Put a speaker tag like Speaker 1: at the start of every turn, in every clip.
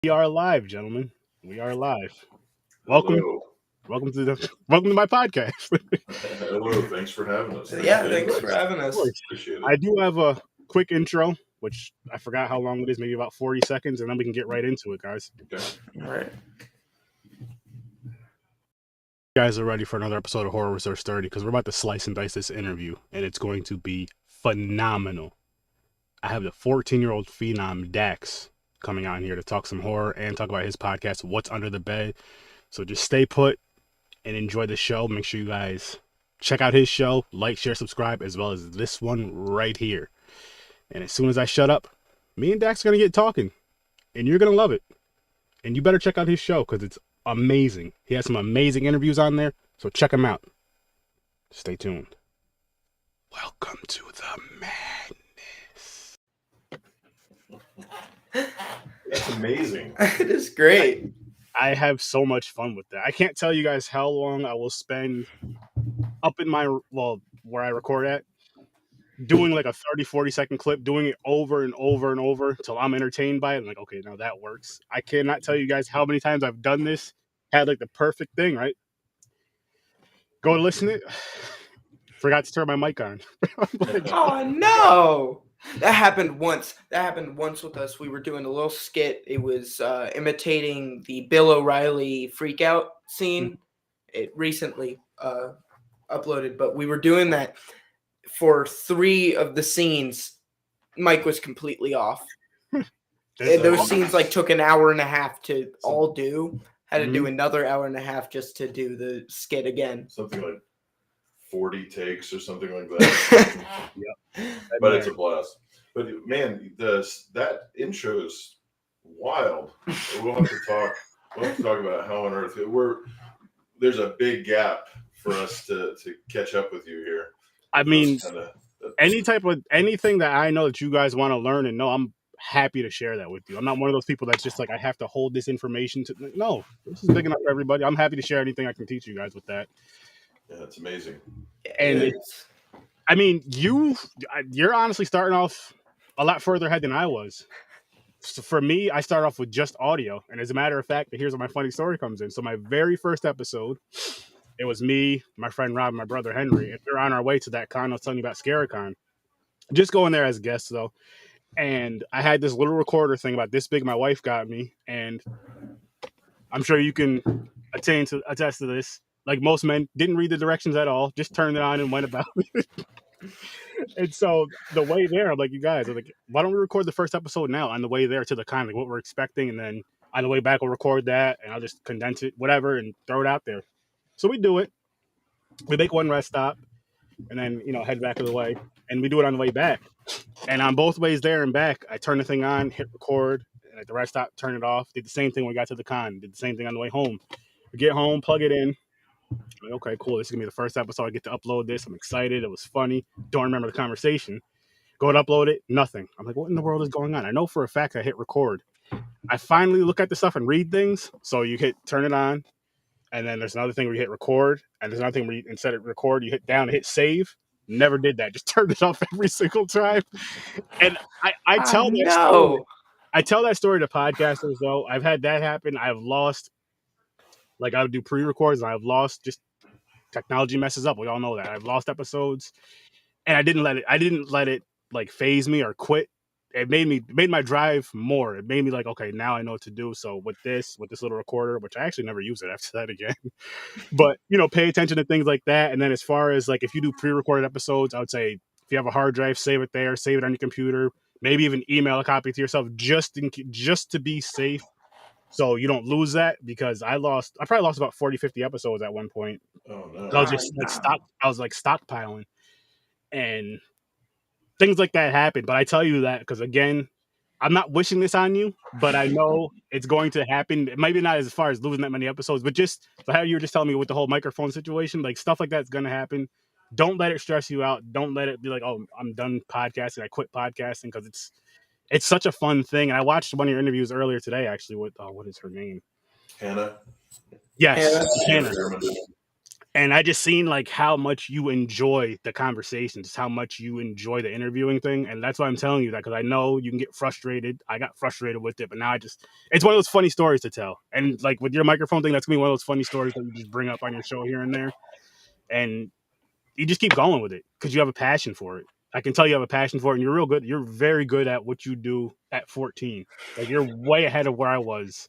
Speaker 1: We are live, gentlemen. We are live. Welcome,
Speaker 2: Hello.
Speaker 1: welcome to my podcast.
Speaker 2: Hello. Thanks for having us.
Speaker 3: Yeah, thanks for having
Speaker 1: Of
Speaker 3: us.
Speaker 1: course.
Speaker 2: Appreciate
Speaker 1: I
Speaker 2: it.
Speaker 1: do have a quick intro, which I forgot how long it is, maybe about 40 seconds, and then we can get right into it, guys.
Speaker 2: Okay.
Speaker 3: All right.
Speaker 1: You guys are ready for another episode of Horror with Sir Sturdy because we're about to slice and dice this interview, and it's going to be phenomenal. I have the 14-year-old phenom Dax coming on here to talk some horror and talk about his podcast, What's Under the Bed. So just stay put and enjoy the show. Make sure you guys check out his show, like, share, subscribe, as well as this one right here. And as soon as I shut up, me and Dax are going to get talking, and you're going to love it. And you better check out his show because it's amazing. He has some amazing interviews on there, so check him out. Stay tuned. Welcome to the madness.
Speaker 2: That's amazing.
Speaker 3: It is great.
Speaker 1: I have so much fun with that. I can't tell you guys how long I will spend up in my, where I record at, doing like a 30-40 second clip, doing it over and over and over till I'm entertained by it. I'm like, okay, now that works. I cannot tell you guys how many times I've done this, had like the perfect thing, right? Go to listen to it. Forgot to turn my mic on.
Speaker 3: Oh no! That happened once. With us. We were doing a little skit. It was imitating the Bill O'Reilly freakout scene. It recently uploaded, but we were doing that for 3 of the scenes. Mic was completely off. And those scenes like took an hour and a half to all do. Had to do another hour and a half just to do the skit again.
Speaker 2: Something like 40 takes or something like that.
Speaker 1: Yep.
Speaker 2: But it's a blast. But man, that intro is wild. We'll have to talk. About how on earth there's a big gap for us to catch up with you here.
Speaker 1: I mean, anything that I know that you guys want to learn and know, I'm happy to share that with you. I'm not one of those people that's just like, I have to hold this information to. No, this is big enough for everybody. I'm happy to share anything I can teach you guys with that.
Speaker 2: Yeah, it's amazing.
Speaker 1: And I mean, you're honestly starting off a lot further ahead than I was. So for me, I start off with just audio. And as a matter of fact, here's where my funny story comes in. So my very first episode, it was me, my friend Rob, and my brother Henry. And we were on our way to that con I was telling you about, SCARECon. Just going there as guests, though. And I had this little recorder thing about this big my wife got me. And I'm sure you can attest to this. Like most men, didn't read the directions at all. Just turned it on and went about it. And so the way there, I'm like, you guys, I'm like, why don't we record the first episode now on the way there to the con, like what we're expecting. And then on the way back, we'll record that and I'll just condense it, whatever, and throw it out there. So we do it. We make one rest stop and then, head back of the way. And we do it on the way back. And on both ways there and back, I turn the thing on, hit record, and at the rest stop, turn it off. Did the same thing when we got to the con. Did the same thing on the way home. We get home, plug it in. I'm like, okay, cool. This is going to be the first episode. I get to upload this. I'm excited. It was funny. Don't remember the conversation. Go and upload it. Nothing. I'm like, what in the world is going on? I know for a fact I hit record. I finally look at the stuff and read things. So you hit turn it on. And then there's another thing where you hit record. And there's another thing where you, instead of record, you hit down and hit save. Never did that. Just turned it off every single time. And I tell that story. I tell that story to podcasters, though. I've had that happen. I've lost, like I would do pre-records, and I've lost, just technology messes up. We all know that. I've lost episodes, and I didn't let it like phase me or quit. It made my drive more. It made me like, okay, now I know what to do. So with this little recorder, which I actually never use it after that again, but pay attention to things like that. And then as far as like, if you do pre-recorded episodes, I would say if you have a hard drive, save it there, save it on your computer, maybe even email a copy to yourself just to be safe. So you don't lose that, because I probably lost about 40, 50 episodes at one point.
Speaker 2: Oh no.
Speaker 1: I was just stockpiling, and things like that happen. But I tell you that because, again, I'm not wishing this on you, but I know it's going to happen. Maybe not as far as losing that many episodes, but just how you were just telling me with the whole microphone situation, like stuff like that's going to happen. Don't let it stress you out. Don't let it be like, oh, I'm done podcasting. I quit podcasting, because it's such a fun thing. And I watched one of your interviews earlier today, actually, with what is her name?
Speaker 2: Hannah.
Speaker 1: Yes, Hannah. And I just seen like how much you enjoy the conversations, how much you enjoy the interviewing thing. And that's why I'm telling you that, because I know you can get frustrated. I got frustrated with it, but now it's one of those funny stories to tell. And like with your microphone thing, that's gonna be one of those funny stories that you just bring up on your show here and there. And you just keep going with it because you have a passion for it. I can tell you have a passion for it, and you're real good. You're very good at what you do at 14. Like you're way ahead of where I was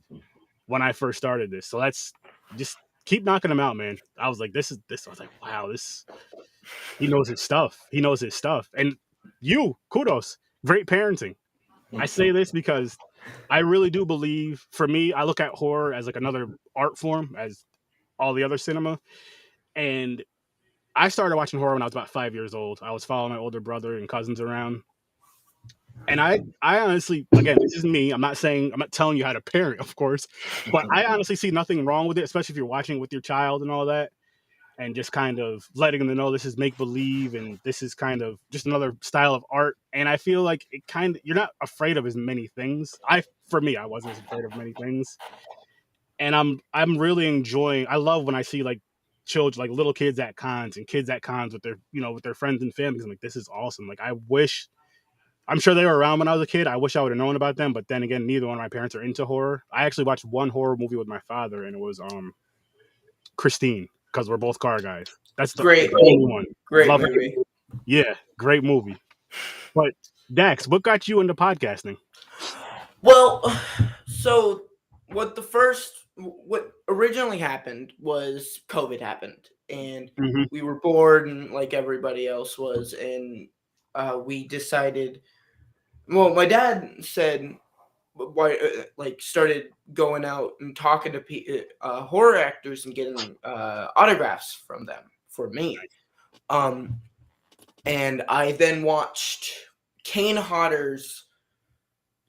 Speaker 1: when I first started this. So that's just keep knocking them out, man. I was like, this. I was like, wow, he knows his stuff. He knows his stuff. And you, kudos, great parenting. I say this because I really do believe, for me, I look at horror as like another art form, as all the other cinema. And I started watching horror when I was about 5 years old. I was following my older brother and cousins around. And I honestly, again, this is me. I'm not telling you how to parent, of course, but I honestly see nothing wrong with it, especially if you're watching it with your child and all that, and just kind of letting them know this is make believe and this is kind of just another style of art. And I feel like you're not afraid of as many things. For me, I wasn't as afraid of many things, and I'm really enjoying. I love when I see like children, like little kids at cons and kids at cons with their with their friends and families. I'm like, this is awesome. Like I'm sure they were around when I was a kid. I wish I would have known about them, but then again, neither one of my parents are into horror. I actually watched one horror movie with my father, and it was Christine, because we're both car guys. That's the
Speaker 3: Great,
Speaker 1: only one.
Speaker 3: great
Speaker 1: Love
Speaker 3: movie.
Speaker 1: it. Yeah, great movie. But Dax, what got you into podcasting?
Speaker 3: Well, so what originally happened was COVID happened, and we were bored, and like everybody else was, and we decided. Well, my dad said, "Why?" Like started going out and talking to horror actors and getting autographs from them for me. And I then watched Kane Hodder's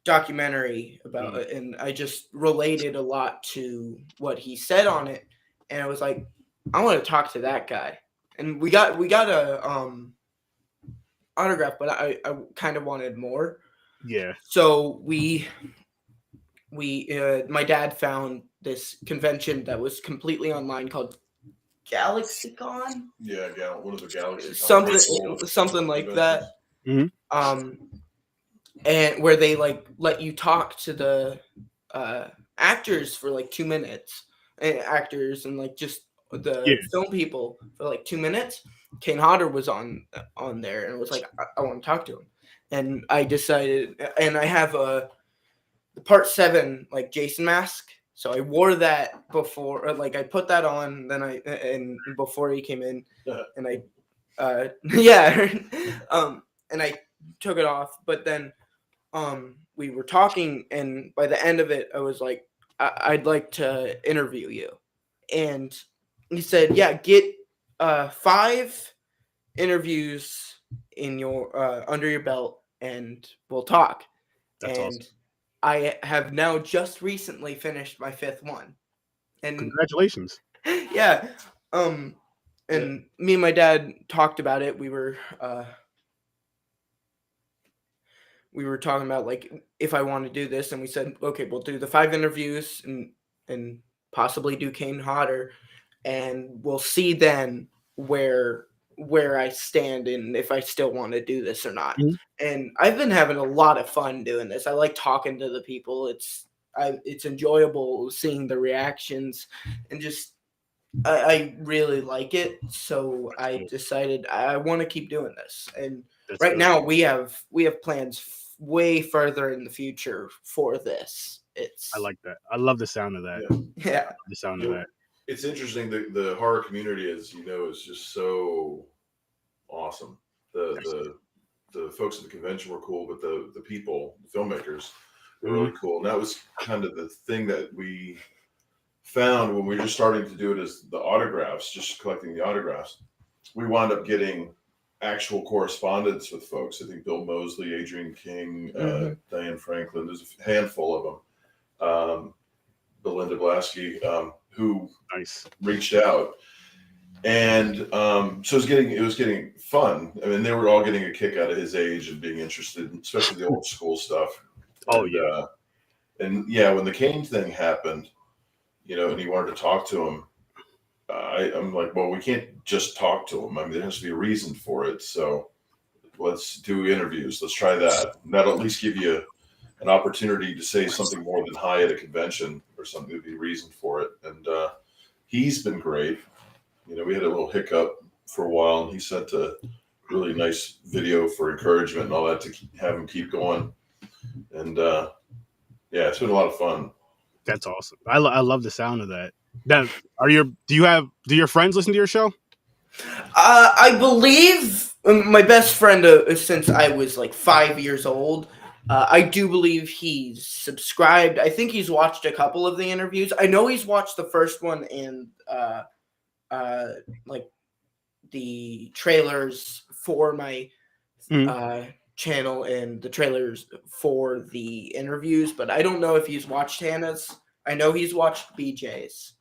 Speaker 3: documentary about it, and I just related a lot to what he said on it, and I was like, I want to talk to that guy. And we got a autograph, but I kind of wanted more.
Speaker 1: Yeah.
Speaker 3: So my dad found this convention that was completely online called GalaxyCon.
Speaker 2: Yeah, one of the Galaxy
Speaker 3: something like that.
Speaker 1: Mm-hmm.
Speaker 3: And where they like let you talk to the actors for like 2 minutes, and actors and like just the film people for like 2 minutes. Kane Hodder was on there, and it was like, I want to talk to him, and I decided, and I have the Part 7 like Jason mask, so I wore that before, or like I put that on, then and before he came in, and I and I took it off, but then we were talking, and by the end of it, I was like, I'd like to interview you. And he said, yeah, get 5 interviews in your under your belt, and we'll talk.
Speaker 1: That's
Speaker 3: and
Speaker 1: awesome.
Speaker 3: I have now just recently finished my 5th one. And
Speaker 1: congratulations.
Speaker 3: Yeah. And me and my dad talked about it. We were talking about like if I want to do this, and we said, okay, we'll do the 5 interviews and possibly do Kane Hodder, and we'll see then where I stand and if I still want to do this or not. And I've been having a lot of fun doing this. I like talking to the people. It's enjoyable seeing the reactions, and just I really like it. So I decided I want to keep doing this. And right now we have plans way further in the future for this.
Speaker 1: I like that. I love the sound of that.
Speaker 3: Yeah.
Speaker 1: The sound of that.
Speaker 2: It's interesting. The horror community, as you know, is just so awesome. The folks at the convention were cool, but the people, the filmmakers, were really cool. And that was kind of the thing that we found when we were just starting to do it, as the autographs, just collecting the autographs. We wound up getting actual correspondence with folks. I think Bill Moseley, Adrian King, Diane Franklin. There's a handful of them. Belinda Blasky, who reached out, and so it was getting fun. I mean, they were all getting a kick out of his age and being interested, especially the old school stuff. And when the Kane thing happened, and he wanted to talk to him, I'm like, well, we can't just talk to him. I mean, there has to be a reason for it. So let's do interviews. Let's try that. And that'll at least give you an opportunity to say something more than hi at a convention or something to be reason for it. And he's been great. You know, we had a little hiccup for a while, and he sent a really nice video for encouragement and all that to have him keep going. And yeah, it's been a lot of fun.
Speaker 1: That's awesome. I love the sound of that. Do your friends listen to your show?
Speaker 3: I believe my best friend since I was like 5 years old. I do believe he's subscribed. I think he's watched a couple of the interviews. I know he's watched the first one and like the trailers for my channel and the trailers for the interviews, but I don't know if he's watched Hannah's. I know he's watched BJ's.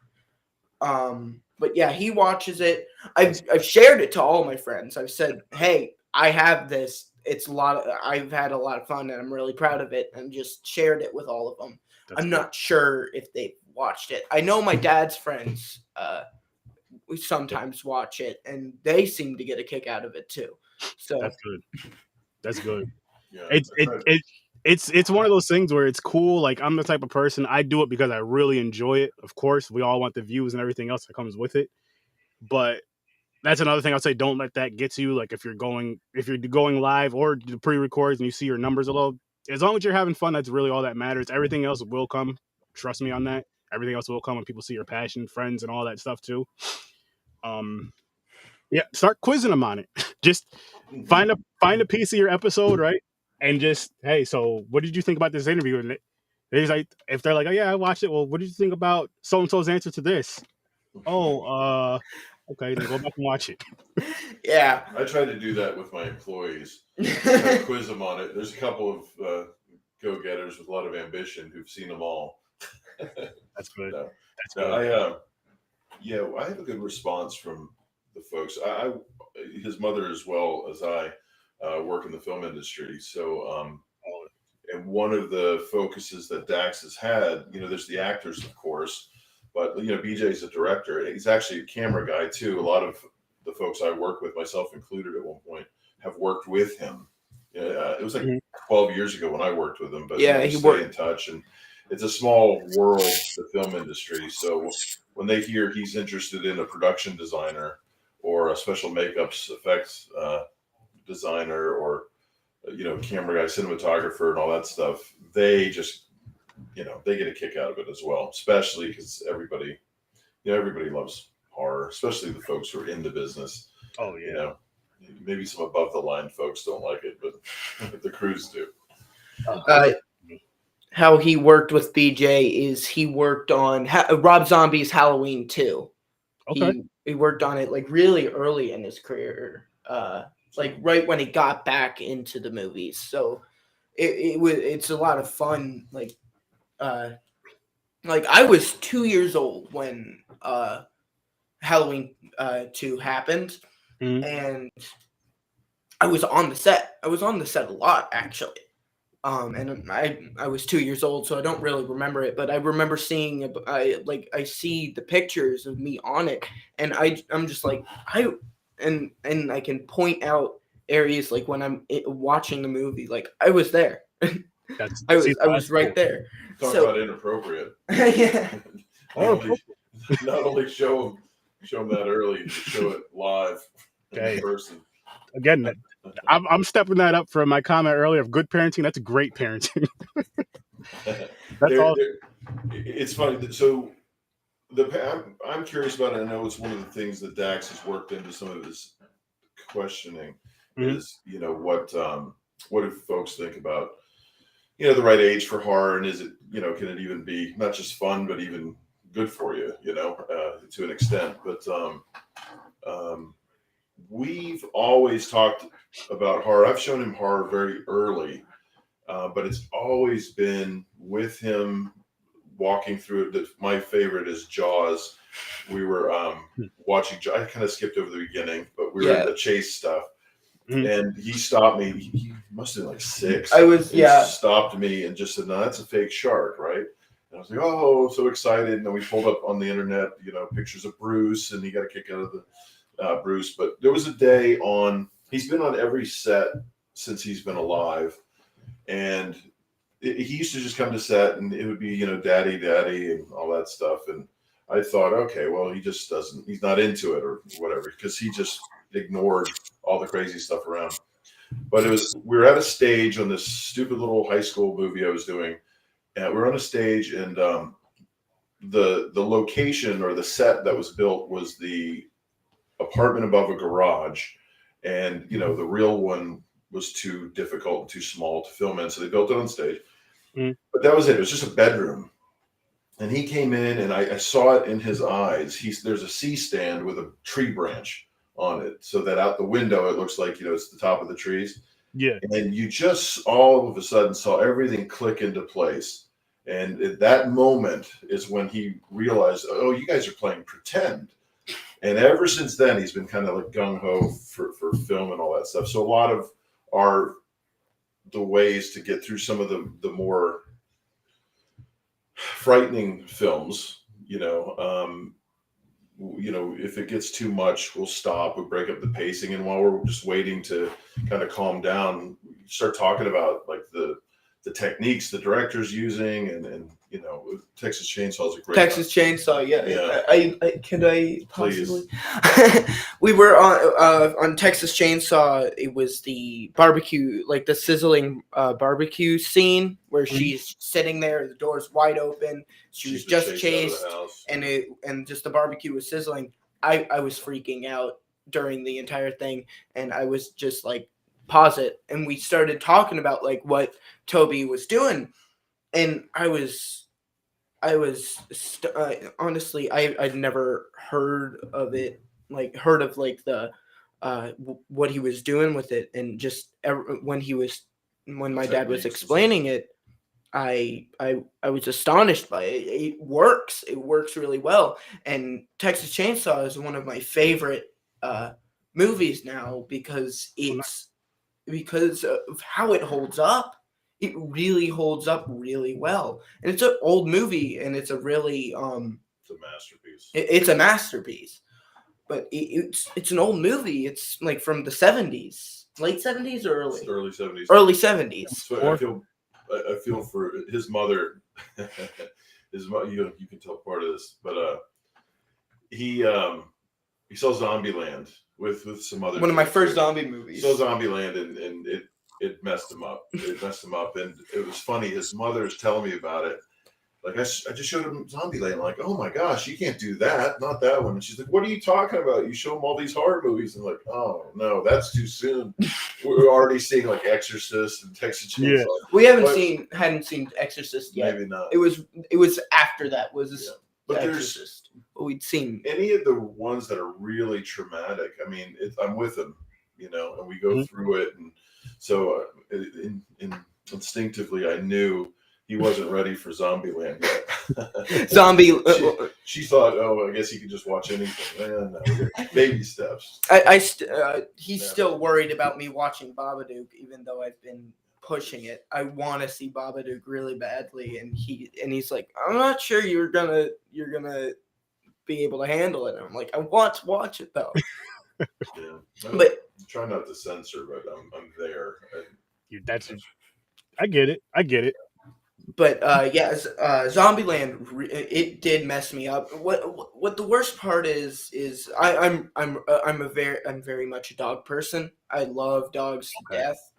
Speaker 3: But yeah, he watches it. I've shared it to all my friends. I've said, hey, I have this. I've had a lot of fun and I'm really proud of it, and just shared it with all of them. I'm not sure if they've watched it. I know my dad's friends we sometimes watch it, and they seem to get a kick out of it too. So
Speaker 1: that's good. That's good.
Speaker 2: Yeah,
Speaker 1: It's one of those things where it's cool. Like, I'm the type of person, I do it because I really enjoy it. Of course, we all want the views and everything else that comes with it. But that's another thing I'll say. Don't let that get to you. Like, if you're going live or the pre-records and you see your numbers a little, as long as you're having fun, that's really all that matters. Everything else will come. Trust me on that. Everything else will come when people see your passion, friends, and all that stuff too. Yeah, start quizzing them on it. Just find a piece of your episode, right? And just, hey, so what did you think about this interview? And it's like, if they're like, oh yeah, I watched it. Well, what did you think about so and so's answer to this? Oh, okay, then go back and watch it.
Speaker 3: Yeah,
Speaker 2: I try to do that with my employees. I quiz them on it. There's a couple of go-getters with a lot of ambition who've seen them all.
Speaker 1: That's good.
Speaker 2: No.
Speaker 1: That's
Speaker 2: No,
Speaker 1: good.
Speaker 2: I have a good response from the folks. His mother, as well as I, work in the film industry. So, and one of the focuses that Dax has had, you know, there's the actors, of course, but you know, BJ's a director. He's actually a camera guy too. A lot of the folks I work with, myself included, at one point, have worked with him. It was like 12 years ago when I worked with him, but
Speaker 3: yeah,
Speaker 2: he stay in touch. And it's a small world, the film industry. So when they hear he's interested in a production designer or a special makeups effects designer, or you know, camera guy, cinematographer, and all that stuff, they just, you know, they get a kick out of it as well. Especially because everybody loves horror, especially the folks who are in the business.
Speaker 1: Oh yeah.
Speaker 2: You know, maybe some above the line folks don't like it, but the crews do.
Speaker 3: How he worked with BJ is he worked on Rob Zombie's Halloween 2.
Speaker 1: Okay.
Speaker 3: He worked on it like really early in his career, like right when he got back into the movies. So it's a lot of fun. Like I was 2 years old when Halloween 2 happened, and I was on the set. I was on the set a lot, actually. And I was 2 years old, so I don't really remember it, but I remember seeing I see the pictures of me on it, and I'm just like and I can point out areas like when I'm watching the movie, like I was there. I was right there.
Speaker 2: Talk about inappropriate.
Speaker 3: Yeah.
Speaker 2: Not only show them that early, show it live in person.
Speaker 1: Again, I'm stepping that up from my comment earlier of good parenting. That's great parenting. That's all.
Speaker 2: It's funny. So I'm curious about it. I know it's one of the things that Dax has worked into some of his questioning is, you know, what do folks think about, you know, the right age for horror, and is it, you know, can it even be not just fun but even good for you, you know, to an extent. But we've always talked about horror. I've shown him horror very early, but it's always been with him walking through it. My favorite is Jaws. We were watching. I kind of skipped over the beginning, but we were in the chase stuff, and he stopped me. He must have been like 6.
Speaker 3: I was
Speaker 2: He stopped me and just said, "No, that's a fake shark, right?" And I was like, oh, so excited. And then we pulled up on the internet, pictures of Bruce, and he got a kick out of the Bruce. But there was a day he's been on every set since he's been alive. And he used to just come to set and it would be, daddy, and all that stuff. And I thought, okay, well, he's not into it or whatever, because he just ignored all the crazy stuff around. But we were at a stage on this stupid little high school movie I was doing. And we were on a stage, and the location or the set that was built was the apartment above a garage. And, the real one was too difficult and too small to film in. So they built it on stage. Mm. But that was it. It was just a bedroom. And he came in, and I saw it in his eyes. There's a C-stand with a tree branch on it, so that out the window it looks like it's the top of the trees.
Speaker 1: Yeah.
Speaker 2: And you just all of a sudden saw everything click into place. And at that moment is when he realized, oh, you guys are playing pretend. And ever since then, he's been kind of like gung-ho for film and all that stuff. So a lot of the ways to get through some of the more frightening films, if it gets too much, we'll stop, we'll break up the pacing. And while we're just waiting to kind of calm down, start talking about like the techniques the director's using, and Texas Chainsaw is a great
Speaker 3: Chainsaw. Yeah. Can I possibly? We were on Texas Chainsaw. It was the barbecue, like the sizzling barbecue scene where she's sitting there, the door's wide open. She was just chased, and just the barbecue was sizzling. I was freaking out during the entire thing, and I was just like, pause it, and we started talking about like what Toby was doing, and honestly, I'd never heard of the what he was doing with it, and just when my dad was explaining it, I was astonished by it. It works really well, and Texas Chainsaw is one of my favorite movies now because of how it holds up. It really holds up really well, and it's an old movie, and it's a really
Speaker 2: it's a masterpiece.
Speaker 3: It's a masterpiece, but it's an old movie. It's like from the 70s, late 70s or early
Speaker 2: 70s.
Speaker 3: Early 70s.
Speaker 2: So I feel for his mother. His mother, you can tell part of this, but he saw Zombieland with some other.
Speaker 3: One of my first zombie movies.
Speaker 2: Saw Zombieland, and it messed him up. And it was funny. His mother's telling me about it. Like, I just showed him Zombieland. I'm like, oh my gosh, you can't do that. Not that one. And she's like, what are you talking about? You show him all these horror movies. And I'm like, oh no, that's too soon. We're already seeing like Exorcist and Texas Chainsaw.
Speaker 3: Yeah. We hadn't seen Exorcist yet.
Speaker 2: Maybe not.
Speaker 3: It was after that was
Speaker 2: But
Speaker 3: Exorcist. We'd seen
Speaker 2: any of the ones that are really traumatic. I mean, I'm with him, and we go through it. And so instinctively, I knew he wasn't ready for Zombieland yet. She thought, oh, I guess he could just watch anything. Man, no, baby steps.
Speaker 3: He's still worried about me watching Babadook, even though I've been pushing it. I want to see Babadook really badly, and he's like, I'm not sure you're gonna be able to handle it. And I'm like, I want to watch it though.
Speaker 2: Yeah,
Speaker 3: but
Speaker 2: I'm trying not to censor, but I'm there.
Speaker 1: I get it.
Speaker 3: But Zombieland, it did mess me up. What the worst part is I'm very much a dog person. I love dogs to death.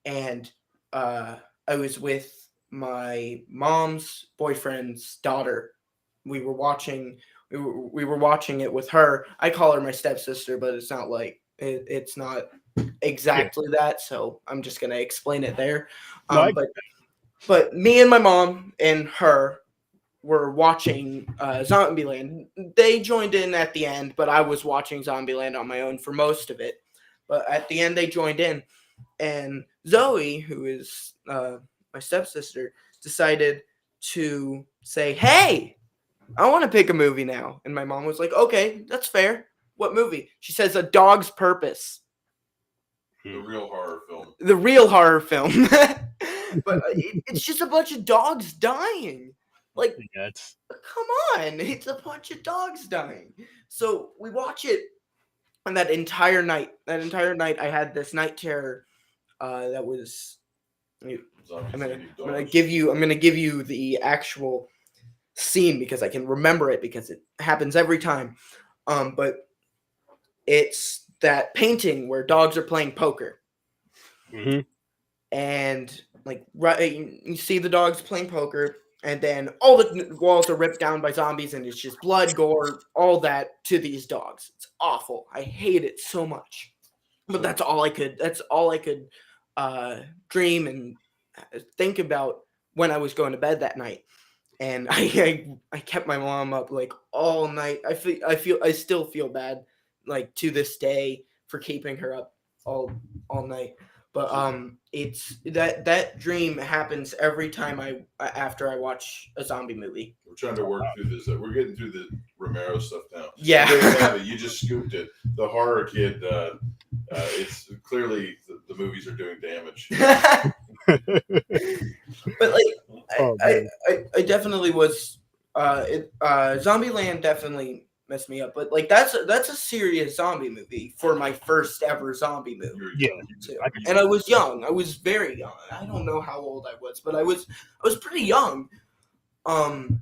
Speaker 3: And I was with my mom's boyfriend's daughter. We were watching it with her. I call her my stepsister, but it's not like it's not exactly that. So I'm just gonna explain it there. But me and my mom and her were watching Zombieland. They joined in at the end, but I was watching Zombieland on my own for most of it. But at the end, they joined in. And Zoe, who is my stepsister, decided to say, hey, I want to pick a movie now. And my mom was like, okay, that's fair. What movie? She says A Dog's Purpose.
Speaker 2: The real horror film.
Speaker 3: The real horror film. But it's just a bunch of dogs dying. Like,
Speaker 1: Yeah, it's
Speaker 3: come on, it's a bunch of dogs dying. So we watch it, and that entire night, I had this night terror. That was. I'm gonna give you the actual scene because I can remember it because it happens every time. But it's that painting where dogs are playing poker,
Speaker 1: Mhm.
Speaker 3: and like right, you see the dogs playing poker, and then all the walls are ripped down by zombies, and it's just blood, gore, all that to these dogs. It's awful. I hate it so much. But that's all I could. That's all I could dream and think about when I was going to bed that night. And I kept my mom up like all night. I still feel bad like to this day for keeping her up all night. But it's that dream happens every time after I watch a zombie movie.
Speaker 2: We're trying to work through this. We're getting through the Romero stuff now.
Speaker 3: Yeah.
Speaker 2: There you have it. You just scooped it. The horror kid. It's clearly the movies are doing damage.
Speaker 3: But like
Speaker 1: Oh,
Speaker 3: I definitely was Zombieland definitely messed me up, but like that's a serious zombie movie for my first ever zombie movie.
Speaker 1: Yeah.
Speaker 3: Too. And I was young. I was very young. I don't know how old I was, but I was pretty young. And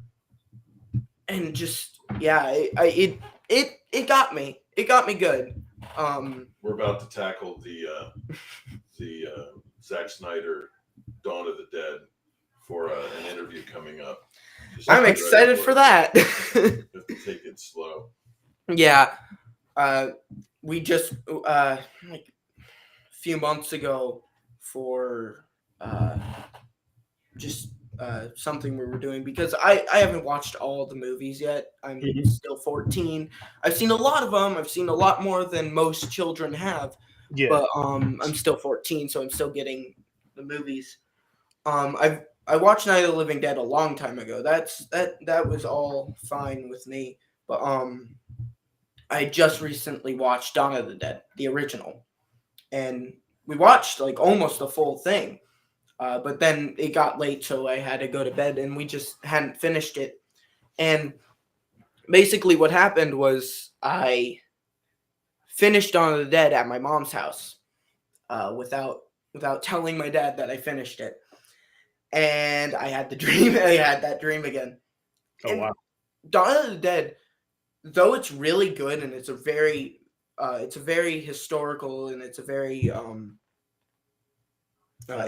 Speaker 3: just yeah, it got me. It got me good.
Speaker 2: We're about to tackle the Zack Snyder Dawn of the Dead for an interview coming up.
Speaker 3: I'm excited for that.
Speaker 2: You have to take it slow.
Speaker 3: Yeah. We just like a few months ago for just something we were doing because I haven't watched all the movies yet. I'm still 14. I've seen a lot of them. I've seen a lot more than most children have.
Speaker 1: Yeah.
Speaker 3: But I'm still 14, so I'm still getting the movies. I watched Night of the Living Dead a long time ago. That was all fine with me. But I just recently watched Dawn of the Dead, the original, and we watched like almost the full thing. But then it got late, so I had to go to bed, and we just hadn't finished it. And basically, what happened was I finished Dawn of the Dead at my mom's house without telling my dad that I finished it. And I had the dream. I had that dream again.
Speaker 1: Oh,
Speaker 3: and
Speaker 1: wow.
Speaker 3: Dawn of the Dead, though it's really good and it's a very historical and it's a very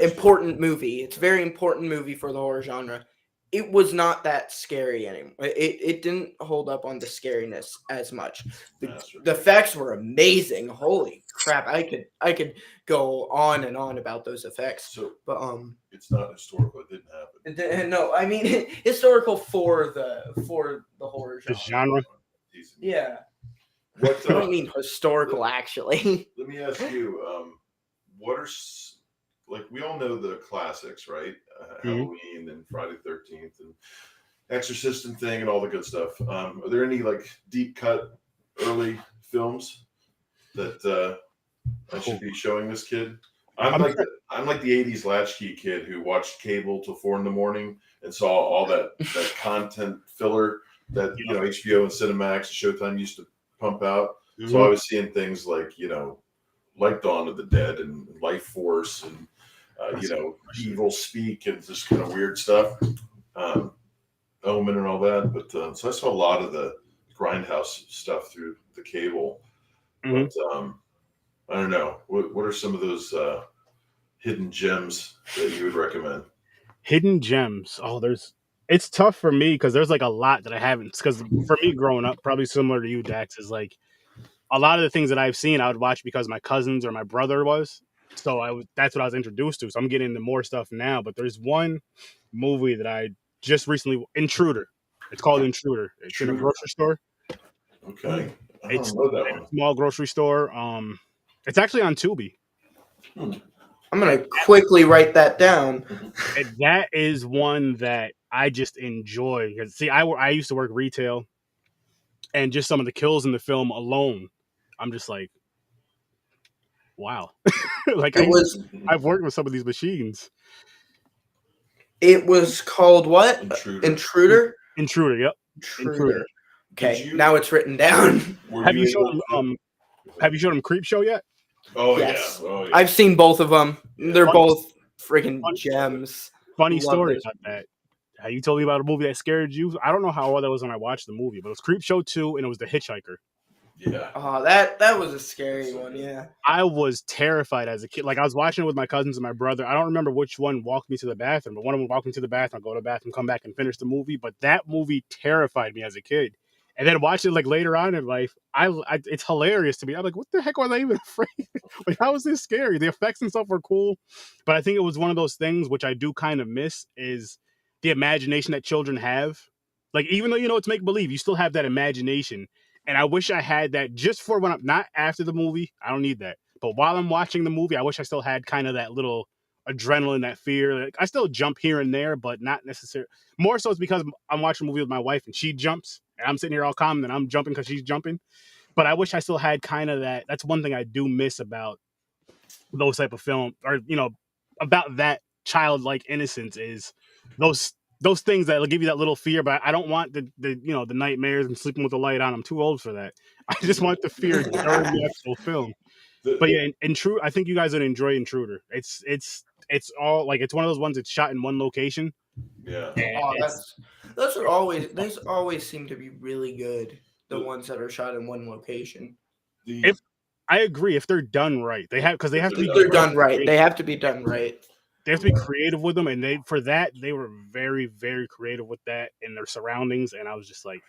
Speaker 3: important movie. It's a very important movie for the horror genre. It was not that scary anymore. It didn't hold up on the scariness as much. The effects were amazing. Holy crap! I could go on and on about those effects.
Speaker 2: So,
Speaker 3: but
Speaker 2: it's not historical. It didn't happen.
Speaker 3: No, I mean historical for the horror genre.
Speaker 1: The genre.
Speaker 3: Yeah.
Speaker 2: I
Speaker 3: don't mean historical, actually.
Speaker 2: Let me ask you, what are like we all know the classics, right? Halloween and Friday the 13th and Exorcist and Thing and all the good stuff. Are there any like deep cut early films that I should be showing this kid? I'm like the 80s latchkey kid who watched cable till 4 a.m. and saw all that content filler that HBO and Cinemax and Showtime used to pump out. Mm-hmm. So I was seeing things like like Dawn of the Dead and Life Force and Evil Speak and just kind of weird stuff, Omen and all that. But so I saw a lot of the grindhouse stuff through the cable. Mm-hmm. But I don't know. What are some of those hidden gems that you would recommend?
Speaker 1: Hidden gems. Oh, it's tough for me because there's like a lot that I haven't. Because for me, growing up, probably similar to you, Dax, is like a lot of the things that I've seen, I would watch because my cousins or my brother was. So that's what I was introduced to. So I'm getting into more stuff now. But there's one movie that I just recently, Intruder. It's called Intruder. It's in a grocery store.
Speaker 2: Okay.
Speaker 1: It's a small grocery store. It's actually on Tubi.
Speaker 3: I'm gonna quickly write that down.
Speaker 1: And that is one that I just enjoy. Because see, I used to work retail, and just some of the kills in the film alone, I'm just like, wow. Like I've worked with some of these machines.
Speaker 3: It was called what?
Speaker 2: Intruder.
Speaker 3: Intruder.
Speaker 1: Yep.
Speaker 3: Intruder.
Speaker 2: Did
Speaker 3: Okay,
Speaker 2: you-
Speaker 3: now it's written down.
Speaker 2: Were
Speaker 1: Have you
Speaker 2: able
Speaker 1: shown
Speaker 2: to-
Speaker 1: him? Have you shown him Creep Show yet?
Speaker 2: Oh
Speaker 3: Yes.
Speaker 2: yeah. Oh yeah.
Speaker 3: I've seen both of them.
Speaker 2: Yeah.
Speaker 3: They're
Speaker 1: Funny-
Speaker 3: both freaking
Speaker 1: funny-
Speaker 3: gems.
Speaker 1: Funny
Speaker 3: Love
Speaker 1: story
Speaker 3: those
Speaker 1: about that. How you told me about a movie that scared you? I don't know how old I was when I watched the movie, but it was Creep Show 2 and it was The Hitchhiker.
Speaker 2: Yeah.
Speaker 3: Oh, that was a scary one. Yeah.
Speaker 1: I was terrified as a kid. Like I was watching it with my cousins and my brother. I don't remember which one walked me to the bathroom, but one of them walked me to the bathroom. I'll go to the bathroom, come back and finish the movie. But that movie terrified me as a kid. And then watching it like later on in life, I it's hilarious to me. I'm like, what the heck were they even afraid? Like, how is this scary? The effects and stuff were cool, but I think it was one of those things which I do kind of miss is the imagination that children have. Like, even though you know it's make believe, you still have that imagination. And I wish I had that just for when I'm not after the movie. I don't need that. But while I'm watching the movie, I wish I still had kind of that little adrenaline, that fear. Like, I still jump here and there, but not necessarily. More so it's because I'm watching a movie with my wife and she jumps. And I'm sitting here all calm and I'm jumping because she's jumping. But I wish I still had kind of that. That's one thing I do miss about those type of film, or about that childlike innocence, is those things that will give you that little fear. But I don't want the the nightmares and sleeping with the light on. I'm too old for that. I just want the fear during the actual film. But yeah, Intruder, I think you guys would enjoy Intruder. It's all like, it's one of those ones that's shot in one location.
Speaker 2: Yeah.
Speaker 3: Oh, those are always. Those always seem to be really good. The
Speaker 2: The-
Speaker 3: ones that are shot in one location.
Speaker 1: If I agree, if they're done right, they have to be.
Speaker 3: They're done right. They have to be done right.
Speaker 1: They have to be creative with them, and they were very, very creative with that in their surroundings. And I was just like,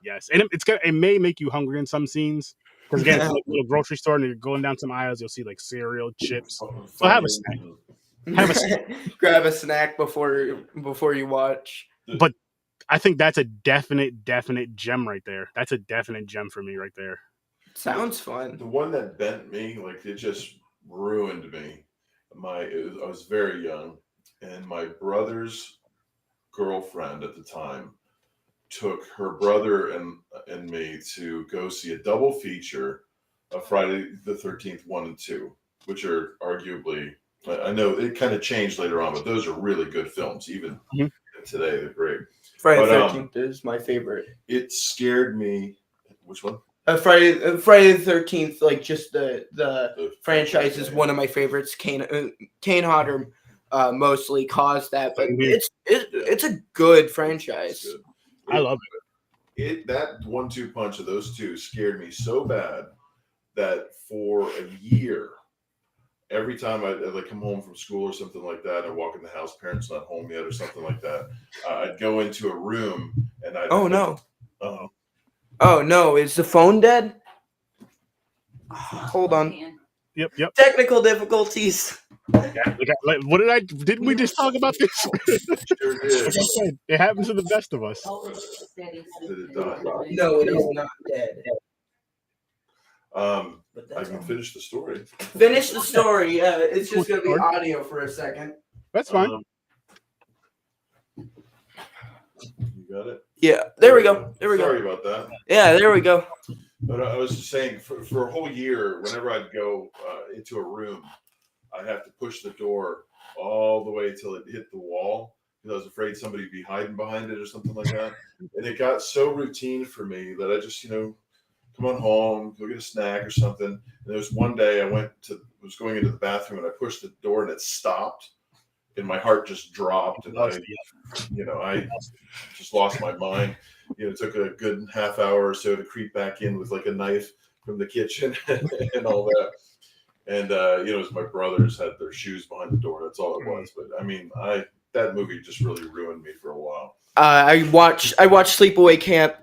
Speaker 1: yes, and it may make you hungry in some scenes, because again, it's like a little grocery store, and you're going down some aisles, you'll see like cereal, chips. So have a snack. Have a
Speaker 3: Grab a snack before you watch.
Speaker 1: But I think that's a definite gem right there. That's a definite gem for me right there.
Speaker 3: Sounds fun.
Speaker 2: The one that bent me, like it just ruined me. I was very young, and my brother's girlfriend at the time took her brother and me to go see a double feature of Friday the 13th 1 and 2, which are arguably, I know it kind of changed later on, but those are really good films. Even today, they're great.
Speaker 3: Friday the 13th is my favorite.
Speaker 2: It scared me. Which one?
Speaker 3: Friday the 13th, like just the franchise is one of my favorites. Kane Hodder mostly caused that, but it's a good franchise.
Speaker 2: Good.
Speaker 1: I love
Speaker 2: it. That 1-2 punch of those two scared me so bad that for a year, every time I like come home from school or something like that, I walk in the house, parents not home yet or something like that, I'd go into a room and I'd
Speaker 3: Oh no, is the phone dead? Hold on.
Speaker 1: Yep.
Speaker 3: Technical difficulties.
Speaker 1: Yeah, didn't we just talk about this?
Speaker 2: Sure did.
Speaker 1: Like I said, it happens to the best of us.
Speaker 3: No, it is not dead.
Speaker 2: I can finish the story.
Speaker 3: Finish the story. Yeah, it's just gonna be audio for a second.
Speaker 1: That's fine.
Speaker 2: You got it?
Speaker 3: Yeah, there we go.
Speaker 2: Sorry about that.
Speaker 3: Yeah, there we go.
Speaker 2: But I was just saying, for a whole year, whenever I'd go into a room, I'd have to push the door all the way till it hit the wall, because I was afraid somebody would be hiding behind it or something like that. And it got so routine for me that I just, come on home, go get a snack or something. And there was one day I was going into the bathroom and I pushed the door and it stopped, and my heart just dropped, and I just lost my mind. It took a good half hour or so to creep back in with like a knife from the kitchen and all that. And it was my brothers had their shoes behind the door. That's all it was. But I mean, that movie just really ruined me for a while.
Speaker 3: I watched Sleepaway Camp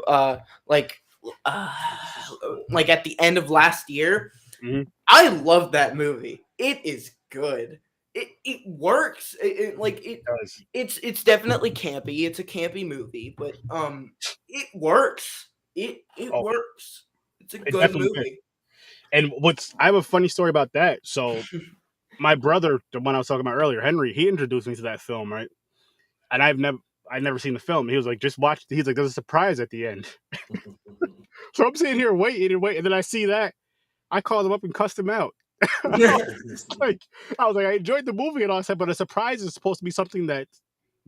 Speaker 3: like at the end of last year.
Speaker 1: Mm-hmm.
Speaker 3: I love that movie. It is good. It works. It's definitely campy. It's a campy movie, but it works. It works. It's a good movie.
Speaker 1: And I have a funny story about that. So my brother, the one I was talking about earlier, Henry, he introduced me to that film, right? And I'd never seen the film. He was like, just watch. He's like, there's a surprise at the end. So I'm sitting here waiting, and then I see that. I called him up and cussed him out. I was like, I enjoyed the movie and all that, but a surprise is supposed to be something that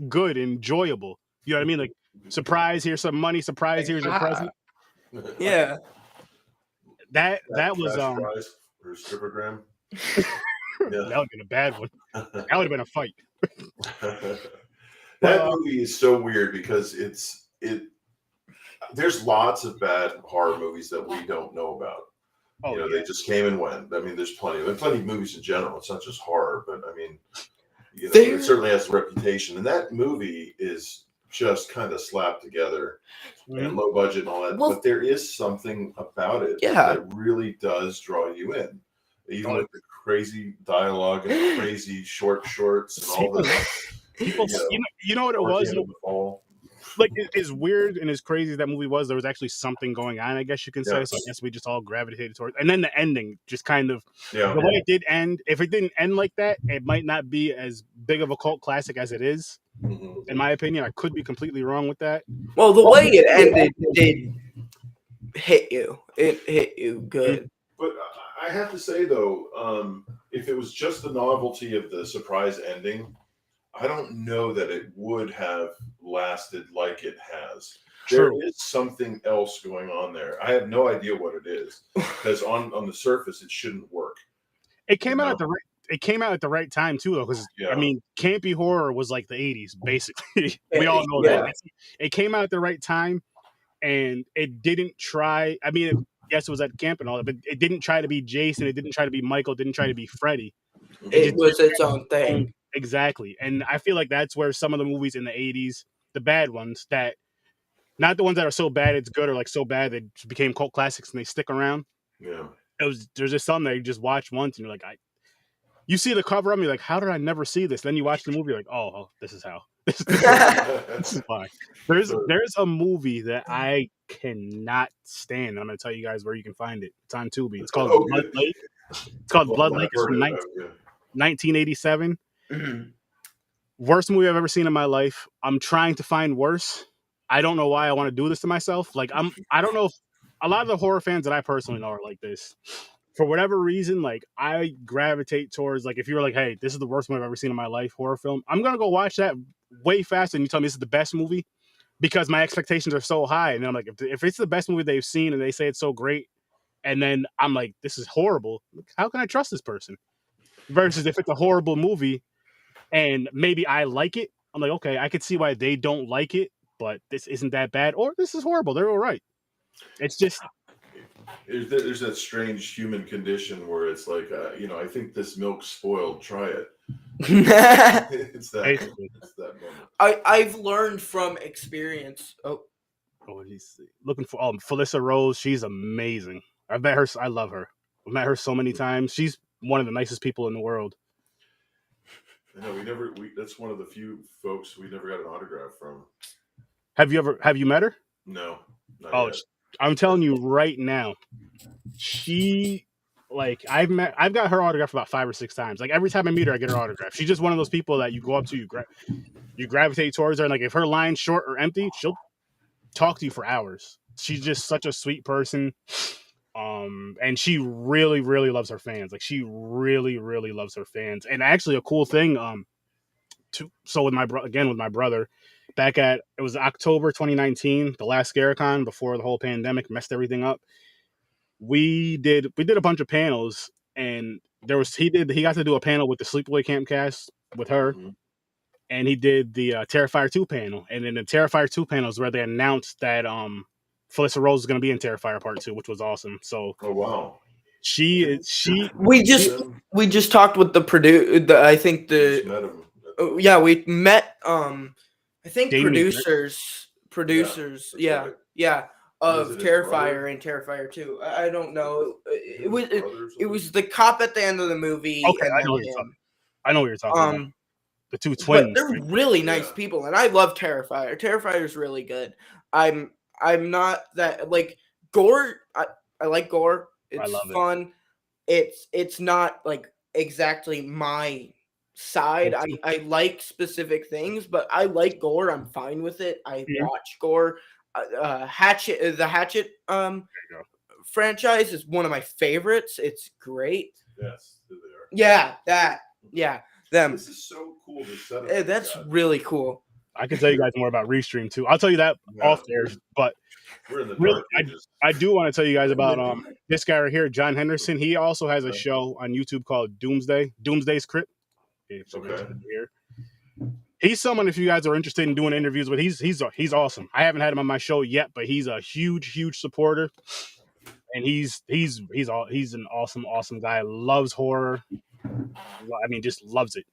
Speaker 1: good and enjoyable. You know what I mean? Like, surprise, here's some money. Surprise, here's your present.
Speaker 3: Yeah.
Speaker 1: That was
Speaker 2: cash prize or strippergram.
Speaker 1: that would have been a bad one. That would have been a fight.
Speaker 2: That movie is so weird because there's lots of bad horror movies that we don't know about.
Speaker 1: Oh,
Speaker 2: you know, they just came and went. I mean, there's plenty of movies in general. It's not just horror, but I mean, you know, it certainly has a reputation. And that movie is just kind of slapped together and low budget and all that. But there is something about it that really does draw you in, even with the crazy dialogue and the crazy shorts and all this.
Speaker 1: People, you know what it was? Like, as weird and as crazy as that movie was, there was actually something going on, I guess you can say. So I guess we just all gravitated towards it. And then the ending just kind of, the way it did end, if it didn't end like that, it might not be as big of a cult classic as it is, in my opinion. I could be completely wrong with that.
Speaker 3: Well, the way it ended did hit you. It hit you good.
Speaker 2: But I have to say, though, if it was just the novelty of the surprise ending, I don't know that it would have lasted like it has. There is something else going on there. I have no idea what it is, because on the surface it shouldn't work.
Speaker 1: It came out at the right time too, though, because I mean, campy horror was like the 80s, basically. We all know that. It came out at the right time, and it didn't try. I mean, yes, it was at camp and all that, but it didn't try to be Jason. It didn't try to be Michael. It didn't try to be Freddy.
Speaker 3: It was its own thing.
Speaker 1: Exactly. And I feel like that's where some of the movies in the 80s, the bad ones, that not the ones that are so bad it's good, or like so bad they became cult classics and they stick around.
Speaker 2: Yeah.
Speaker 1: There's just some that you just watch once and you're like, you see the cover of me, like, how did I never see this? Then you watch the movie, like, oh, this is how. This is why. There's a movie that I cannot stand. I'm gonna tell you guys where you can find it. It's on Tubi. It's called Blood Lake. It's called Blood Lake. It's from 1987. Worst movie I've ever seen in my life. I'm trying to find worse. I don't know why I want to do this to myself. Like, I don't know if a lot of the horror fans that I personally know are like this. For whatever reason, like, I gravitate towards, like, if you're like, hey, this is the worst movie I've ever seen in my life, horror film, I'm gonna go watch that way faster than you tell me this is the best movie, because my expectations are so high. And then I'm like, if it's the best movie they've seen and they say it's so great, and then I'm like, this is horrible, how can I trust this person? Versus if it's a horrible movie and maybe I like it, I'm like, okay, I could see why they don't like it, but this isn't that bad, or this is horrible, they're all right. It's just,
Speaker 2: there's that strange human condition where it's like, I think this milk's spoiled, try it. It's that moment.
Speaker 3: I've learned from experience.
Speaker 1: What did he say? Looking for Felissa Rose. She's amazing. I met her. I love her. I've met her so many times. She's one of the nicest people in the world.
Speaker 2: I know that's one of the few folks we never got an autograph from.
Speaker 1: Have you met her?
Speaker 2: No.
Speaker 1: Yet. I'm telling you right now, she, like, I've got her autograph about 5 or 6 times. Like, every time I meet her, I get her autograph. She's just one of those people that you go up to, you gravitate towards her, and like, if her line's short or empty, she'll talk to you for hours. She's just such a sweet person. And she really, really loves her fans. Like, she really, really loves her fans. And actually, a cool thing, with my brother, it was October 2019, the last ScareCon before the whole pandemic messed everything up. We did a bunch of panels, and he got to do a panel with the Sleepaway Camp cast with her, and he did the Terrifier 2 panel. And in the Terrifier 2 panel is where they announced that Felissa Rose is going to be in Terrifier Part 2, which was awesome. So,
Speaker 2: oh wow,
Speaker 3: we just talked with the producer. I think we met. I think producers. Yeah. Of Terrifier and Terrifier 2. I don't know. It was the cop at the end of the movie.
Speaker 1: Okay, I know what you're talking about. The two twins.
Speaker 3: But they're really nice people, and I love Terrifier. Terrifier is really good. I'm not that, like, gore. I like gore. It's fun. It's not like exactly my side. I like specific things, but I like gore. I'm fine with it. I watch gore. The Hatchet franchise is one of my favorites. It's great.
Speaker 2: Yes, they are.
Speaker 3: Yeah, them.
Speaker 2: This is so cool. To set up
Speaker 3: That's really cool.
Speaker 1: I can tell you guys more about Restream too. I'll tell you that off there. But
Speaker 2: We're in the
Speaker 1: really,
Speaker 2: dark ages.
Speaker 1: I do want to tell you guys about this guy right here, John Henderson. He also has a show on YouTube called Doomsday's Crypt.
Speaker 2: Okay.
Speaker 1: Here. He's someone, if you guys are interested in doing interviews with, he's awesome. I haven't had him on my show yet, but he's a huge supporter, and he's an awesome guy. Loves horror. I mean, just loves it.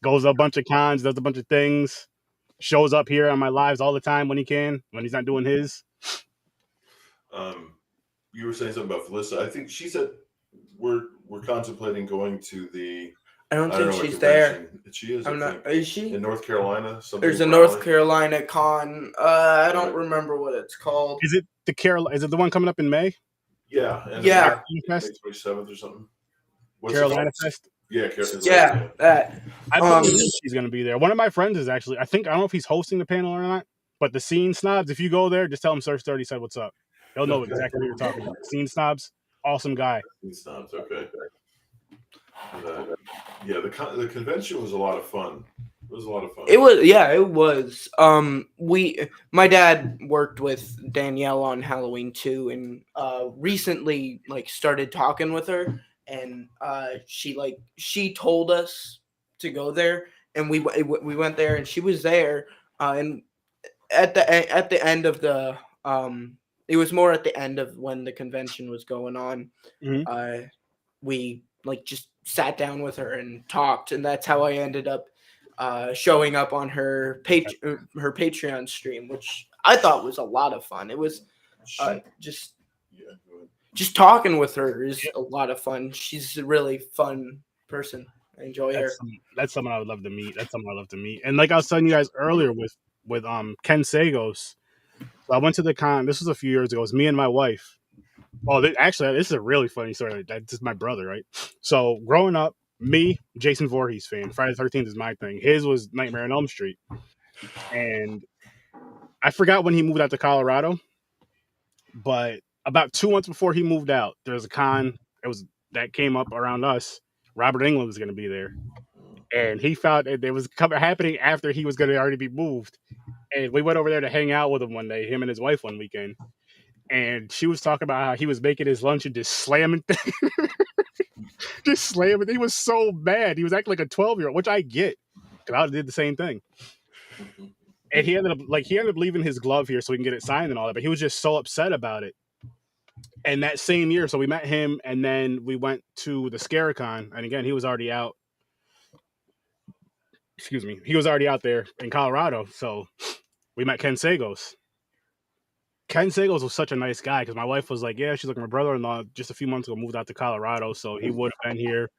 Speaker 1: Goes to a bunch of cons, does a bunch of things, shows up here on my lives all the time when he can, when he's not doing his.
Speaker 2: You were saying something about Felissa. I think she said we're contemplating going to the.
Speaker 3: I don't
Speaker 2: know
Speaker 3: think
Speaker 2: what
Speaker 3: she's there.
Speaker 2: convention. She is.
Speaker 3: I'm not. Is she?
Speaker 2: In North Carolina.
Speaker 3: There's a North Carolina con. I don't remember what it's called.
Speaker 1: Is it the one coming up in May?
Speaker 2: Yeah. And
Speaker 3: Yeah.
Speaker 2: May 27th or something. What's
Speaker 1: Carolina Fest.
Speaker 2: Yeah.
Speaker 3: Yeah. That.
Speaker 1: I believe she's going to be there. One of my friends is actually. I don't know if he's hosting the panel or not. But the Scene Snobs, if you go there, just tell him Sir Sturdy said what's up. They'll know exactly what you're talking about. Scene Snobs, awesome guy.
Speaker 2: Scene Snobs, okay. Yeah, the convention was a lot of fun. It was a lot of fun.
Speaker 3: It was, yeah, it was. My dad worked with Danielle on Halloween 2, and recently started talking with her, and she told us to go there, and we went there, and she was there, and at the end of the it was more at the end of when the convention was going on.
Speaker 1: Mm-hmm.
Speaker 3: We just sat down with her and talked, and that's how I ended up showing up on her Patreon stream, which I thought was a lot of fun. It was just talking with her is a lot of fun. She's a really fun person. I enjoy her.
Speaker 1: That's someone I would love to meet. And like I was telling you guys earlier with Ken Sagos, so I went to the con. This was a few years ago. It was me and my wife. Oh, actually, this is a really funny story. That's just my brother, right? So growing up, me, Jason Voorhees fan. Friday the 13th is my thing. His was Nightmare on Elm Street. And I forgot when he moved out to Colorado, but about 2 months before he moved out, there was a con that came up around us. Robert Englund was going to be there. And he found it was happening after he was going to already be moved. And we went over there to hang out with him one day, him and his wife one weekend. And she was talking about how he was making his lunch and just slamming things. Just slamming. He was so mad. He was acting like a 12-year-old, which I get, because I did the same thing. And he ended up leaving his glove here so he can get it signed and all that. But he was just so upset about it. And that same year, so we met him, and then we went to the Scaricon. And again, he was already out. Excuse me. He was already out there in Colorado. So we met Ken Sagos. Ken Sagos was such a nice guy, because my wife was like, yeah, she's like, my brother-in-law just a few months ago moved out to Colorado, so he would have been here.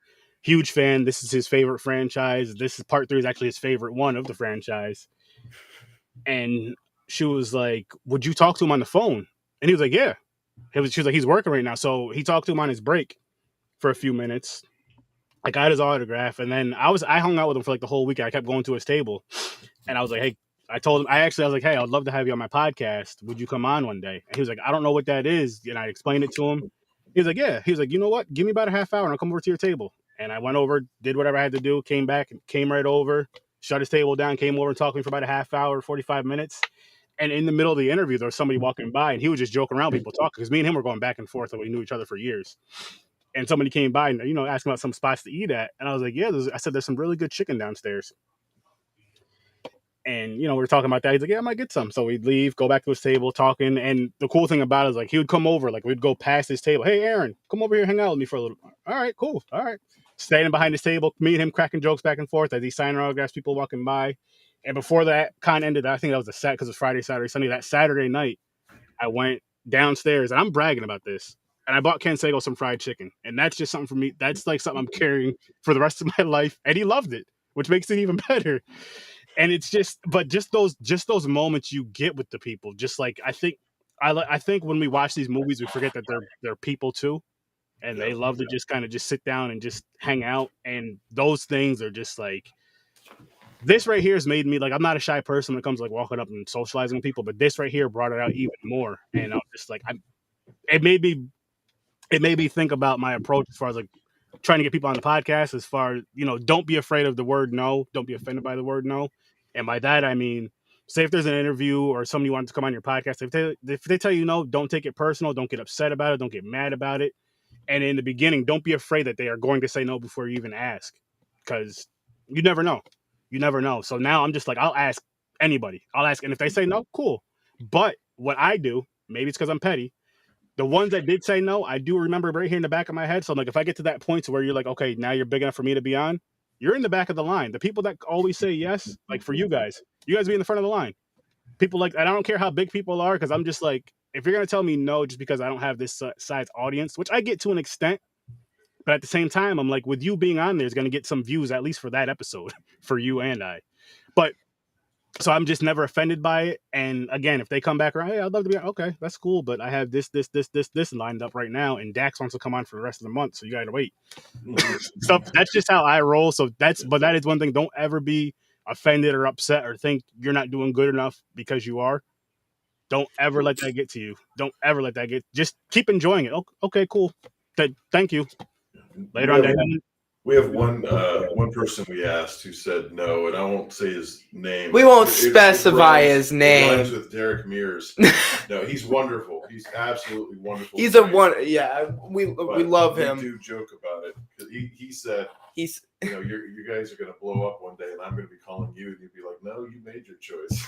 Speaker 1: Huge fan. This is his favorite franchise. This is part 3 is actually his favorite one of the franchise. And she was like, would you talk to him on the phone? And he was like, yeah. She was like, he's working right now. So he talked to him on his break for a few minutes. I got his autograph, and then I hung out with him for the whole weekend. I kept going to his table, and I was like, hey, I told him, I was like, hey, I'd love to have you on my podcast. Would you come on one day? And he was like, I don't know what that is. And I explained it to him. He was like, yeah. He was like, you know what? Give me about a half hour and I'll come over to your table. And I went over, did whatever I had to do, came back, came right over, shut his table down, came over and talked to me for about a half hour, 45 minutes. And in the middle of the interview, there was somebody walking by, and he was just joking around, people talking, because me and him were going back and forth, and we knew each other for years. And somebody came by and, asking about some spots to eat at. And I was like, yeah, I said, there's some really good chicken downstairs. And, we were talking about that. He's like, yeah, I might get some. So we'd leave, go back to his table, talking. And the cool thing about it is, he would come over, we'd go past his table. Hey, Aaron, come over here, hang out with me for a little. All right, cool. All right. Standing behind his table, me and him cracking jokes back and forth as he signed autographs, people walking by. And before that con ended, I think that was the set, because it was Friday, Saturday, Sunday. That Saturday night, I went downstairs, and I'm bragging about this. And I bought Ken Sago some fried chicken. And that's just something for me. That's something I'm carrying for the rest of my life. And he loved it, which makes it even better. And it's just those moments you get with the people. Just I think when we watch these movies, we forget that they're people too, and they love to just sit down and just hang out. And those things are just this right here has made me I'm not a shy person when it comes to walking up and socializing with people, but this right here brought it out even more. And I'm just it made me think about my approach as far as trying to get people on the podcast, as far as, don't be afraid of the word no. Don't be offended by the word no. And by that, I mean, say if there's an interview or somebody wants to come on your podcast, if they tell you no, don't take it personal. Don't get upset about it. Don't get mad about it. And in the beginning, don't be afraid that they are going to say no before you even ask, because you never know. You never know. So now I'm just like, I'll ask anybody. I'll ask. And if they say no, cool. But what I do, maybe it's because I'm petty, the ones that did say no, I do remember right here in the back of my head. So like, if I get to that point to where you're like, okay, now you're big enough for me to be on, you're in the back of the line. The people that always say yes, like for you guys be in the front of the line. People like, and I don't care how big people are, because I'm just like, if you're gonna tell me no just because I don't have this size audience, which I get to an extent, but at the same time, I'm like, with you being on there is gonna get some views at least for that episode for you and I. But so I'm just never offended by it. And again, if they come back around, hey, I'd love to be on. Okay, that's cool. But I have this lined up right now, and Dax wants to come on for the rest of the month, so you gotta wait. So that's just how I roll. So but that is one thing. Don't ever be offended or upset or think you're not doing good enough because you are. Don't ever let that get to you. Don't ever let that get. Just keep enjoying it. Okay, cool. Thank you. Later on.
Speaker 2: We have one person we asked who said no, and I won't say his name.
Speaker 3: We won't specify his name.
Speaker 2: It rhymes with Derek Mears. No, he's wonderful. He's absolutely wonderful.
Speaker 3: He's yeah. We love him.
Speaker 2: We do joke about it. He said, you know, you guys are going to blow up one day, and I'm going to be calling you, and you'd be like, no, you made your choice.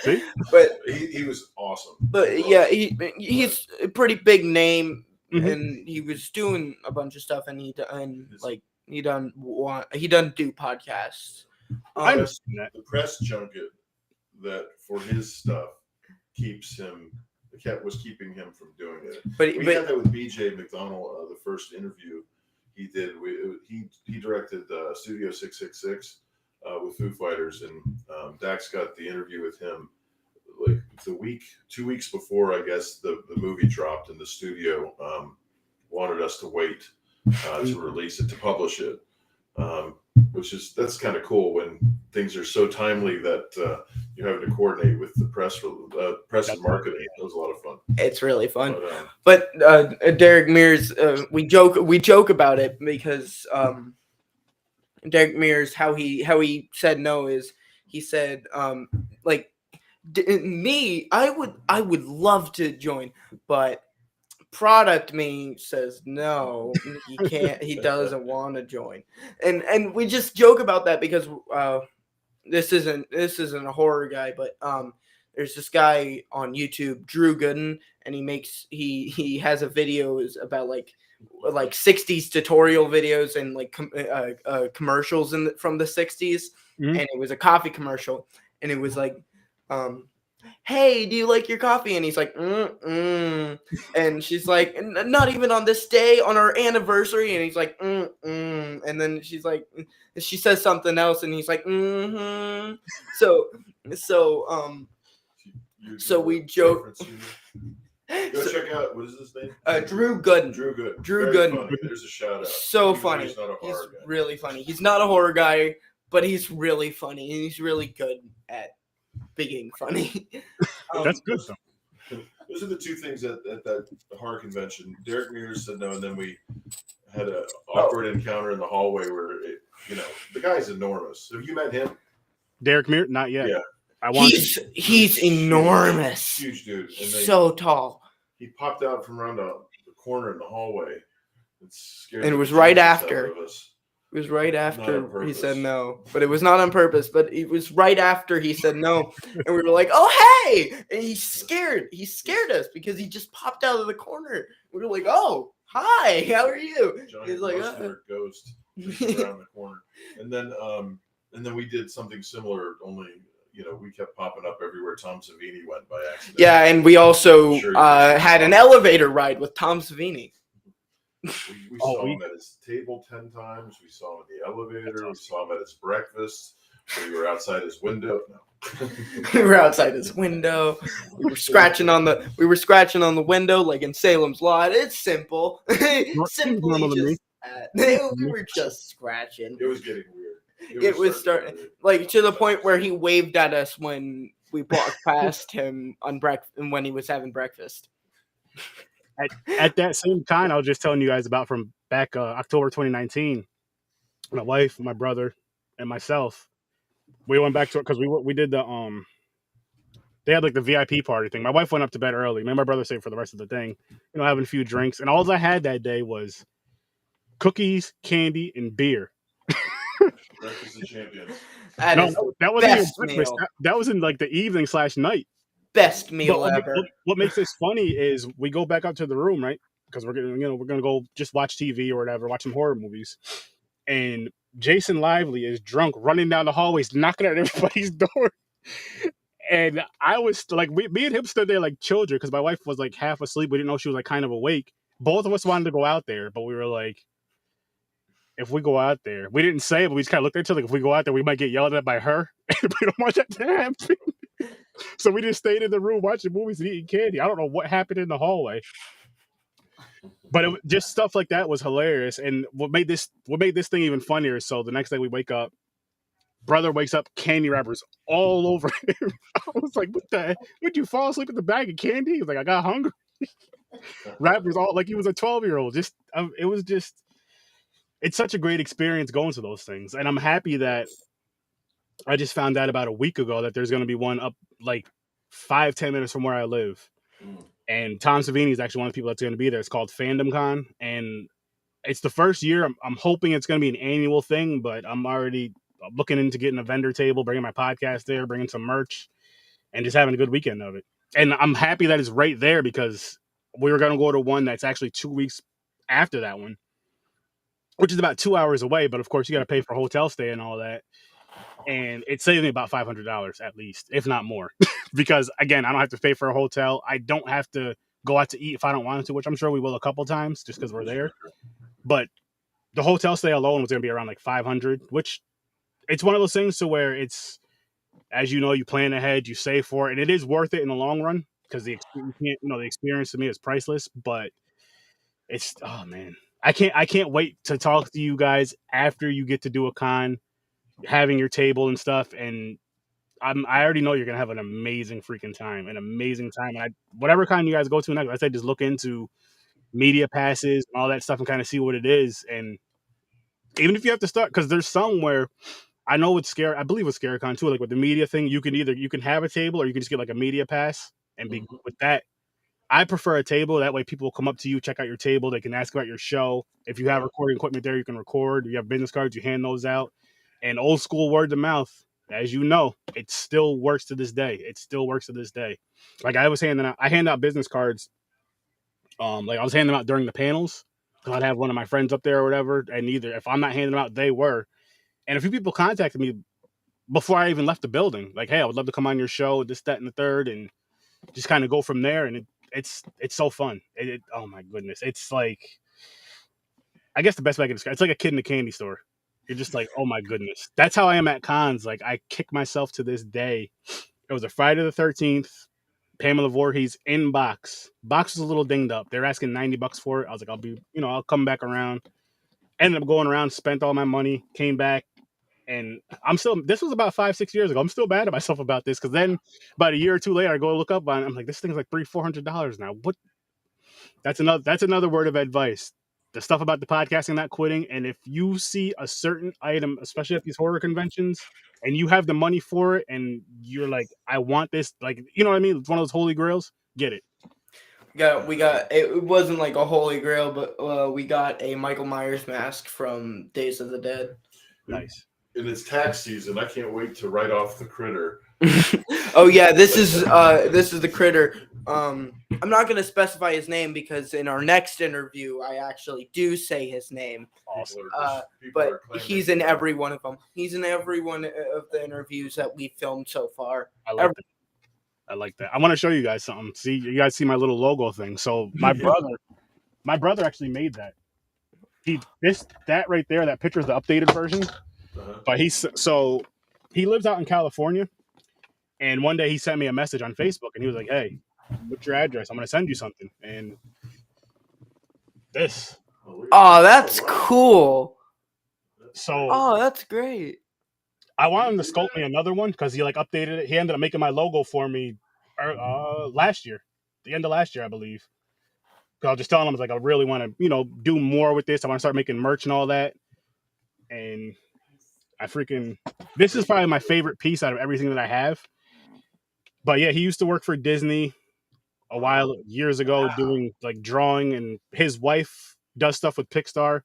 Speaker 1: See?
Speaker 2: But he was awesome.
Speaker 3: But yeah, he's a pretty big name. Mm-hmm. And he was doing a bunch of stuff, and he done do podcasts.
Speaker 1: I understand that.
Speaker 2: The press junket that for his stuff was keeping him from doing it. But we had that with BJ McDonald. The first interview he did, he directed Studio 666 with Foo Fighters, and Dax got the interview with him like 2 weeks before, I guess, the movie dropped, and the studio wanted us to wait to release it, to publish it, that's kind of cool when things are so timely that you're having to coordinate with the press and marketing. It was a lot of fun.
Speaker 3: It's really fun. But Derek Mears, we joke about it because Derek Mears, how he said no is, he said like, me, I would love to join, but product me says no, he can't. He doesn't want to join, and we just joke about that because this isn't a horror guy, but there's this guy on YouTube, Drew Gooden, and he has a videos about like 60s tutorial videos and like commercials from the 60s, and it was a coffee commercial, and it was like, hey, do you like your coffee? And he's like, and she's like, not even on this day, on our anniversary. And he's like, and then she's like, she says something else, and he's like, so we joke.
Speaker 2: Go check out, what is his name?
Speaker 3: Drew Gooden. Drew Gooden.
Speaker 2: There's a shout out.
Speaker 3: So funny. He's really funny. He's not a horror guy, but he's really funny, and he's really good at being funny.
Speaker 1: That's good stuff.
Speaker 2: Those are the two things at that horror convention. Derek Mears said no, and then we had an awkward encounter in the hallway where the guy's enormous. Have you met him?
Speaker 1: Derek Mears? Not yet.
Speaker 2: Yeah.
Speaker 3: He's enormous.
Speaker 2: Huge dude. And
Speaker 3: so tall.
Speaker 2: He popped out from around the corner in the hallway.
Speaker 3: And it was right after. It was right after he said no, but it was not on purpose. But it was right after he said no, and we were like, "Oh, hey!" And he scared us because he just popped out of the corner. We were like, "Oh, hi, how are you?"
Speaker 2: He's like, "Ghost around the corner." And then we did something similar. Only we kept popping up everywhere Tom Savini went by accident.
Speaker 3: Yeah, and we also had an elevator ride with Tom Savini.
Speaker 2: We saw him at his table 10 times. We saw him in the elevator. We saw him at his breakfast. We were outside his window. No.
Speaker 3: We were outside his window. We were scratching on the window like in Salem's Lot. It's simple. Simply we were just scratching.
Speaker 2: It was getting weird.
Speaker 3: It was starting like to the point where he waved at us when we walked past him on when he was having breakfast.
Speaker 1: At that same time, I was just telling you guys about from back October 2019, my wife, my brother, and myself, We went back to it because we did the they had like the VIP party thing. My wife went up to bed early. Me and my brother stayed for the rest of the thing, having a few drinks. And all I had that day was cookies, candy, and beer.
Speaker 2: Breakfast of champions.
Speaker 3: That
Speaker 1: No,
Speaker 3: is the
Speaker 1: that wasn't even
Speaker 3: best
Speaker 1: breakfast.
Speaker 3: meal.
Speaker 1: That was in like the evening/night.
Speaker 3: Best
Speaker 1: But
Speaker 3: meal ever.
Speaker 1: what makes this funny is we go back up to the room, right? Because we're gonna go just watch TV or whatever, watch some horror movies. And Jason Lively is drunk, running down the hallways, knocking at everybody's door. And I was like, me and him stood there like children because my wife was like half asleep. We didn't know she was like kind of awake. Both of us wanted to go out there, but we were like, if we go out there, we didn't say it, but we just kind of looked at each other. Like, if we go out there, we might get yelled at by her. And we don't want that to happen. So we just stayed in the room watching movies and eating candy. I don't know what happened in the hallway, but just stuff like that was hilarious. And what made this thing even funnier. So the next day we wake up, brother wakes up, candy wrappers all over him. I was like, "What the heck? Would you fall asleep with the bag of candy?" He was like, "I got hungry." Wrappers all like he was a 12-year-old. Just it was just it's such a great experience going to those things, and I'm happy that I just found out about a week ago that there's going to be one up like 5-10 minutes from where I live. And Tom Savini is actually one of the people that's going to be there. It's called Fandom Con, and it's the first year. I'm hoping it's going to be an annual thing, but I'm already looking into getting a vendor table, bringing my podcast there, bringing some merch, and just having a good weekend of it. And I'm happy that it's right there because we were going to go to one that's actually 2 weeks after that one, which is about 2 hours away. But of course, you got to pay for hotel stay and all that. And it saved me about $500 at least, if not more, because again, I don't have to pay for a hotel. I don't have to go out to eat if I don't want to, which I'm sure we will a couple times just because we're there. But the hotel stay alone was going to be around like 500, which it's one of those things to where it's, as you know, you plan ahead, you save for it, and it is worth it in the long run because the experience to me is priceless. But it's oh man, I can't wait to talk to you guys after you get to do a con, having your table and stuff, and I already know you're gonna have an amazing freaking time, And whatever kind you guys go to next, I said just look into media passes and all that stuff and kind of see what it is. And even if you have to start, because there's some where I know with I believe with ScareCon too, like with the media thing, you can have a table or you can just get like a media pass and be with that. I prefer a table. That way people will come up to you, check out your table. They can ask about your show. If you have recording equipment there, you can record. You have business cards, you hand those out. And old school word of mouth, as you know, it still works to this day. Like I hand out business cards. Like I was handing them out during the panels. I'd have one of my friends up there or whatever. And either if I'm not handing them out, they were. And a few people contacted me before I even left the building. Like, hey, I would love to come on your show, this, that, and the third. And just kind of go from there. And it's so fun. Oh my goodness. It's like, I guess the best way I can describe it's like a kid in a candy store. You're just like, oh my goodness. That's how I am at cons. Like I kick myself to this day. It was a Friday the 13th. Pamela Voorhees in box. Box was a little dinged up. They're asking $90 for it. I was like, I'll come back around. Ended up going around, spent all my money, came back. And this was about 5-6 years ago. I'm still mad at myself about this because then about a year or two later, I go look up on it. I'm like, this thing's like $300-$400 now. What? That's another word of advice. The stuff about the podcasting not quitting. And if you see a certain item, especially at these horror conventions, and you have the money for it, and you're like, I want this, like, you know what I mean? It's one of those holy grails. Get it.
Speaker 3: We got it wasn't like a holy grail, but we got a Michael Myers mask from Days of the Dead.
Speaker 1: Nice.
Speaker 2: And it's tax season. I can't wait to write off the critter.
Speaker 3: Oh yeah, this is the critter. I'm not gonna specify his name because in our next interview I actually do say his name.
Speaker 1: Awesome.
Speaker 3: But he's in every one of them. He's in every one of the interviews that we filmed so far.
Speaker 1: I like that. I want to show you guys something. See, you guys see my little logo thing. So my brother actually made that. That right there, that picture is the updated version. But he lives out in California. And one day he sent me a message on Facebook and he was like, hey, what's your address? I'm going to send you something. And this.
Speaker 3: Oh, that's cool.
Speaker 1: So,
Speaker 3: that's great.
Speaker 1: I want him to sculpt me another one because he like updated it. He ended up making my logo for me last year, the end of last year, I believe. Because I was just telling him, I was like, I really want to, do more with this. I want to start making merch and all that. And This is probably my favorite piece out of everything that I have. But yeah, he used to work for Disney years ago, doing like drawing, and his wife does stuff with Pixar.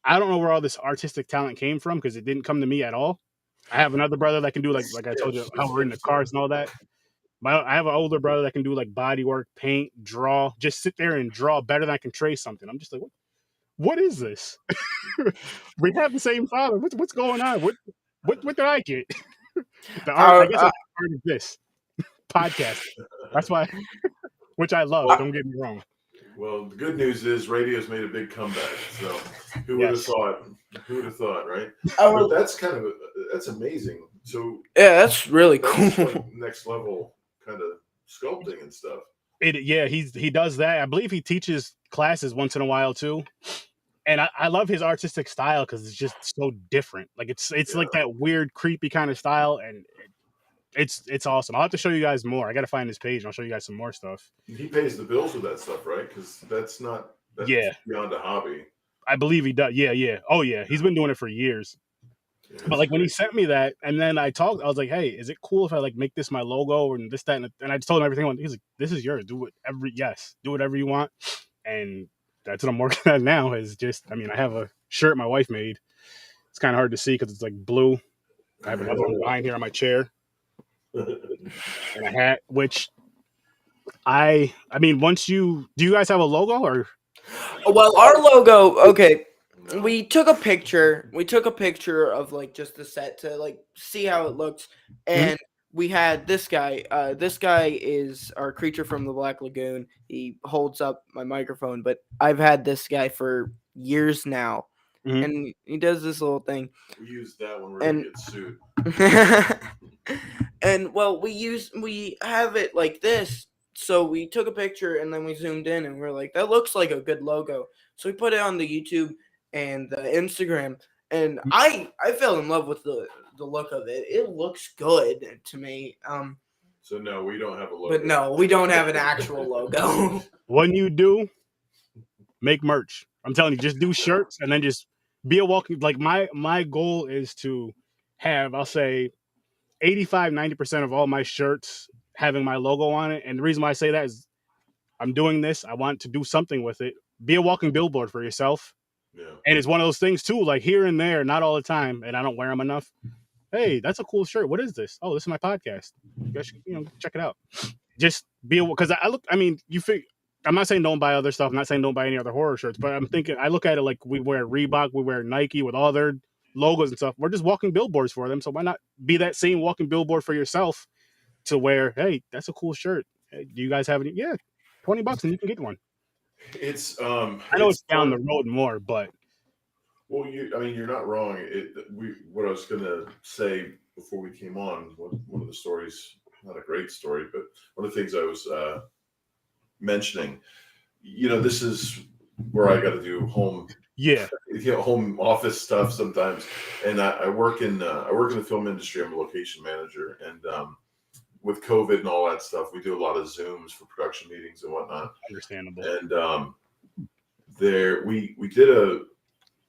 Speaker 1: I don't know where all this artistic talent came from because it didn't come to me at all. I have another brother that can do like I told you how we're into cars and all that. I have an older brother that can do like body work, paint, draw, just sit there and draw better than I can trace something. I'm just like, what is this? We have the same father. What's going on? What did I get? The art, I guess, art is this podcast. That's why, which I love. Don't get me wrong.
Speaker 2: Well, the good news is radio's made a big comeback. So who would have thought? Who would have thought, right? But that's amazing. So
Speaker 3: yeah, that's really cool.
Speaker 2: Like next level kind of sculpting and stuff.
Speaker 1: He does that. I believe he teaches classes once in a while too. And I love his artistic style because it's just so different. Like it's like that weird, creepy kind of style, and it's awesome. I'll have to show you guys more. I got to find his page, and I'll show you guys some more stuff.
Speaker 2: He pays the bills with that stuff, right? Because that's beyond a hobby.
Speaker 1: I believe he does. Yeah. Oh yeah, he's been doing it for years. Yeah, but like when he sent me that, and then I was like, "Hey, is it cool if I like make this my logo and this, that?" And I just told him everything. He's like, "This is yours. Do whatever you want." And that's what I'm working on now. Is just, I mean, I have a shirt my wife made. It's kind of hard to see because it's like blue. I have another one behind here on my chair, and a hat. Which I mean, do you guys have a logo or?
Speaker 3: Well, our logo. Okay. We took a picture. We took a picture of like just the set to like see how it looks, and we had this guy. This guy is our creature from the Black Lagoon. He holds up my microphone, but I've had this guy for years now, and he does this little thing.
Speaker 2: We use that when we're gonna get sued.
Speaker 3: And well, we have it like this. So we took a picture and then we zoomed in, and we're like, that looks like a good logo. So we put it on the YouTube and the Instagram, and I fell in love with the look of it. It looks good to me.
Speaker 2: So no, we don't have a logo.
Speaker 3: But no, we don't have an actual logo.
Speaker 1: When you do, make merch. I'm telling you, just do shirts and then just be a walking. Like my goal is to have, I'll say, 85-90% of all my shirts having my logo on it. And the reason why I say that is I'm doing this. I want to do something with it. Be a walking billboard for yourself. Yeah. And it's one of those things too, like here and there, not all the time, and I don't wear them enough. Hey, that's a cool shirt. What is this? Oh, this is my podcast. You guys should, check it out. Just be because I'm not saying don't buy other stuff. I'm not saying don't buy any other horror shirts, but I'm thinking I look at it like we wear Reebok, we wear Nike with all their logos and stuff. We're just walking billboards for them. So why not be that same walking billboard for yourself to wear? Hey, that's a cool shirt. Hey, do you guys have any? Yeah, $20 and you can get one.
Speaker 2: It's
Speaker 1: I know it's down the road more, but
Speaker 2: well, you're not wrong. What I was gonna say before we came on, one of the stories, not a great story, but one of the things I was mentioning, this is where I got to do home office stuff sometimes, and I work in the film industry. I'm a location manager, and with COVID and all that stuff, we do a lot of Zooms for production meetings and whatnot.
Speaker 1: Understandable.
Speaker 2: And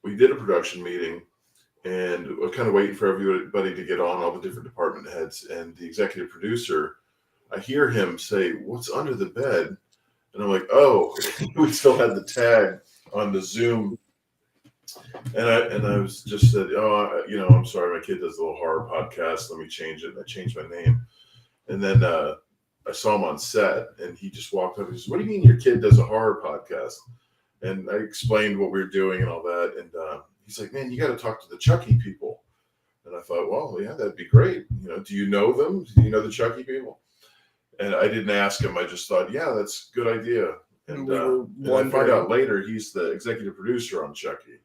Speaker 2: we did a production meeting, and we're kind of waiting for everybody to get on, all the different department heads, and the executive producer. I hear him say, "What's under the bed?" And I'm like, "Oh, we still had the tag on the Zoom." And I was just said, "Oh, I'm sorry, my kid does a little horror podcast. Let me change it." And I changed my name. And then I saw him on set, and he just walked up and he says, "What do you mean your kid does a horror podcast?" And I explained what we were doing and all that. And he's like, "Man, you got to talk to the Chucky people." And I thought, well, yeah, that'd be great. Do you know them? Do you know the Chucky people? And I didn't ask him. I just thought, yeah, that's a good idea. And I find out later he's the executive producer on Chucky.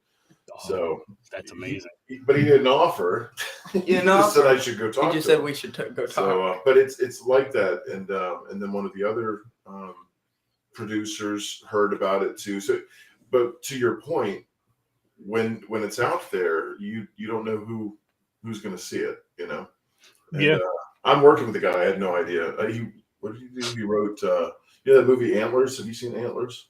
Speaker 2: So
Speaker 1: that's amazing.
Speaker 2: But he didn't offer. He just said I should go talk.
Speaker 3: He just said we should go talk.
Speaker 2: So, but it's like that, and then one of the other producers heard about it too. So, but to your point, when it's out there, you don't know who's going to see it. And,
Speaker 1: yeah.
Speaker 2: I'm working with a guy. I had no idea. What did he do? He wrote that movie Antlers. Have you seen Antlers?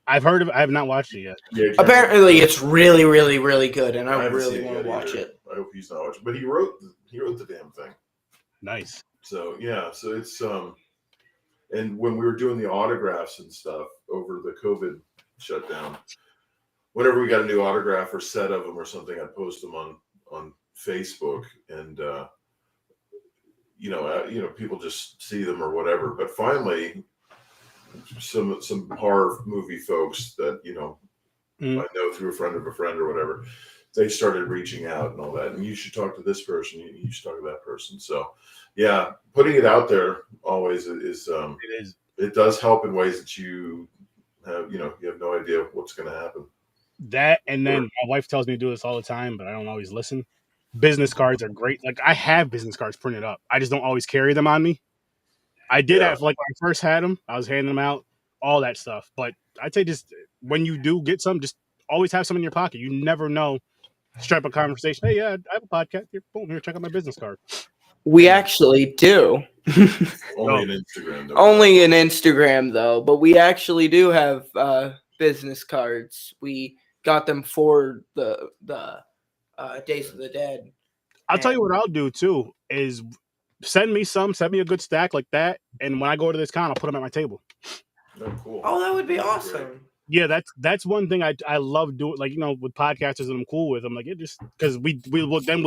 Speaker 1: I've heard of it. I have not watched it yet.
Speaker 3: Yeah, apparently, it's really, really, really good, and I really want to watch it.
Speaker 2: I hope he's not watching. But he wrote the damn thing.
Speaker 1: Nice.
Speaker 2: So yeah, so it's and when we were doing the autographs and stuff over the COVID shutdown, whenever we got a new autograph or set of them or something, I'd post them on Facebook, and people just see them or whatever. But finally, some horror movie folks that I know through a friend of a friend or whatever, they started reaching out and all that. And you should talk to this person. You should talk to that person. So, yeah, putting it out there always it does help in ways that you have no idea what's going to happen.
Speaker 1: That, and then my wife tells me to do this all the time, but I don't always listen. Business cards are great. Like, I have business cards printed up. I just don't always carry them on me. I did have, like, when I first had them, I was handing them out, all that stuff. But I'd say just when you do get some, just always have some in your pocket. You never know. Strike up a conversation. Hey, yeah, I have a podcast. Here, boom, here, check out my business card.
Speaker 3: We actually do.
Speaker 2: Only an Instagram, though.
Speaker 3: Only an Instagram, though. But we actually do have business cards. We got them for the Days of the Dead.
Speaker 1: I'll tell you what I'll do, too, is send me a good stack like that, and when I go to this con, I'll put them at my table.
Speaker 2: Oh, cool.
Speaker 3: Oh, that would be awesome.
Speaker 1: Yeah, that's one thing I love doing. Like, with podcasters that I'm cool with, I'm like, it just because we'll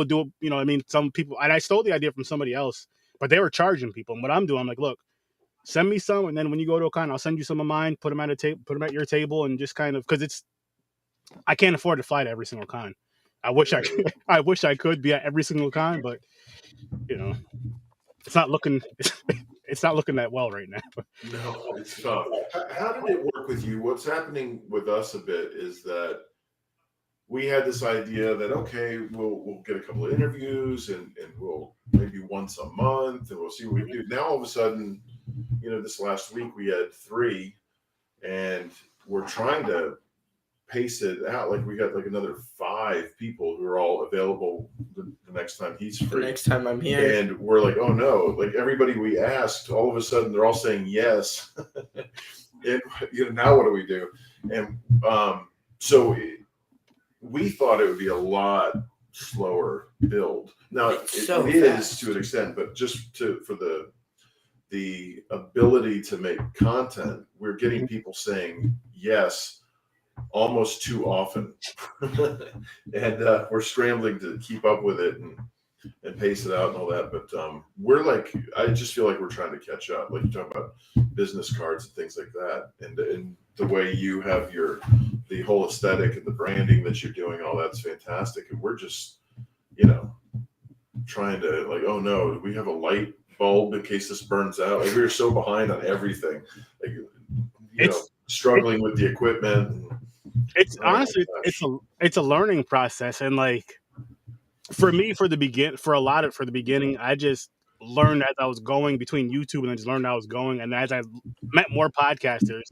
Speaker 1: do it. I mean, some people, and I stole the idea from somebody else, but they were charging people. And what I'm doing, I'm like, look, send me some, and then when you go to a con, I'll send you some of mine. Put them at your table, and just kind of because I can't afford to fly to every single con. I wish I could be at every single con, but it's not looking. It's not looking that well right now.
Speaker 2: No, it's tough. How did it work with you? What's happening with us a bit is that we had this idea that, okay, we'll get a couple of interviews and we'll maybe once a month and we'll see what we do. Now, all of a sudden, this last week we had 3 and we're trying to pace it out. Like we got like another 5 people who are all available the next time he's free.
Speaker 3: The next time I'm here.
Speaker 2: And we're like, oh no, like everybody we asked, all of a sudden they're all saying yes. And now what do we do? And so we thought it would be a lot slower build. Now it is to an extent, but just for the ability to make content, we're getting people saying yes almost too often. And we're scrambling to keep up with it and pace it out and all that. But I just feel like we're trying to catch up. Like you talk about business cards and things like that, and the way you have the whole aesthetic and the branding that you're doing, all that's fantastic. And we're just, trying to like, oh no, we have a light bulb in case this burns out. Like we're so behind on everything. Like struggling with the equipment.
Speaker 1: It's honestly, it's a learning process, and like for me, for the beginning, I just learned as I was going between YouTube, and I just learned how I was going, and as I met more podcasters,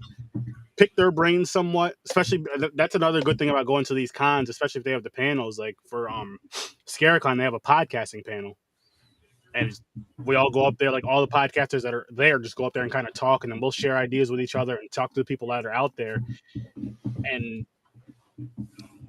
Speaker 1: pick their brains somewhat. Especially that's another good thing about going to these cons, especially if they have the panels. Like for ScareCon, they have a podcasting panel, and we all go up there. Like all the podcasters that are there, just go up there and kind of talk, and then we'll share ideas with each other and talk to the people that are out there, and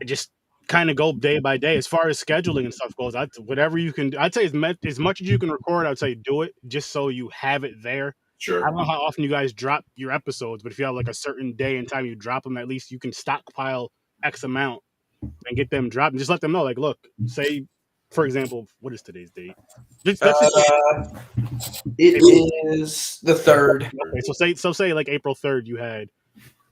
Speaker 1: just kind of go day by day. As far as scheduling and stuff goes, whatever you can do, I'd say as much as you can record, I'd say do it just so you have it there.
Speaker 2: Sure.
Speaker 1: I don't know how often you guys drop your episodes, but if you have like a certain day and time you drop them, at least you can stockpile X amount and get them dropped and just let them know. Like, look, say, for example, what is today's date?
Speaker 3: It is the 3rd.
Speaker 1: Okay, so say like April 3rd, you had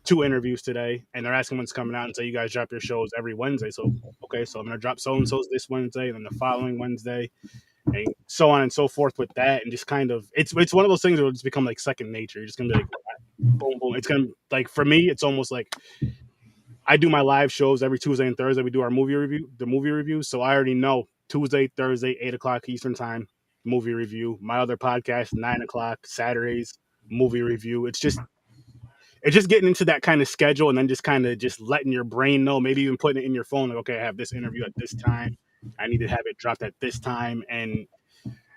Speaker 1: 2 interviews today, and they're asking when's coming out, and say you guys drop your shows every Wednesday. So okay, so I'm gonna drop so and so's this Wednesday, and then the following Wednesday, and so on and so forth with that, and just kind of it's one of those things that will just become like second nature. You're just gonna be like, boom, boom. It's gonna like for me, it's almost like I do my live shows every Tuesday and Thursday. We do our movie reviews, so I already know Tuesday, Thursday, 8:00 Eastern time, movie review. My other podcast, 9:00 Saturdays, movie review. It's just getting into that kind of schedule, and then just kind of just letting your brain know, maybe even putting it in your phone, like, okay, I have this interview at this time. I need to have it dropped at this time. And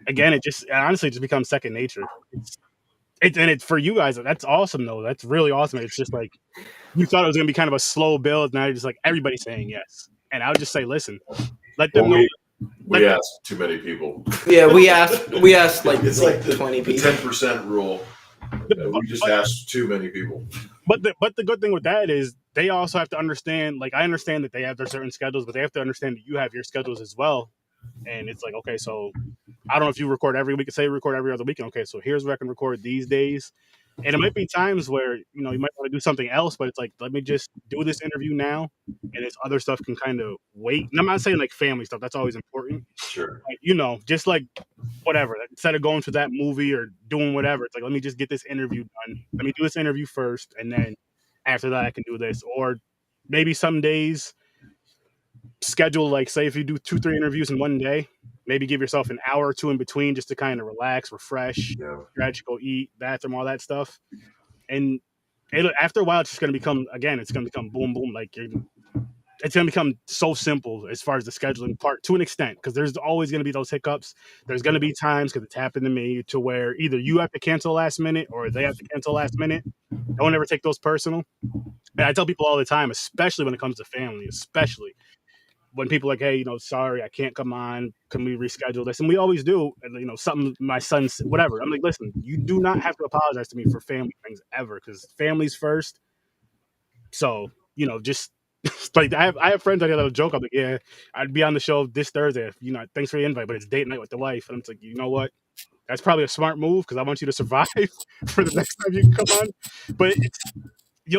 Speaker 1: again, it honestly just becomes second nature. It's for you guys, that's awesome though. That's really awesome. It's just like, you thought it was going to be kind of a slow build. Now you're just like, everybody's saying yes. And I would just say, listen, let them know.
Speaker 2: We asked too many people.
Speaker 3: Yeah, we asked like
Speaker 2: it's like the
Speaker 3: 20
Speaker 2: the
Speaker 3: people.
Speaker 2: 10% rule. We just asked too many people.
Speaker 1: But the good thing with that is they also have to understand. Like I understand that they have their certain schedules, but they have to understand that you have your schedules as well. And it's like, okay, so I don't know if you record every week. Say you record every other weekend. Okay, so here's where I can record these days. And it might be times where you might want to do something else, but it's like let me just do this interview now, and this other stuff can kind of wait. And I'm not saying like family stuff. That's always important.
Speaker 2: Sure.
Speaker 1: Like, just like whatever. Instead of going to that movie or doing whatever, it's like let me just get this interview done. Let me do this interview first, and then after that I can do this. Or maybe some days schedule like say if you do 2-3 interviews in one day, maybe give yourself an hour or two in between just to kind of relax, refresh, stretch, go eat, bathroom, all that stuff. And after a while, it's just gonna become boom boom. Like it's gonna become so simple as far as the scheduling part to an extent, because there's always gonna be those hiccups. There's gonna be times, because it's happened to me, to where either you have to cancel last minute or they have to cancel last minute. Don't ever take those personal. And I tell people all the time, especially when it comes to family, especially when people are like, hey, sorry, I can't come on. Can we reschedule this? And we always do. And, something my son, whatever. I'm like, listen, you do not have to apologize to me for family things ever, because family's first. So, just like I have friends that joke. I'm like, yeah, I'd be on the show this Thursday. Thanks for the invite, but it's date night with the wife. And I'm like, you know what? That's probably a smart move because I want you to survive for the next time you come on. But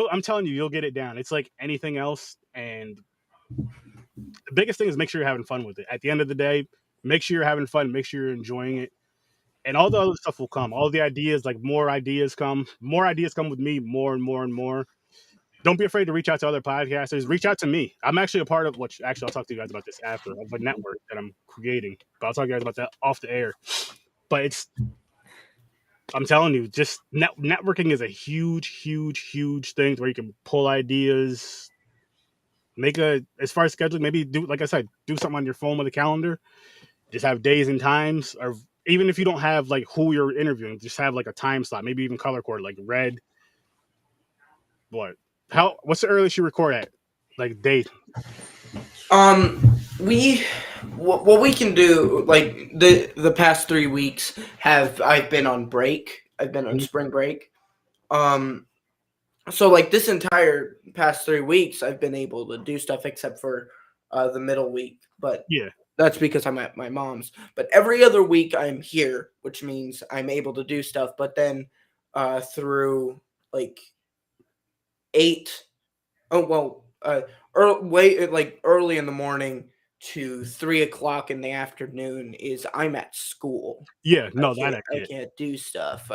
Speaker 1: I'm telling you, you'll get it down. It's like anything else. And the biggest thing is make sure you're having fun with it. At the end of the day, make sure you're having fun, make sure you're enjoying it. And all the other stuff will come. All the ideas, like more ideas come. More ideas come with me, more and more and more. Don't be afraid to reach out to other podcasters. Reach out to me. I'm actually a part of I'll talk to you guys about this after, of a network that I'm creating. But I'll talk to you guys about that off the air. But I'm telling you, just networking is a huge, huge, huge thing where you can pull ideas. As far as scheduling, maybe do, like I said, do something on your phone with a calendar. Just have days and times, or even if you don't have like who you're interviewing, just have like a time slot, maybe even color code, like red. What's the earliest you record at? Like date?
Speaker 3: What we can do, like the past 3 weeks I've been on break. I've been on spring break. So like this entire past 3 weeks, I've been able to do stuff except for the middle week. But
Speaker 1: yeah,
Speaker 3: that's because I'm at my mom's. But every other week I'm here, which means I'm able to do stuff. But then through like early in the morning to 3 o'clock in the afternoon is I'm at school.
Speaker 1: Yeah, no,
Speaker 3: I can't do stuff.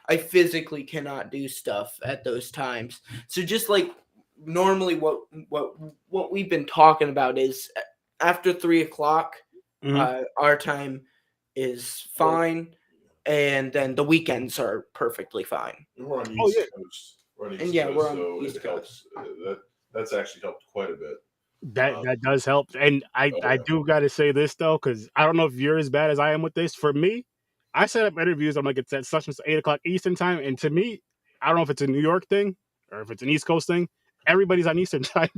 Speaker 3: I physically cannot do stuff at those times. So just like normally what we've been talking about is after 3 o'clock, our time is fine. And then the weekends are perfectly fine.
Speaker 2: We're on East Coast. We're on East Coast. That's actually helped quite a bit.
Speaker 1: That does help. And I do got to say this, though, because I don't know if you're as bad as I am with this. For me, I set up interviews. I'm like, it's at such and 8 o'clock Eastern time. And to me, I don't know if it's a New York thing or if it's an East Coast thing. Everybody's on Eastern time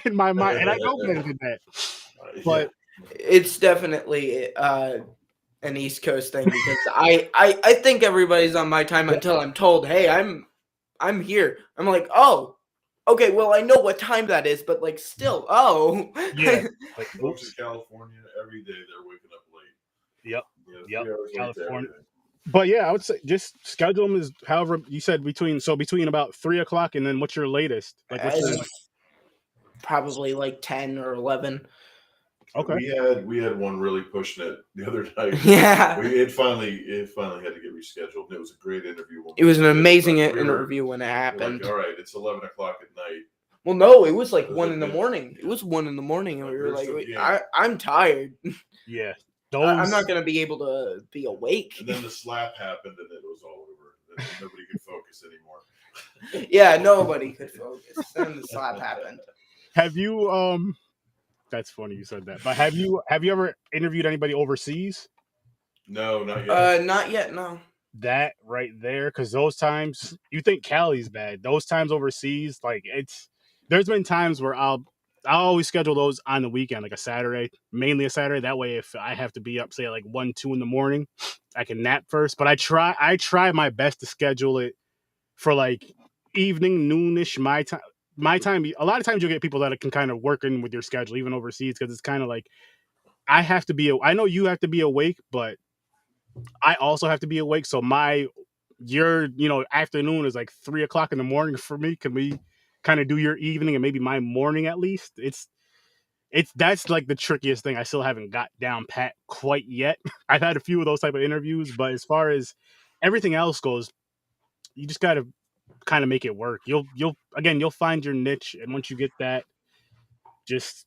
Speaker 1: in my mind. And I know better than that. But
Speaker 3: it's definitely an East Coast thing because I think everybody's on my time until I'm told, hey, I'm here. I'm like, oh, okay, well, I know what time that is, but like still, oh.
Speaker 1: Yeah.
Speaker 2: Like folks in California, every day they're waking up late.
Speaker 1: Yep. California. But yeah, I would say just schedule them as however you said between about 3 o'clock and then what's your latest? Like
Speaker 3: probably like 10 or 11.
Speaker 1: Okay.
Speaker 2: We had one really pushing it the other night.
Speaker 3: Yeah.
Speaker 2: It finally had to get rescheduled. It was a great interview.
Speaker 3: It was an amazing interview when it happened.
Speaker 2: Like, all right, it's 11 o'clock at night.
Speaker 3: Well, no, it was like 1 in the morning. It was 1 in the morning, and we were like, I'm tired.
Speaker 1: Yeah.
Speaker 3: I'm not going to be able to be awake.
Speaker 2: And then the slap happened, and it was all over. Nobody could focus anymore.
Speaker 3: Yeah, nobody could focus. Then the slap happened.
Speaker 1: Have you That's funny you said that. But have you ever interviewed anybody overseas?
Speaker 2: No, not yet.
Speaker 3: Not yet, no.
Speaker 1: That right there, because those times you think Cali's bad. Those times overseas, like there's been times where I always schedule those on the weekend, like a Saturday, mainly a Saturday. That way, if I have to be up, say like 1, 2 in the morning, I can nap first. But I try my best to schedule it for like evening, noonish, my time. My time. A lot of times you'll get people that can kind of work in with your schedule, even overseas, because it's kind of like I have to be. I know you have to be awake, but I also have to be awake. So your afternoon is like 3 o'clock in the morning for me. Can we kind of do your evening and maybe my morning at least? That's like the trickiest thing I still haven't got down pat quite yet. I've had a few of those type of interviews, but as far as everything else goes, you just gotta kind of make it work. You'll find your niche, and once you get that, just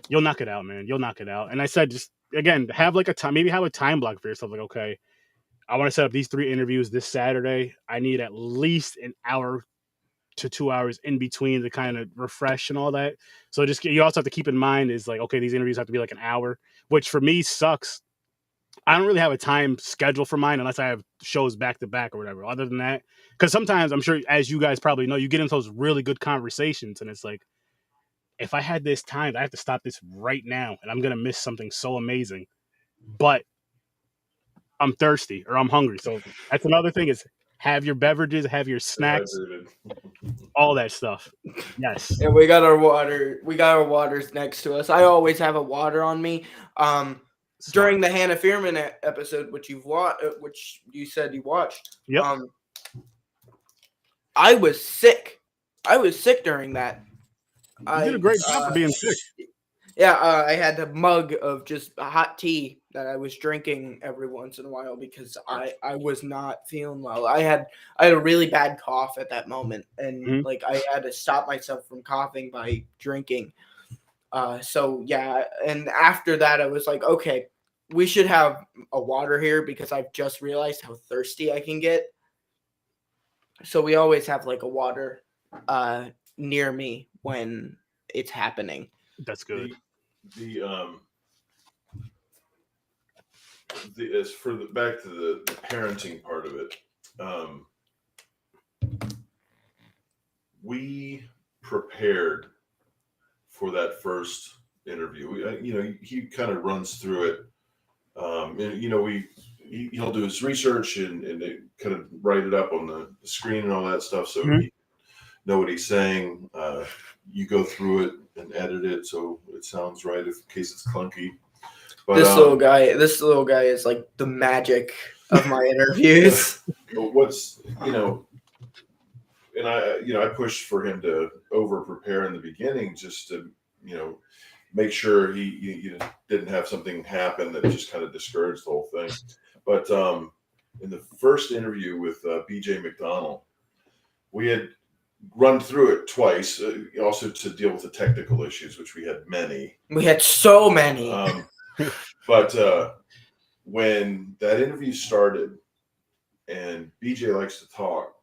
Speaker 1: you'll knock it out, man. You'll knock it out. And I said, just again, have like a time, maybe have a time block for yourself. Like, okay, I want to set up these 3 interviews this Saturday. I need at least an hour to 2 hours in between to kind of refresh and all that. So just you also have to keep in mind is like, okay, these interviews have to be like an hour, which for me sucks. I don't really have a time schedule for mine unless I have shows back to back or whatever. Other than that, because sometimes I'm sure, as you guys probably know, you get into those really good conversations, and it's like, if I had this time, I have to stop this right now, and I'm gonna miss something so amazing. But I'm thirsty or I'm hungry, so that's another thing: is have your beverages, have your snacks, all that stuff. Yes.
Speaker 3: And we got our water. We got our waters next to us. I always have a water on me. During the Hannah Fearman episode, which which you said you watched.
Speaker 1: Yep.
Speaker 3: I was sick. I was sick during that.
Speaker 1: You did a great job for being sick.
Speaker 3: Yeah, I had a mug of just hot tea that I was drinking every once in a while because I was not feeling well. I had a really bad cough at that moment, and like I had to stop myself from coughing by drinking. So yeah, and after that I was like, okay, we should have a water here because I've just realized how thirsty I can get. So we always have like a water near me when it's happening.
Speaker 1: That's good.
Speaker 2: As for back to the parenting part of it, we prepared for that first interview. He kind of runs through it. He'll do his research and kind of write it up on the screen and all that stuff, so he know what he's saying. You go through it and edit it so it sounds right in case it's clunky. But,
Speaker 3: this little guy is like the magic of my interviews.
Speaker 2: But what's and I pushed for him to over prepare in the beginning just to make sure he didn't have something happen that just kind of discouraged the whole thing. But in the first interview with BJ McDonald, we had run through it twice, also to deal with the technical issues, which we had many.
Speaker 3: We had so many.
Speaker 2: But when that interview started, and BJ likes to talk,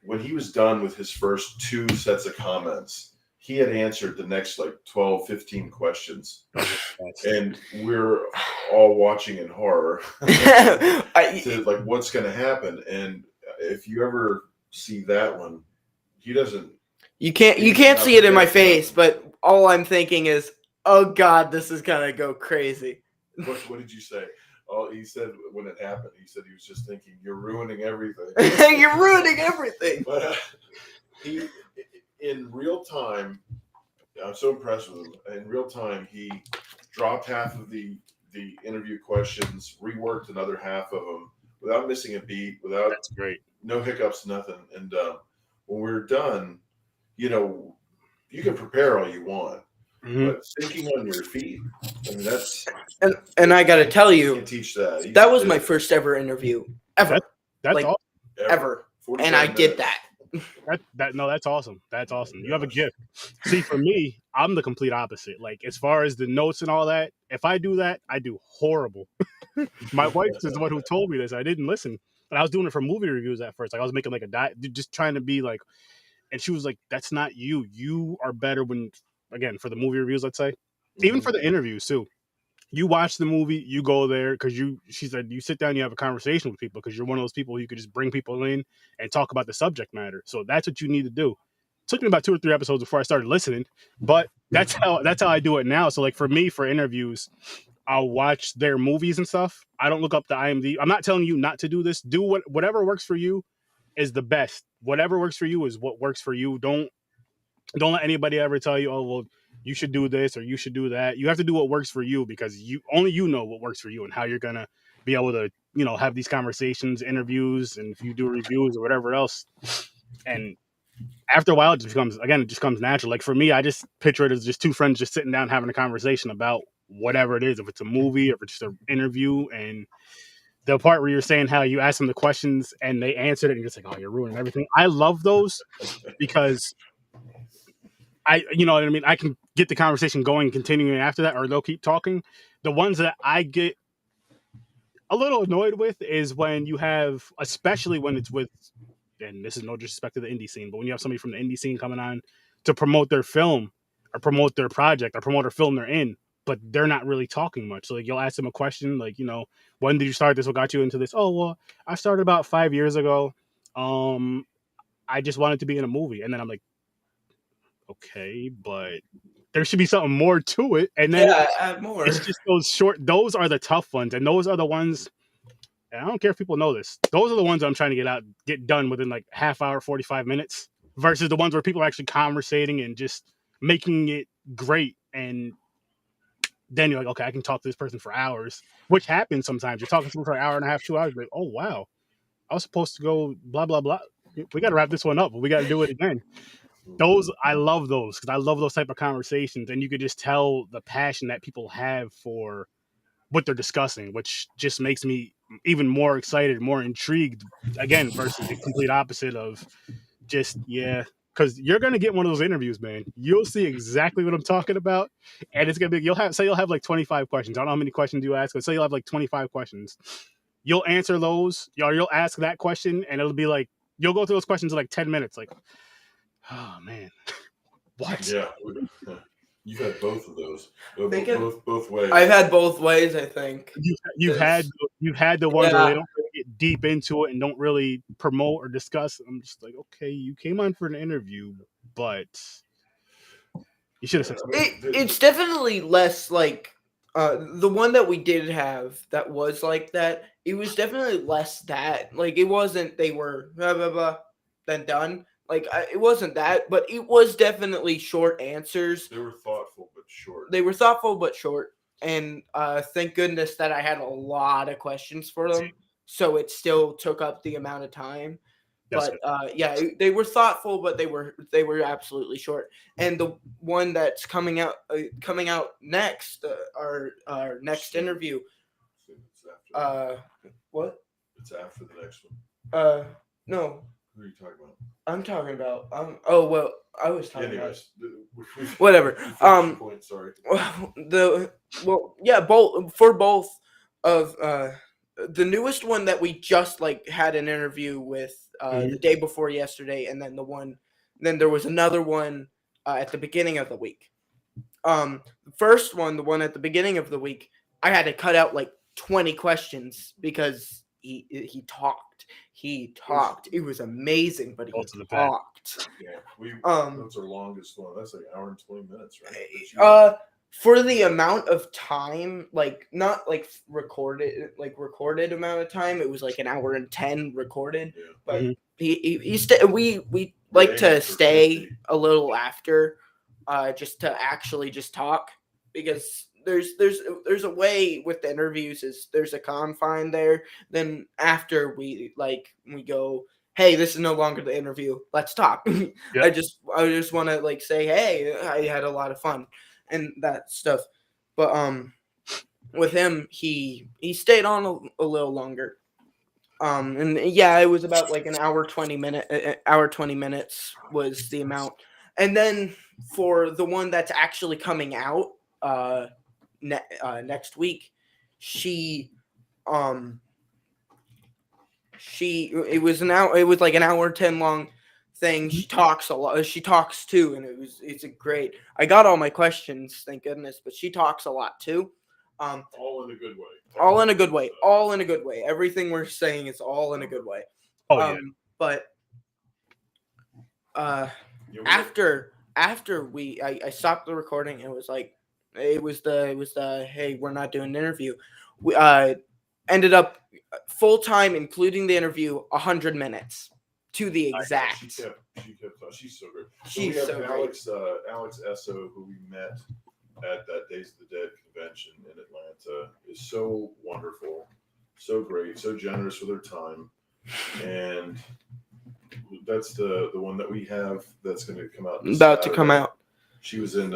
Speaker 2: when he was done with his first 2 sets of comments, he had answered the next like 12, 15 questions. And we're all watching in horror to like what's going to happen. And if you ever see that one, he doesn't. You
Speaker 3: can't see it in my face, but all I'm thinking is, oh God, this is gonna go crazy.
Speaker 2: What did you say? Oh, he said when it happened, he said he was just thinking, "You're ruining everything."
Speaker 3: You're ruining everything.
Speaker 2: But he, in real time, I'm so impressed with him. In real time, he dropped half of the interview questions, reworked another half of them without missing a beat, without
Speaker 1: That's great.
Speaker 2: No hiccups, nothing. And when we're done, you can prepare all you want. But thinking on your feet, I mean, that's
Speaker 3: and I gotta tell you,
Speaker 2: can't teach that.
Speaker 3: That was my first ever interview ever.
Speaker 1: That's
Speaker 3: like,
Speaker 1: awesome.
Speaker 3: Ever. And I did that.
Speaker 1: That's awesome. That's awesome. You have a gift. See, for me, I'm the complete opposite. Like, as far as the notes and all that, if I do that, I do horrible. My wife is the one who told me this. I didn't listen. But I was doing it for movie reviews at first. Like, I was making like a diet, just trying to be like, and she was like, that's not you. You are better when, again, for the movie reviews, let's say, even for the interviews too. You watch the movie, you go there because she said, you sit down, you have a conversation with people because you're one of those people who you could just bring people in and talk about the subject matter. So that's what you need to do. took me about 2 or 3 episodes before I started listening, but that's how I do it now. So like for me, for interviews, I'll watch their movies and stuff. I don't look up the IMDb. I'm not telling you not to do this. Do whatever works for you is the best. Whatever works for you is what works for you. Don't let anybody ever tell you, oh well, you should do this or you should do that. You have to do what works for you, because you know what works for you and how you're gonna be able to, have these conversations, interviews, and if you do reviews or whatever else. And after a while, it just comes natural. Like for me, I just picture it as just two friends just sitting down having a conversation about whatever it is, if it's a movie, if it's just an interview. And the part where you're saying how you ask them the questions and they answered it, and you're just like, oh, you're ruining everything. I love those because you know what I mean? I can get the conversation going, continuing after that, or they'll keep talking. The ones that I get a little annoyed with is when you have, especially when it's with, and this is no disrespect to the indie scene, but when you have somebody from the indie scene coming on to promote their film or promote their project or promote a film they're in, but they're not really talking much. So like you'll ask them a question like, when did you start this? What got you into this? Oh, well, I started about 5 years ago. I just wanted to be in a movie. And then I'm like, okay, but there should be something more to it. And then
Speaker 3: add more.
Speaker 1: it's just those are the tough ones. And those are the ones, and I don't care if people know this, those are the ones I'm trying to get done within like half hour, 45 minutes, versus the ones where people are actually conversating and just making it great. And then you're like, okay, I can talk to this person for hours, which happens sometimes. You're talking to someone for an hour and a half, 2 hours, like, oh, wow, I was supposed to go blah, blah, blah. We got to wrap this one up, but we got to do it again. I love those because I love those type of conversations, and you could just tell the passion that people have for what they're discussing, which just makes me even more excited, more intrigued, again, versus the complete opposite of just, because you're going to get one of those interviews, man. You'll see exactly what I'm talking about, and it's going to be, you'll have like 25 questions. I don't know how many questions you ask, but say you'll have like 25 questions. You'll answer those, you'll ask that question, and it'll be like, you'll go through those questions in like 10 minutes, like, oh man, what?
Speaker 2: Yeah, you've had both of those. Both ways.
Speaker 3: I've had both ways. I think
Speaker 1: You've had the ones where they don't really get deep into it and don't really promote or discuss. I'm just like, okay, you came on for an interview, but you should have said something.
Speaker 3: It's definitely less like the one that we did have that was like that. It was definitely less that. Like it wasn't they were blah blah blah then done. Like it wasn't that, but it was definitely short answers.
Speaker 2: They were thoughtful but short.
Speaker 3: And thank goodness that I had a lot of questions for them, so it still took up the amount of time. But they were thoughtful, but they were absolutely short. And the one that's coming out next, our next interview. What?
Speaker 2: It's after the next one.
Speaker 3: No.
Speaker 2: Who are you talking about?
Speaker 3: I'm talking about oh well, I was talking
Speaker 2: about
Speaker 3: whatever.
Speaker 2: Point, sorry.
Speaker 3: Both of the newest one that we just like had an interview with the day before yesterday, and then there was another one at the beginning of the week. The first one, the one at the beginning of the week, I had to cut out like 20 questions because he talked. He talked. It was amazing, but he talked.
Speaker 2: Yeah, that's our longest one. That's like an hour and 20 minutes, right?
Speaker 3: For the amount of time, like not like recorded amount of time, it was like an hour and 10 recorded. Yeah. But we like to stay a little after, just to actually just talk, because there's a way with the interviews is there's a confine there. Then after we go, hey, this is no longer the interview, let's talk. Yep. I just want to like say, hey, I had a lot of fun and that stuff. But with him, he stayed on a little longer. And yeah, it was about like an hour 20 minutes was the amount. And then for the one that's actually coming out next week, it was like an hour 10 long thing. She talks a lot. She talks too, and it's a great. I got all my questions, thank goodness, but she talks a lot too.
Speaker 2: All in a good way.
Speaker 3: All in a good way. All in a good way. Everything we're saying is all in a good way.
Speaker 1: Oh yeah.
Speaker 3: But
Speaker 2: Yeah,
Speaker 3: after I stopped the recording, and it was the hey, we're not doing an interview. We ended up full time, including the interview, 100 minutes to the exact.
Speaker 2: She kept. She's so great. So
Speaker 3: She's
Speaker 2: we have
Speaker 3: so
Speaker 2: Alex Esso, who we met at that Days of the Dead convention in Atlanta, is so wonderful, so great, so generous with her time, and that's the one that we have that's going to come out.
Speaker 3: About to come out.
Speaker 2: She was in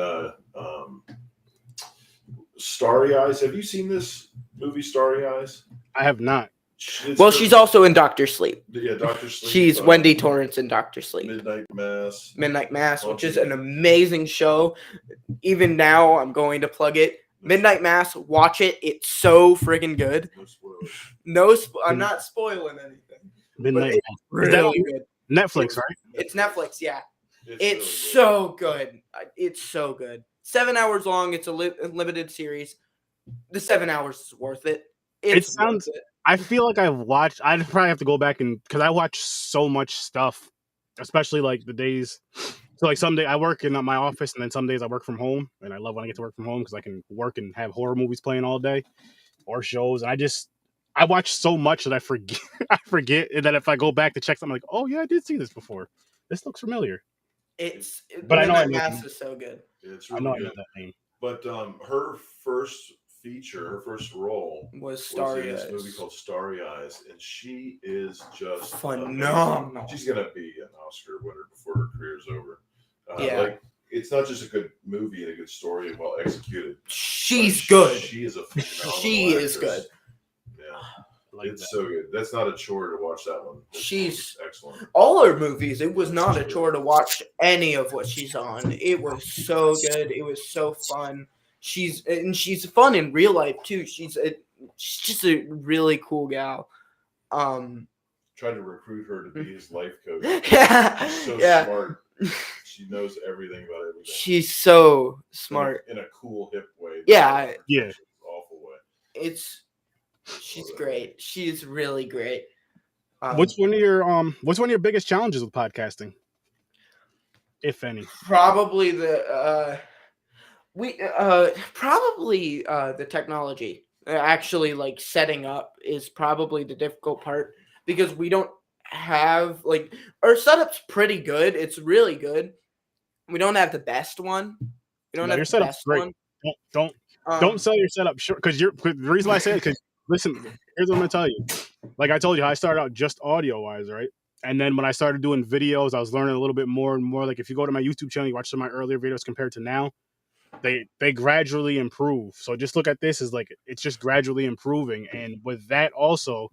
Speaker 2: Starry Eyes. Have you seen this movie, Starry Eyes?
Speaker 1: I have not.
Speaker 3: She's also in Dr. Sleep.
Speaker 2: Yeah, Dr. Sleep.
Speaker 3: She's Wendy Torrance in Dr. Sleep.
Speaker 2: Midnight Mass.
Speaker 3: Midnight Mass, which is an amazing show. Even now, I'm going to plug it. Midnight Mass, watch it. It's so friggin' good.
Speaker 2: No spoilers.
Speaker 3: I'm not spoiling anything.
Speaker 1: Midnight
Speaker 3: Mass. Really good.
Speaker 1: Netflix, right?
Speaker 3: It's Netflix, yeah.
Speaker 2: It's
Speaker 3: really so good. It's so good. 7 hours long. It's a limited series. The 7 hours is worth it.
Speaker 1: It sounds. I feel like I'd probably have to go back because I watch so much stuff, especially like the days. So like some day I work in my office, and then some days I work from home, and I love when I get to work from home because I can work and have horror movies playing all day, or shows. And I watch so much that I forget. I forget, and then if I go back to check something, I'm like, oh yeah, I did see this before. This looks familiar.
Speaker 3: But I know Midnight Mass is so good.
Speaker 2: It's really
Speaker 1: I know
Speaker 2: good.
Speaker 1: I know that name.
Speaker 2: But her first role
Speaker 3: was Starry
Speaker 2: in
Speaker 3: Eyes.
Speaker 2: this movie called Starry Eyes, and she is just
Speaker 3: phenomenal.
Speaker 2: Amazing. She's gonna be an Oscar winner before her career's over.
Speaker 3: Yeah,
Speaker 2: it's not just a good movie and a good story and well executed.
Speaker 3: She's good.
Speaker 2: She is a phenomenal
Speaker 3: She
Speaker 2: actress.
Speaker 3: is good.
Speaker 2: Yeah, it's so good. That's not a chore to watch that one.
Speaker 3: She's
Speaker 2: excellent.
Speaker 3: All her movies, it was not a chore to watch any of what she's on. It was so good. It was so fun. She's fun in real life too. She's just a really cool gal.
Speaker 2: Tried to recruit her to be his life coach.
Speaker 3: Yeah,
Speaker 2: she's so smart. She knows everything about everything.
Speaker 3: She's so smart
Speaker 2: in a cool, hip way.
Speaker 3: Yeah,
Speaker 2: Awful way.
Speaker 3: She's great. She's really great.
Speaker 1: What's one of your biggest challenges with podcasting, if any?
Speaker 3: Probably the technology. Actually, like setting up is probably the difficult part because we don't have our setup's pretty good. It's really good. We don't have the best one. We don't have
Speaker 1: your
Speaker 3: the
Speaker 1: setup's
Speaker 3: best
Speaker 1: great.
Speaker 3: one.
Speaker 1: Don't sell your setup short because the reason why I say it because listen, here's what I'm gonna tell you. Like I told you, I started out just audio wise, right? And then when I started doing videos, I was learning a little bit more and more. Like if you go to my YouTube channel, you watch some of my earlier videos compared to now, they gradually improve. So just look at this as like it's just gradually improving. And with that also,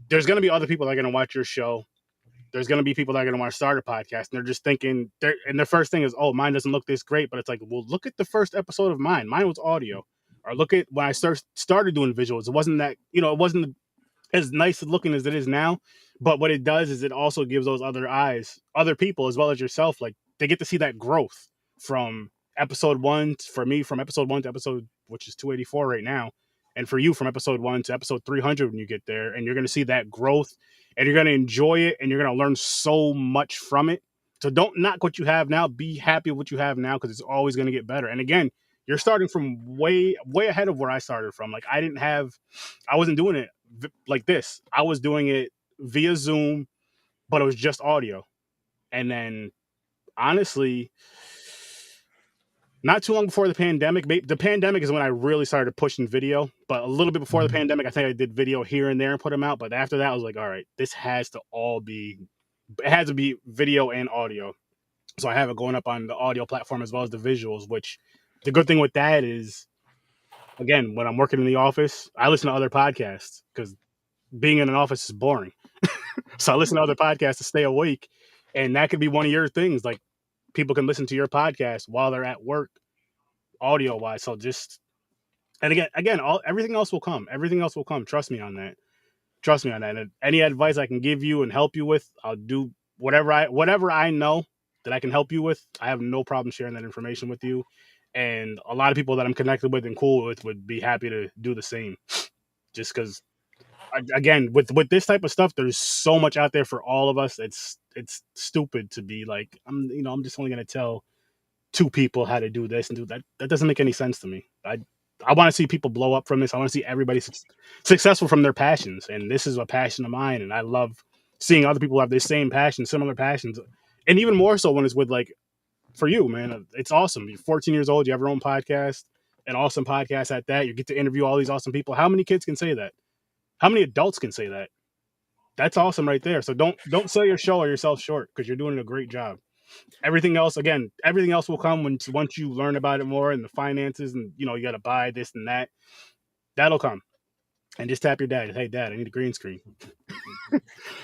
Speaker 1: there's gonna be other people that are gonna watch your show. There's gonna be people that are gonna want to start a podcast, and they're just thinking and their first thing is, oh, mine doesn't look this great, but it's like, well, look at the first episode of mine. Mine was audio. Or look at when I started doing visuals. It wasn't that, it wasn't as nice looking as it is now. But what it does is it also gives those other people, as well as yourself, like they get to see that growth from episode 1 for me, from episode 1 to episode, which is 284 right now. And for you from episode 1 to episode 300 when you get there, and you're going to see that growth and you're going to enjoy it and you're going to learn so much from it. So don't knock what you have now. Be happy with what you have now because it's always going to get better. And again, you're starting from way, way ahead of where I started from. Like I wasn't doing it like this. I was doing it via Zoom, but it was just audio. And then honestly, not too long before the pandemic is when I really started pushing video, but a little bit before the pandemic, I think I did video here and there and put them out. But after that, I was like, all right, it has to be video and audio. So I have it going up on the audio platform as well as the visuals, which the good thing with that is, again, when I'm working in the office, I listen to other podcasts because being in an office is boring. So I listen to other podcasts to stay awake. And that could be one of your things. Like people can listen to your podcast while they're at work, audio wise. So and again, everything else will come. Everything else will come. Trust me on that. And any advice I can give you and help you with, I'll do whatever I know that I can help you with. I have no problem sharing that information with you. And a lot of people that I'm connected with and cool with would be happy to do the same. Just because again, with this type of stuff, there's so much out there for all of us. It's stupid to be like, I'm just only gonna tell 2 people how to do this and do that. That doesn't make any sense to me. I want to see people blow up from this. I want to see everybody successful from their passions, and this is a passion of mine. And I love seeing other people have the same passion, similar passions, and even more so when it's with like for you, man. It's awesome. You're 14 years old. You have your own podcast, an awesome podcast at that. You get to interview all these awesome people. How many kids can say that? How many adults can say that? That's awesome right there. So don't sell your show or yourself short because you're doing a great job. Everything else will come once you learn about it more and the finances and you got to buy this and that. That'll come. And just tap your dad. Hey, Dad, I need a green screen.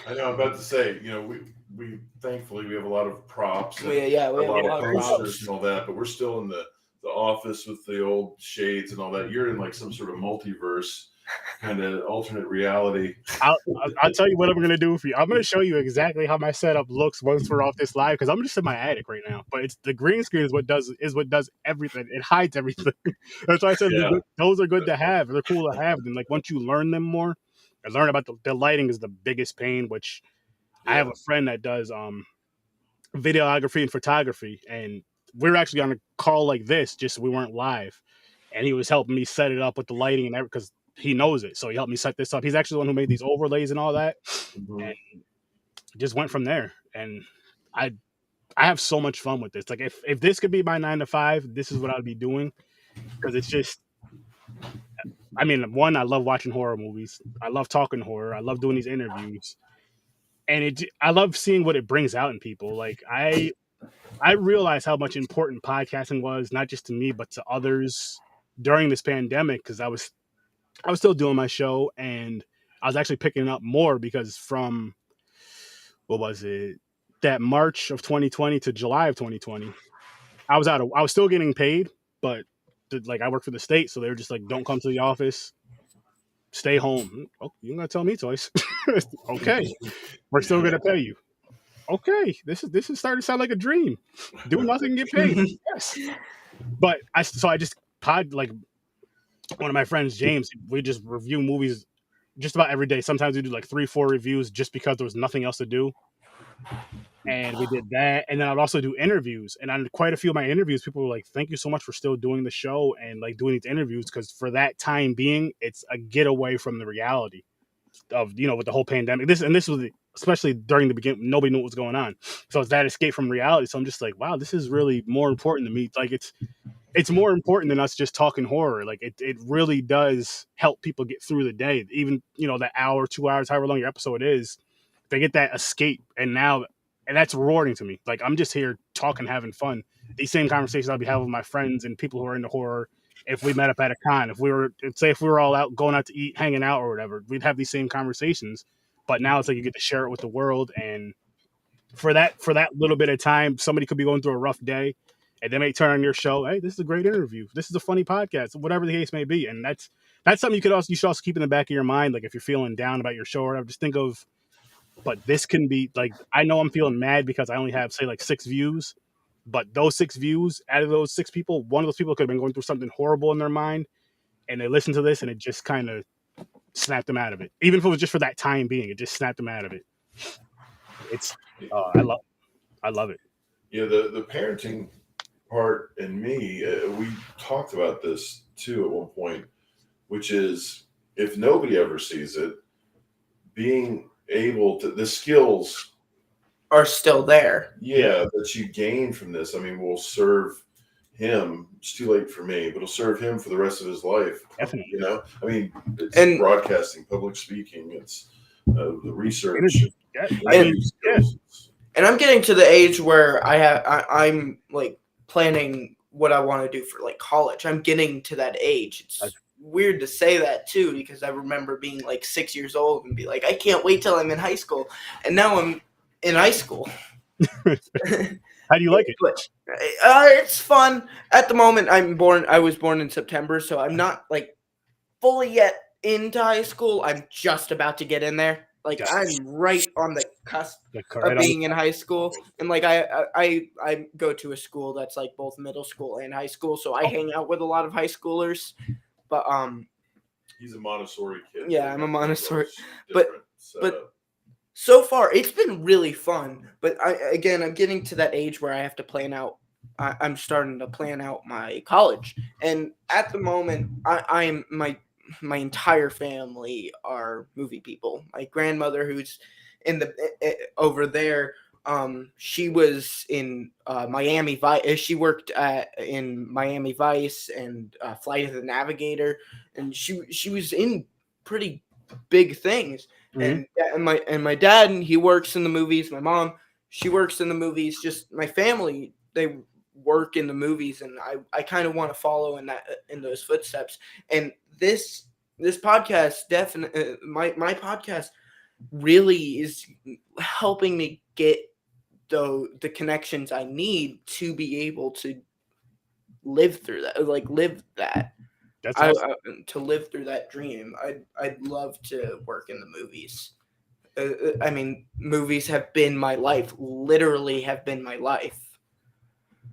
Speaker 2: I know. I'm about to say, we thankfully we have a lot of props.
Speaker 3: We have a lot of
Speaker 2: posters
Speaker 3: props
Speaker 2: and all that, but we're still in the office with the old shades and all that. You're in like some sort of multiverse kind of alternate reality.
Speaker 1: I'll tell you what I'm going to do for you. I'm going to show you exactly how my setup looks once we're off this live because I'm just in my attic right now. But it's the green screen is what does everything. It hides everything. That's why I said those are good to have. They're cool to have. And like once you learn them more, I learn about the lighting is the biggest pain. Which I have a friend that does videography and photography, and we're actually on a call like this. Just we weren't live, and he was helping me set it up with the lighting and everything because he knows it. So he helped me set this up. He's actually the one who made these overlays and all that.
Speaker 2: Mm-hmm.
Speaker 1: And just went from there. And I have so much fun with this. Like if this could be my 9 to 5, this is what I'd be doing. Because it's just, I love watching horror movies. I love talking horror. I love doing these interviews. And I love seeing what it brings out in people. Like I realized how much important podcasting was, not just to me, but to others during this pandemic. Because I was still doing my show, and I was actually picking up more because from what was it, that March of 2020 to July of 2020, I was still getting paid, but I work for the state, so they were just like, "Don't come to the office, stay home." Oh, you're gonna tell me twice? Okay, we're still gonna pay you. Okay, this is starting to sound like a dream. Do nothing, get paid. Yes, but I just like. One of my friends, James, we just review movies just about every day. Sometimes we do like 3-4 reviews just because there was nothing else to do. And we did that. And then I'd also do interviews. And on quite a few of my interviews, people were like, "Thank you so much for still doing the show and like doing these interviews." Because for that time being, it's a getaway from the reality of, with the whole pandemic. This was especially during the beginning, nobody knew what was going on. So it's that escape from reality. So I'm just like, wow, this is really more important to me. Like it's more important than us just talking horror. Like it really does help people get through the day. Even, that hour, 2 hours, however long your episode is, they get that escape. And that's rewarding to me. Like I'm just here talking, having fun. These same conversations I'll be having with my friends and people who are into horror. If we met up at a con, if we were all out, going out to eat, hanging out or whatever, we'd have these same conversations. But now it's like you get to share it with the world. And for that little bit of time, somebody could be going through a rough day, and they may turn on your show. Hey, this is a great interview. This is a funny podcast, whatever the case may be. And that's something you should also keep in the back of your mind. Like if you're feeling down about your show or whatever, just think of, but this can be like, I know I'm feeling mad because I only have say like 6 views, but those 6 views out of those 6 people, one of those people could have been going through something horrible in their mind. And they listened to this and it just kind of snapped them out of it. Even if it was just for that time being, it just snapped them out of it. It's, I love it.
Speaker 2: Yeah. The parenting part in me, we talked about this too at one point, which is if nobody ever sees it, being able to, the skills
Speaker 3: are still there.
Speaker 2: Yeah, that you gain from this, will serve him. It's too late for me, but it'll serve him for the rest of his life.
Speaker 1: Definitely.
Speaker 2: It's broadcasting, public speaking, it's the research.
Speaker 3: And I'm getting to the age where I'm like planning what I want to do for like college. I'm getting to that age. It's weird to say that too, because I remember being like 6 years old and be like, I can't wait till I'm in high school. And now I'm in high school.
Speaker 1: How do you like it?
Speaker 3: It's fun. At the moment, I was born in September, so I'm not like fully yet into high school. I'm just about to get in there. Like I'm right on the cusp of being in high school, and like I go to a school that's like both middle school and high school, so I hang out with a lot of high schoolers. But
Speaker 2: He's a Montessori kid.
Speaker 3: Yeah, I'm a Montessori, but
Speaker 2: setup.
Speaker 3: so far it's been really fun. But I'm getting to that age where I have to plan out. I'm starting to plan out my college, and at the moment, I'm my entire family are movie people. My grandmother, who's in the over there, she was in Miami Vice. She worked in Miami Vice and Flight of the Navigator, and she was in pretty big things.
Speaker 1: Mhm.
Speaker 3: And my dad, he works in the movies. My mom, she works in the movies. Just my family, they work in the movies, and I kind of want to follow in those footsteps. And this podcast definitely my podcast really is helping me get the connections I need to be able to live through that, like live that.
Speaker 1: That's awesome.
Speaker 3: To live through that dream. I'd love to work in the movies. I mean, movies have been my life. Literally, have been my life.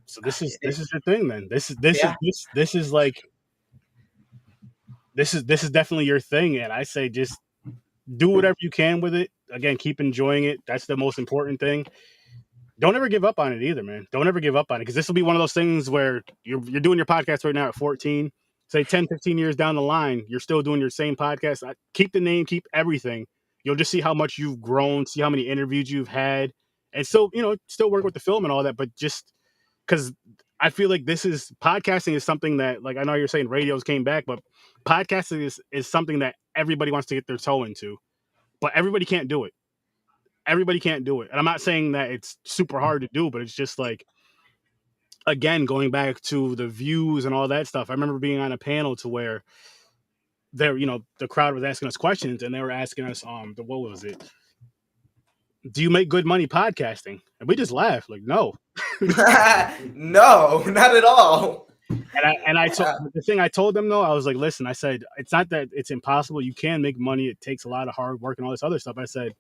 Speaker 1: So this is your thing, then. This is like this is definitely your thing, and I say just do whatever you can with it. Again, keep enjoying it. That's the most important thing. Don't ever give up on it either, man. Don't ever give up on it, because this will be one of those things where you're doing your podcast right now at 14. Say 10, 15 years down the line, you're still doing your same podcast. Keep the name, keep everything. You'll just see how much you've grown, see how many interviews you've had, and still, still work with the film and all that. But just because I feel like podcasting is something that, like, I know you're saying radios came back, but podcasting is something that everybody wants to get their toe into, but everybody can't do it. Everybody can't do it. And I'm not saying that it's super hard to do, but it's just like, again, going back to the views and all that stuff. I remember being on a panel to where the crowd was asking us questions, and they were asking us, what was it? Do you make good money podcasting? And we just laughed, like, no.
Speaker 3: No, not at all.
Speaker 1: And I told the thing I told them, though, I was like, listen, I said, it's not that it's impossible. You can make money. It takes a lot of hard work and all this other stuff. I said,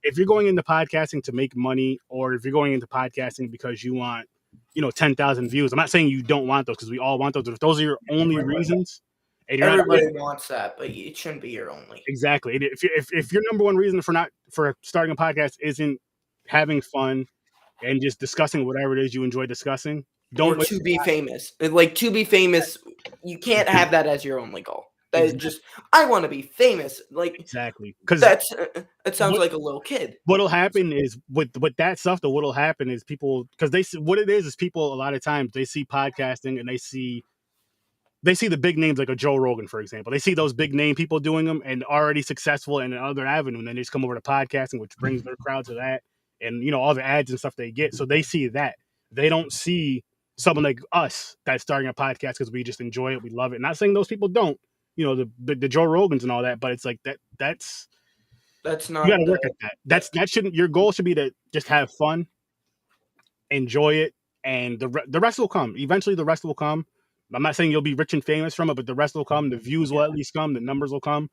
Speaker 1: if you're going into podcasting to make money, or if you're going into podcasting because you want, 10,000 views, I'm not saying you don't want those, because we all want those. But if those are your only reasons, and you're
Speaker 3: everybody wants that, but it shouldn't be your only.
Speaker 1: Exactly. If your number one reason for starting a podcast isn't having fun and just discussing whatever it is you enjoy discussing,
Speaker 3: or to be famous. Like, to be famous, you can't have that as your only goal. That is just, I want to be famous. Like,
Speaker 1: exactly, because
Speaker 3: it sounds like a little kid.
Speaker 1: What'll happen is with that stuff, though, what'll happen is people, because what it is people a lot of times they see podcasting and they see the big names, like a Joe Rogan, for example. They see those big name people doing them and already successful in another avenue, and then they just come over to podcasting, which brings their crowd to that, and all the ads and stuff they get. So they see that. They don't see someone like us that's starting a podcast because we just enjoy it, we love it. Not saying those people don't, the Joe Rogans and all that, but it's like that's
Speaker 3: not,
Speaker 1: you got to work at that. That shouldn't, your goal should be to just have fun, enjoy it, and the rest will come. Eventually, the rest will come. I'm not saying you'll be rich and famous from it, but the rest will come. The views will at least come. The numbers will come.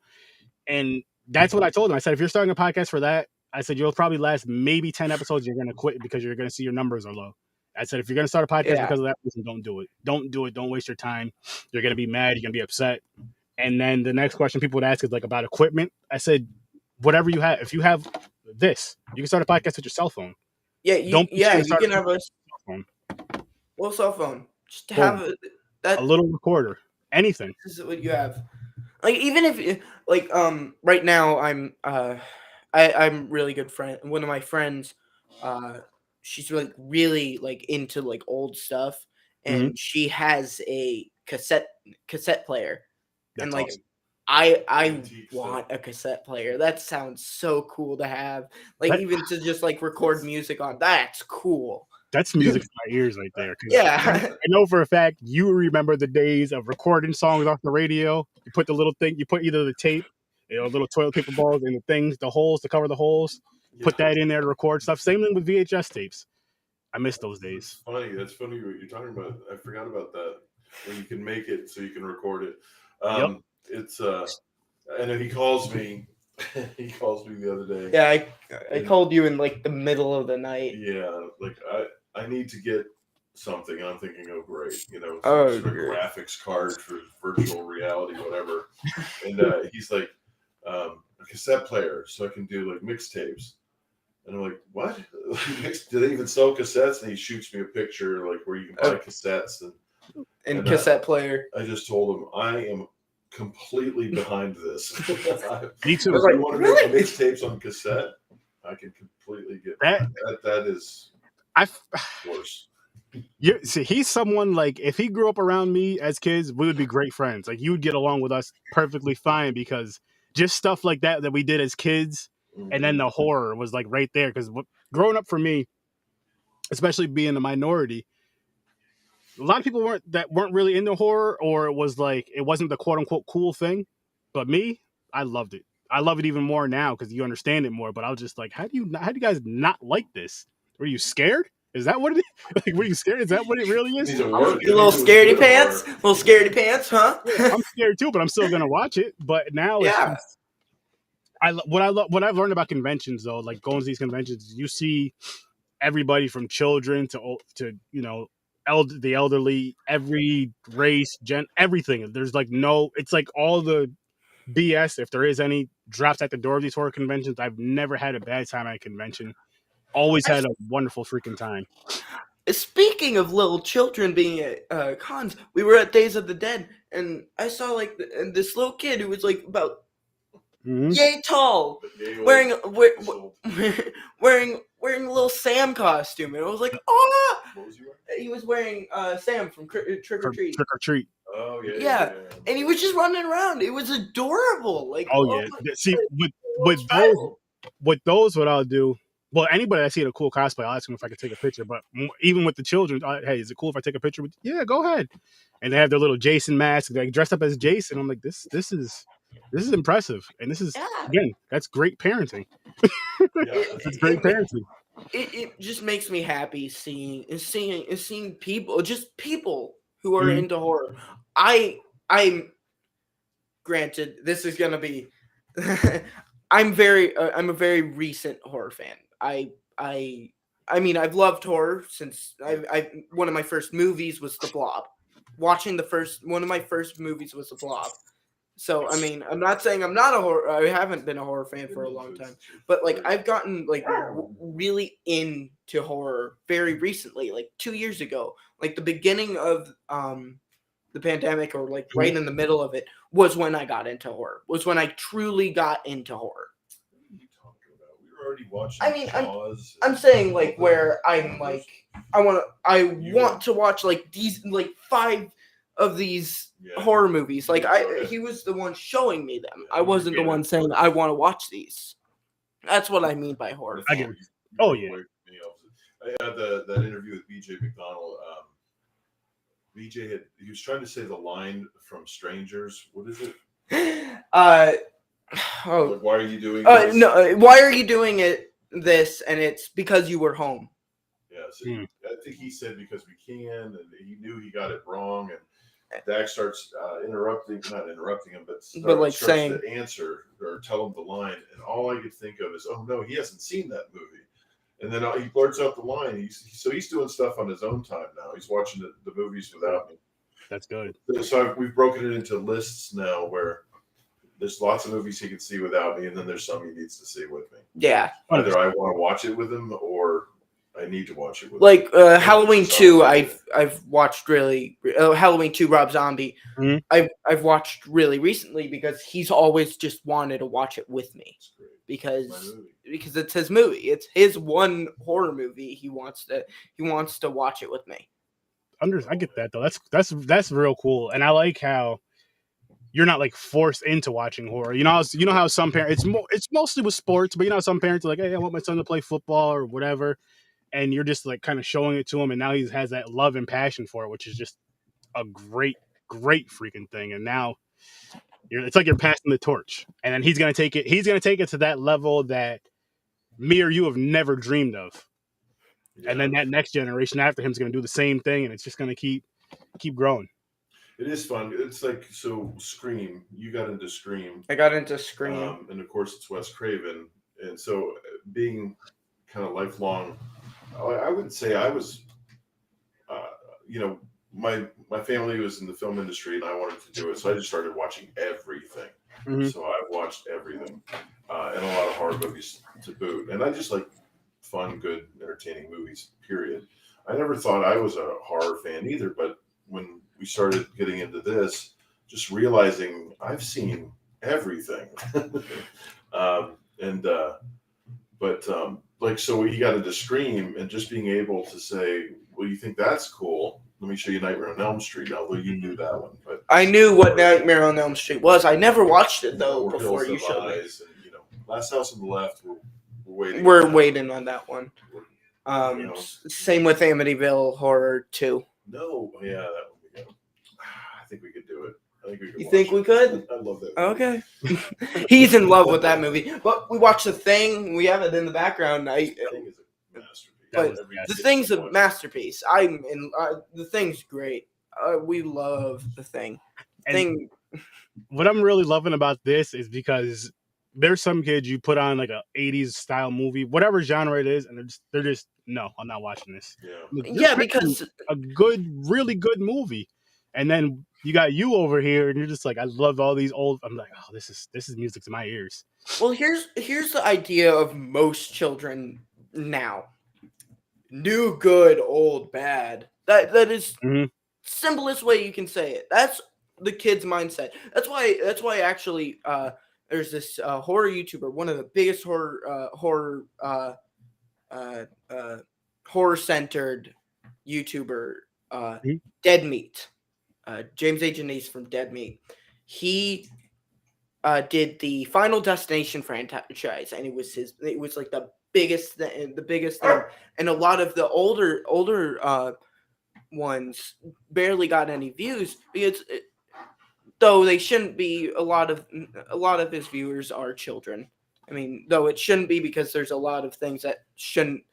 Speaker 1: And that's what I told them. I said, if you're starting a podcast for that, I said, you'll probably last maybe 10 episodes. You're going to quit because you're going to see your numbers are low. I said, if you're going to start a podcast because of that reason, don't do it. Don't do it. Don't waste your time. You're going to be mad. You're going to be upset. And then the next question people would ask is like about equipment. I said, whatever you have, if you have this, you can start a podcast with your cell phone.
Speaker 3: Yeah, you can have a cell phone. Well, cell phone. Just to have
Speaker 1: a little recorder, anything.
Speaker 3: This is what you have. Like, even if, like, right now I'm really good friend. One of my friends, she's really like into like old stuff, and she has a cassette player.
Speaker 1: That's
Speaker 3: and like
Speaker 1: awesome.
Speaker 3: I want a cassette player. That sounds so cool to have. Like, even to just like record music on. That's cool.
Speaker 1: That's music to my ears right there.
Speaker 3: Yeah.
Speaker 1: I know for a fact you remember the days of recording songs off the radio. You put the little thing, you put either the tape, little toilet paper balls and the things, the holes to cover the holes. Yeah. Put that in there to record stuff. Same thing with VHS tapes. I miss those days.
Speaker 2: That's funny what you're talking about. I forgot about that. When you can make it so you can record it.
Speaker 1: Yep.
Speaker 2: It's I know he calls me. He calls me the other day.
Speaker 3: Yeah, I called you in like the middle of the night.
Speaker 2: Yeah, like I need to get something, and I'm thinking, oh great, some
Speaker 3: Oh,
Speaker 2: sort of
Speaker 3: great.
Speaker 2: graphics card for virtual reality, whatever. And he's like, a cassette player, so I can do like mixtapes. And I'm like, what? Do they even sell cassettes? And he shoots me a picture like where you can buy cassettes
Speaker 3: And cassette player.
Speaker 2: I just told him I am completely behind this.
Speaker 1: Me too.
Speaker 3: I was like,
Speaker 2: you want to
Speaker 3: really?
Speaker 2: make mixtapes on cassette? I can completely get
Speaker 1: That.
Speaker 2: That is worse.
Speaker 1: See, he's someone like if he grew up around me as kids, we would be great friends. Like you would get along with us perfectly fine because just stuff like that we did as kids, and then the horror was like right there. Because growing up for me, especially being a minority, a lot of people weren't really into horror, or it was like it wasn't the quote unquote cool thing. But me, I loved it. I love it even more now because you understand it more. But I was just like, how do you guys not like this? Were you scared? Is that what it is? Like, were you scared? Is that what it really is?
Speaker 3: You little scaredy pants? Little scaredy pants, huh?
Speaker 1: Yeah, I'm scared too, but I'm still gonna watch it. But now it's just, what I've learned about conventions though, like going to these conventions, you see everybody from children to the elderly, every race, everything. There's like it's like all the BS, if there is any, drops at the door of these horror conventions. I've never had a bad time at a convention. Always had a wonderful freaking time.
Speaker 3: Speaking of little children being at cons, we were at Days of the Dead, and I saw like this little kid who was like about yay tall, wearing a little Sam costume, and I was like, oh!
Speaker 2: What was he wearing?
Speaker 3: He was wearing Sam from Trick or Treat.
Speaker 1: Trick or Treat.
Speaker 2: Oh
Speaker 3: Yeah, and he was just running around. It was adorable. Like,
Speaker 1: yeah. See, with those, what I'll do. Well, anybody I see in a cool cosplay, I'll ask them if I can take a picture. But even with the children, hey, is it cool if I take a picture with you? Yeah, go ahead. And they have their little Jason mask. They dressed up as Jason. I'm like, this is impressive. And this is again, that's great parenting. It's great parenting.
Speaker 3: It just makes me happy seeing people, just people who are into horror. I'm granted, this is gonna be. I'm a very recent horror fan. I mean, I've loved horror since one of my first movies was The Blob. One of my first movies was The Blob. So, I mean, I'm not saying I haven't been a horror fan for a long time, but like I've gotten like really into horror very recently, like 2 years ago, like the beginning of the pandemic, or like right in the middle of it, was when I got into horror. Was when I truly got into horror.
Speaker 2: What are you talking about? We were already watching.
Speaker 3: I mean, I'm saying like where I'm like I want to watch like these like 5 of these horror movies. Like he was the one showing me them. I wasn't the one saying I want to watch these. That's what I mean by horror.
Speaker 1: I get it. Oh yeah.
Speaker 2: I had that interview with BJ McDonald. BJ he was trying to say the line from Strangers. What is it? Like, why are you doing this?
Speaker 3: No, why are you doing this? And it's because you were home.
Speaker 2: Yeah, so I think he said because we can, and he knew he got it wrong, and Dax starts not interrupting him, but starts saying to answer or tell him the line, and all I could think of is, oh no, he hasn't seen that movie. And then he blurts out the line. He's doing stuff on his own time now. He's watching the movies without me.
Speaker 1: That's good.
Speaker 2: So we've broken it into lists now where there's lots of movies he can see without me, and then there's some he needs to see with me.
Speaker 3: Yeah.
Speaker 2: Either I want to watch it with him, or I need to watch it with him.
Speaker 3: Like Halloween 2, I've watched really. Halloween 2, Rob Zombie.
Speaker 1: Mm-hmm.
Speaker 3: I've watched really recently because he's always just wanted to watch it with me. Because it's his movie. It's his one horror movie. He wants to watch it with me.
Speaker 1: I get that though. That's real cool. And I like how you're not like forced into watching horror. You know how some parents it's mostly with sports, but you know how some parents are like, hey, I want my son to play football or whatever, and you're just like kind of showing it to him, and now he has that love and passion for it, which is just a great freaking thing. And now it's like you're passing the torch, and then he's gonna take it to that level that me or you have never dreamed of. Yeah. And then that next generation after him is gonna do the same thing, and it's just gonna keep growing.
Speaker 2: It is fun. It's like, so Scream. You got into Scream.
Speaker 3: I got into Scream,
Speaker 2: and of course it's Wes Craven, and so being kind of lifelong, I wouldn't say I was you know, my family was in the film industry, and I wanted to do it, so I just started watching everything.
Speaker 1: Mhm.
Speaker 2: So I've watched everything, and a lot of horror movies to boot. And I just like fun, good, entertaining movies. Period. I never thought I was a horror fan either, but when we started getting into this, just realizing I've seen everything. Like, so he got into Scream, and just being able to say, well, you think that's cool? Let me show you Nightmare on Elm Street. Although you knew that one, but
Speaker 3: I knew what Nightmare on Elm Street was. I never watched it though
Speaker 2: Or
Speaker 3: before
Speaker 2: Hills
Speaker 3: you
Speaker 2: Have
Speaker 3: showed me.
Speaker 2: Eyes, and Last House on the Left. We're waiting.
Speaker 3: We're
Speaker 2: on that.
Speaker 3: waiting on that one. Same with Amityville Horror 2.
Speaker 2: No, yeah, that one we got. I think we could do it. I think we could.
Speaker 3: You think we could?
Speaker 2: I love that.
Speaker 3: Okay. He's in love with that movie. But we watched The Thing. We have it in the background.
Speaker 2: The Thing is a masterpiece.
Speaker 3: But The Thing's a masterpiece. The Thing's great. We love The Thing.
Speaker 1: And what I'm really loving about this is because there's some kids you put on like a 80s style movie, whatever genre it is, and they're just no, I'm not watching this.
Speaker 2: Yeah,
Speaker 3: because
Speaker 1: a good, really good movie, and then you got you over here, and you're just like, I love all these old. I'm like, oh, this is music to my ears.
Speaker 3: Well, here's the idea of most children now: new, good, old, bad. That is simplest way you can say it. That's the kid's mindset. That's why actually there's this horror YouTuber, one of the biggest horror centered YouTuber, Dead Meat. James A. Janice from Dead Meat. He did the Final Destination franchise, and it was like the biggest thing, and a lot of the older ones barely got any views because though they shouldn't be. A lot of his viewers are children. I mean, though it shouldn't be, because there's a lot of things that shouldn't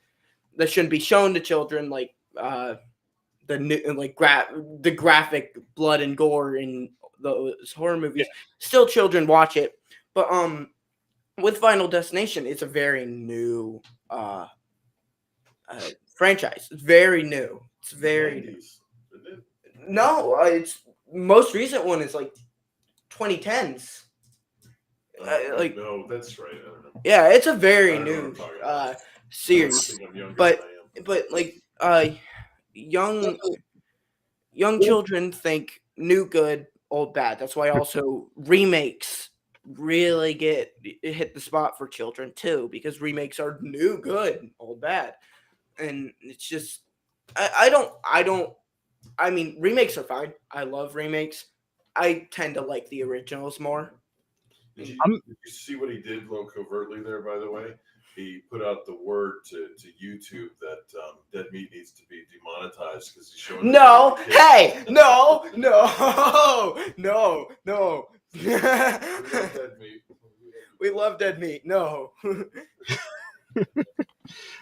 Speaker 3: be shown to children, like the graphic blood and gore in those horror movies. Yeah. Still, children watch it, but with Final Destination, it's a very new franchise. It's very new. It's very new. No, it's most recent one is like 2010s.
Speaker 2: No, that's right. I don't know.
Speaker 3: Yeah, it's a very new series, but like young children think new good, old bad. That's why also remakes really hit the spot for children too, because remakes are new good, old bad, and it's just I mean, remakes are fine. I love remakes. I tend to like the originals more.
Speaker 2: Did you see what he did a little covertly there, by the way? He put out the word to YouTube that Dead Meat needs to be demonetized because he's showing.
Speaker 3: No, hey, no. We love Dead Meat. No.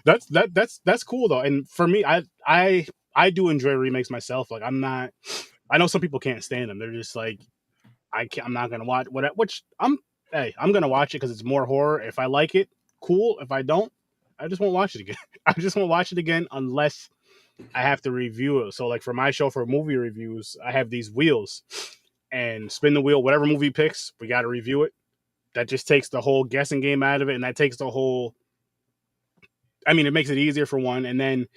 Speaker 1: That's cool though, and for me, I do enjoy remakes myself. Like I know some people can't stand them. They're just like, I'm not gonna watch I'm gonna watch it because it's more horror. If I like it, cool. If I don't, I just won't watch it again. I just won't watch it again unless I have to review it. So like for my show, for movie reviews, I have these wheels, and spin the wheel. Whatever movie picks, we got to review it. That just takes the whole guessing game out of it, and that takes the whole. I mean, it makes it easier for one, and then.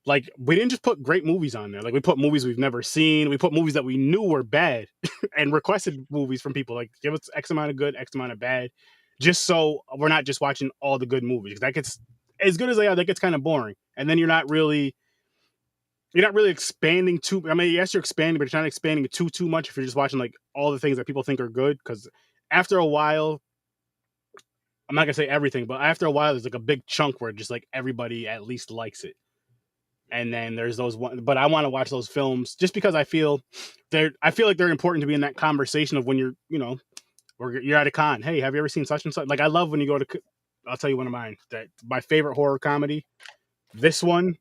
Speaker 1: Like, we didn't just put great movies on there. Like, we put movies we've never seen. We put movies that we knew were bad and requested movies from people. Like, give us X amount of good, X amount of bad. Just so we're not just watching all the good movies. That gets, as good as they are, that gets kind of boring. And then you're not really expanding too. I mean, yes, you're expanding, but you're not expanding too much if you're just watching, like, all the things that people think are good. Because after a while, I'm not going to say everything, but after a while, there's, like, a big chunk where just, like, everybody at least likes it. And then there's those one, but I want to watch those films just because I feel like they're important to be in that conversation of when you're at a con. Hey, have you ever seen such and such? Like, I love when you go to. I'll tell you one of mine. That my favorite horror comedy. This one,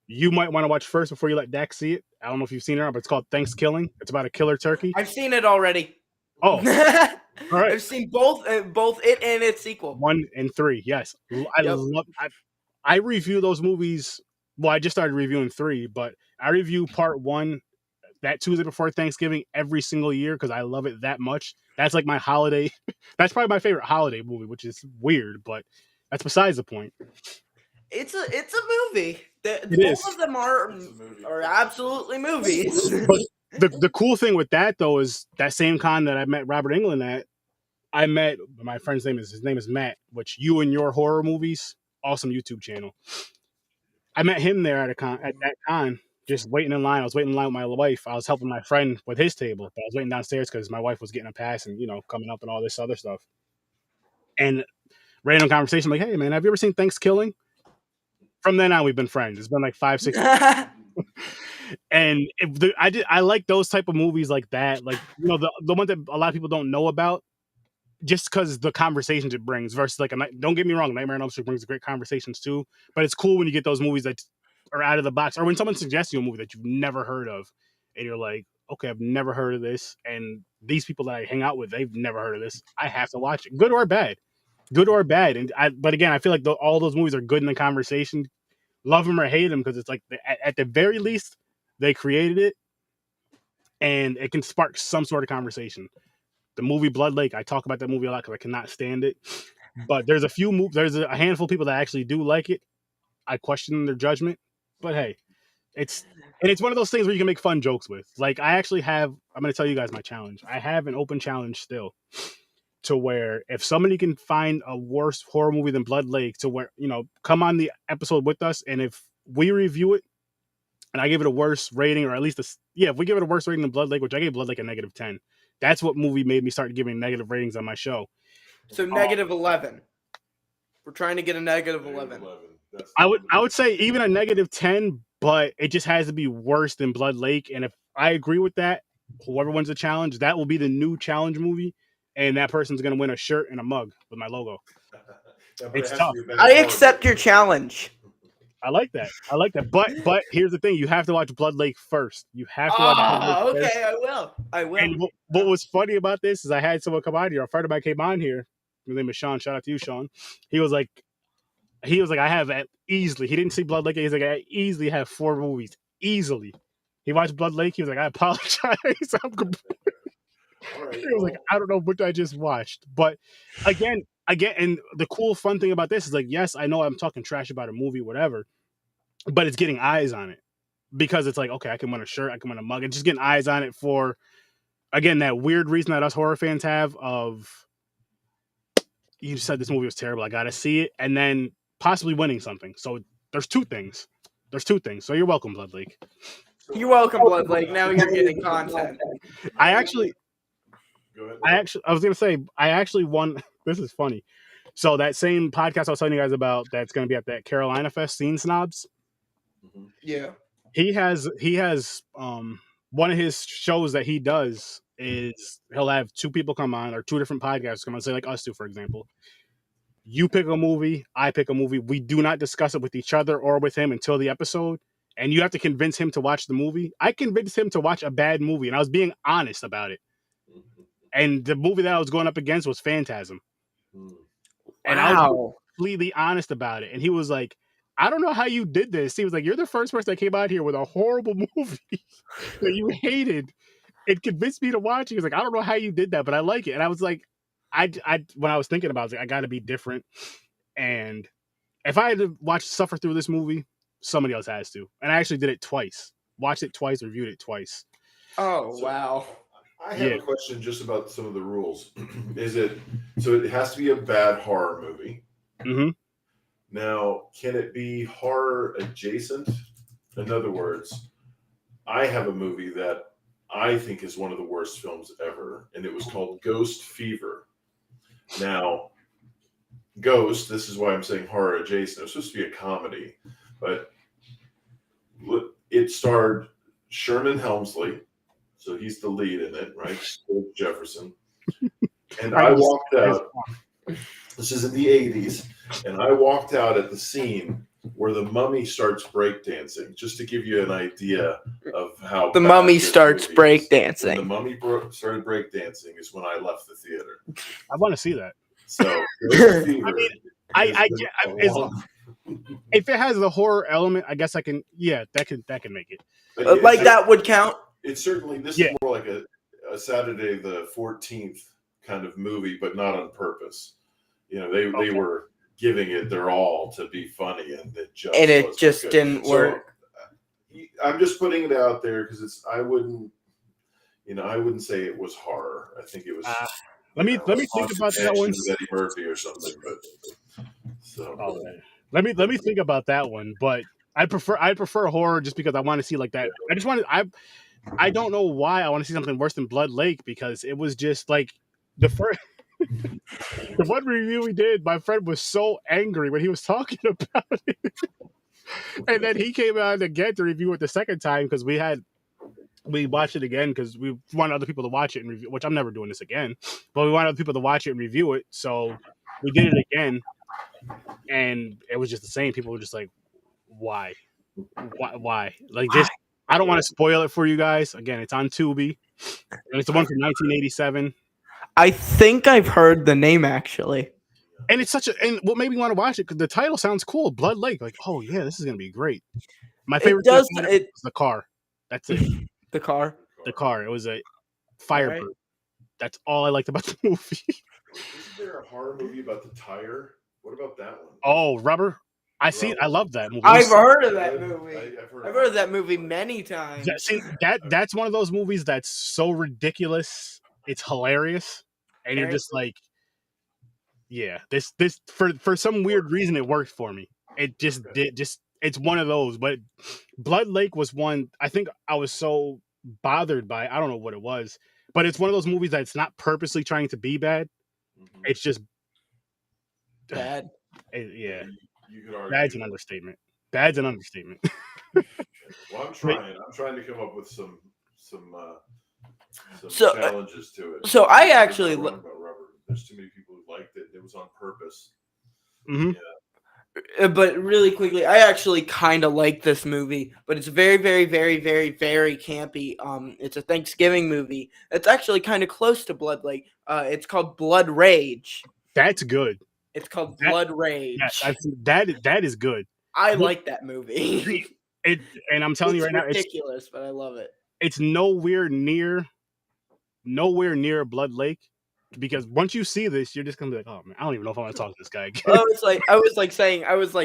Speaker 1: you might want to watch first before you let Dax see it. I don't know if you've seen it, but it's called Thanksgilling. It's about a killer turkey.
Speaker 3: I've seen it already.
Speaker 1: Oh, all right.
Speaker 3: I've seen both it and its sequel.
Speaker 1: 1 and 3. Yes, I review those movies well, I just started reviewing 3, but I review part 1 that Tuesday before Thanksgiving every single year because I love it that much. That's like my holiday. That's probably my favorite holiday movie, which is weird, but that's besides the point.
Speaker 3: It's a movie.
Speaker 1: It
Speaker 3: Both
Speaker 1: is.
Speaker 3: of them are absolutely movies.
Speaker 1: But the cool thing with that though is that same con that I met Robert Englund at. I met my friend's name is Matt, which You and Your Horror Movies, awesome YouTube channel. I met him there at that con, just waiting in line. I was waiting in line with my wife. I was helping my friend with his table, but I was waiting downstairs because my wife was getting a pass and coming up and all this other stuff. And random conversation like, "Hey man, have you ever seen Thanksgiving?" From then on, we've been friends. It's been like 5, 6 years. And I like those type of movies like that, like the one that a lot of people don't know about, just because the conversations it brings versus like don't get me wrong, Nightmare on Elm Street brings great conversations too, but it's cool when you get those movies that are out of the box, or when someone suggests you a movie that you've never heard of, and you're like, okay, I've never heard of this, and these people that I hang out with, they've never heard of this. I have to watch it, good or bad. But again, I feel like all those movies are good in the conversation. Love them or hate them, because it's like at the very least they created it, and it can spark some sort of conversation. The movie Blood Lake, I talk about that movie a lot because I cannot stand it. But there's there's a handful of people that actually do like it. I question their judgment, but hey, it's one of those things where you can make fun jokes with. Like I'm going to tell you guys my challenge. I have an open challenge still, to where if somebody can find a worse horror movie than Blood Lake, to where come on the episode with us, and if we review it and I give it a worse rating, or at least if we give it a worse rating than Blood Lake, which I gave Blood Lake a -10. That's what movie made me start giving negative ratings on my show.
Speaker 3: So -11. We're trying to get a -11.
Speaker 1: I would say even a -10, but it just has to be worse than Blood Lake. And if I agree with that, whoever wins the challenge, that will be the new challenge movie, and that person's gonna win a shirt and a mug with my logo. It's tough.
Speaker 3: I accept your challenge.
Speaker 1: I like that. But here's the thing: you have to watch Blood Lake first. You have to watch Blood Lake first.
Speaker 3: Okay, I will.
Speaker 1: And what was funny about this is I had someone come on here. A friend of mine came on here. His name is Sean. Shout out to you, Sean. He was like, I have easily. He didn't see Blood Lake. He's like, I easily have 4 movies. Easily. He watched Blood Lake. He was like, I apologize. He was like, I don't know what I just watched. But again, and the cool, fun thing about this is like, yes, I know I'm talking trash about a movie, whatever, but it's getting eyes on it, because it's like, okay, I can win a shirt, I can win a mug, and just getting eyes on it for, again, that weird reason that us horror fans have of, you said this movie was terrible, I gotta see it, and then possibly winning something. So there's two things. So you're welcome, Blood Lake.
Speaker 3: You're welcome, Blood Lake. Now you're getting content.
Speaker 1: I was gonna say, I actually won. This is funny. So that same podcast I was telling you guys about, that's gonna be at that Carolina Fest, Scene Snobs.
Speaker 3: Yeah.
Speaker 1: He has one of his shows that he does is he'll have 2 people come on, or 2 different podcasts come on, say like us 2, for example. You pick a movie, I pick a movie. We do not discuss it with each other or with him until the episode, and you have to convince him to watch the movie. I convinced him to watch a bad movie, and I was being honest about it. And the movie that I was going up against was Phantasm. And I was completely honest about it. And he was like, I don't know how you did this. He was like, you're the first person that came out here with a horrible movie that you hated. It convinced me to watch it. He was like, I don't know how you did that, but I like it. And I was like, when I was thinking about it, I was like, I got to be different. And if I had to suffer through this movie, somebody else has to. And I actually did it twice. Watched it twice, reviewed it twice.
Speaker 3: Oh, wow.
Speaker 2: I have a question just about some of the rules. So it has to be a bad horror movie.
Speaker 1: Mm-hmm.
Speaker 2: Now, can it be horror adjacent? In other words, I have a movie that I think is one of the worst films ever, and it was called Ghost Fever. Now, Ghost, this is why I'm saying horror adjacent. It was supposed to be a comedy, but it starred Sherman Helmsley. So he's the lead in it, right? Jefferson. And I walked out. This is in the 80s. And I walked out at the scene where the mummy starts breakdancing, just to give you an idea of how
Speaker 3: the mummy starts breakdancing.
Speaker 2: The mummy started breakdancing is when I left the theater.
Speaker 1: I want to see that.
Speaker 2: So,
Speaker 1: If it has the horror element, I guess I can. Yeah, that can make it.
Speaker 3: Like that would count.
Speaker 2: It's certainly this
Speaker 1: Yeah.
Speaker 2: is more like a Saturday the 14th kind of movie, but not on purpose. You know, they were giving it their all to be funny, and it just good.
Speaker 3: Didn't work.
Speaker 2: I'm just putting it out there because I wouldn't say it was horror. I think it was.
Speaker 1: Let me think about that one.
Speaker 2: With Eddie Murphy or something, but
Speaker 1: let me think about that one. But I prefer horror just because I want to see like that. I don't know why I want to see something worse than Blood Lake, because it was just like the first. The one review we did, my friend was so angry when he was talking about it. And then he came out again to review it the second time because we watched it again because we wanted other people to watch it and review, which I'm never doing this again, but we wanted other people to watch it and review it. So we did it again, and it was just the same. People were just like, why? Like this, I don't want to spoil it for you guys. Again, it's on Tubi, and it's the one from 1987.
Speaker 3: I think I've heard the name actually.
Speaker 1: And it's and what made me want to watch it, because the title sounds cool, Blood Lake. Like, oh yeah, this is gonna be great. My favorite thing was the car. That's it.
Speaker 3: The car.
Speaker 1: It was a Firebird. Right. That's all I liked about the movie.
Speaker 2: Isn't there a horror movie about the tire? What about that one?
Speaker 1: Oh, Rubber. I love that movie.
Speaker 3: I've heard of that movie. I've heard of that movie many times.
Speaker 1: Yeah, see, that's one of those movies that's so ridiculous, it's hilarious, and you're just like, yeah, this for some weird reason it worked for me. It just it's one of those. But Blood Lake was one I think I was so bothered by. I don't know what it was, but it's one of those movies that's not purposely trying to be bad. Mm-hmm. It's just
Speaker 3: bad.
Speaker 1: Yeah.
Speaker 2: You could argue
Speaker 1: bad's an understatement. Bad's an understatement.
Speaker 2: Well, I'm trying to come up with some challenges to it.
Speaker 3: So I actually
Speaker 2: there's too many people who liked it. It was on purpose.
Speaker 1: Mm-hmm.
Speaker 2: Yeah.
Speaker 3: But really quickly, I actually kind of like this movie, but it's very, very, very, very, very campy. It's a Thanksgiving movie. It's actually kind of close to Blood Lake. It's called Blood Rage.
Speaker 1: That's good.
Speaker 3: It's called Blood Rage.
Speaker 1: Yes, that is good.
Speaker 3: I like that movie.
Speaker 1: And I'm telling you right now,
Speaker 3: it's ridiculous, but I love it.
Speaker 1: It's nowhere near Blood Lake, because once you see this, you're just gonna be like, oh man, I don't even know if I want to talk to this guy again.
Speaker 3: I was like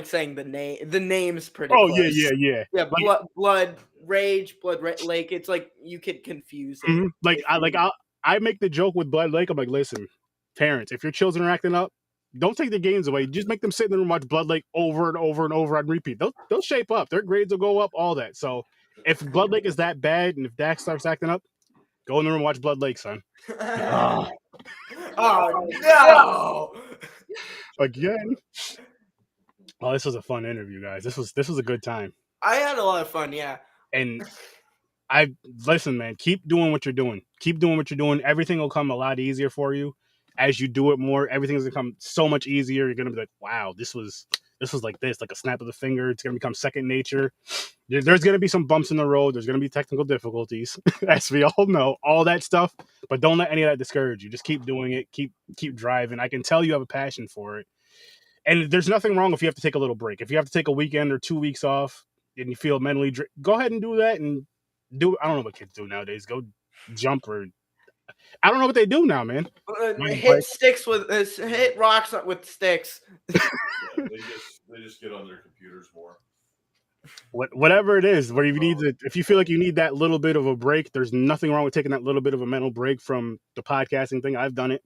Speaker 3: saying the name. The name's pretty.
Speaker 1: Oh
Speaker 3: close.
Speaker 1: Yeah.
Speaker 3: Like, Blood Rage, Lake. It's like you could confuse it.
Speaker 1: Mm-hmm. I make the joke with Blood Lake. I'm like, listen, parents, if your children are acting up, don't take the games away. Just make them sit in the room and watch Blood Lake over and over and over on repeat. They'll shape up. Their grades will go up, all that. So if Blood Lake is that bad and if Dax starts acting up, go in the room and watch Blood Lake, son.
Speaker 3: Oh, no!
Speaker 1: Again. Oh, this was a fun interview, guys. This was a good time.
Speaker 3: I had a lot of fun, yeah.
Speaker 1: And listen, man, keep doing what you're doing. Keep doing what you're doing. Everything will come a lot easier for you. As you do it more, everything's gonna come so much easier. You're gonna be like, wow, this was like this, like a snap of the finger. It's gonna become second nature. There's gonna be some bumps in the road. There's gonna be technical difficulties, as we all know, all that stuff. But don't let any of that discourage you. Just keep doing it. Keep driving. I can tell you have a passion for it. And there's nothing wrong if you have to take a little break. If you have to take a weekend or 2 weeks off and you feel mentally, go ahead and do that. And I don't know what kids do nowadays. Go jump or. I don't know what they do now, man.
Speaker 3: Hit rocks with sticks.
Speaker 2: Yeah, they just get on their computers more.
Speaker 1: Whatever it is, where you need to, if you feel like you need that little bit of a break, there's nothing wrong with taking that little bit of a mental break from the podcasting thing. I've done it,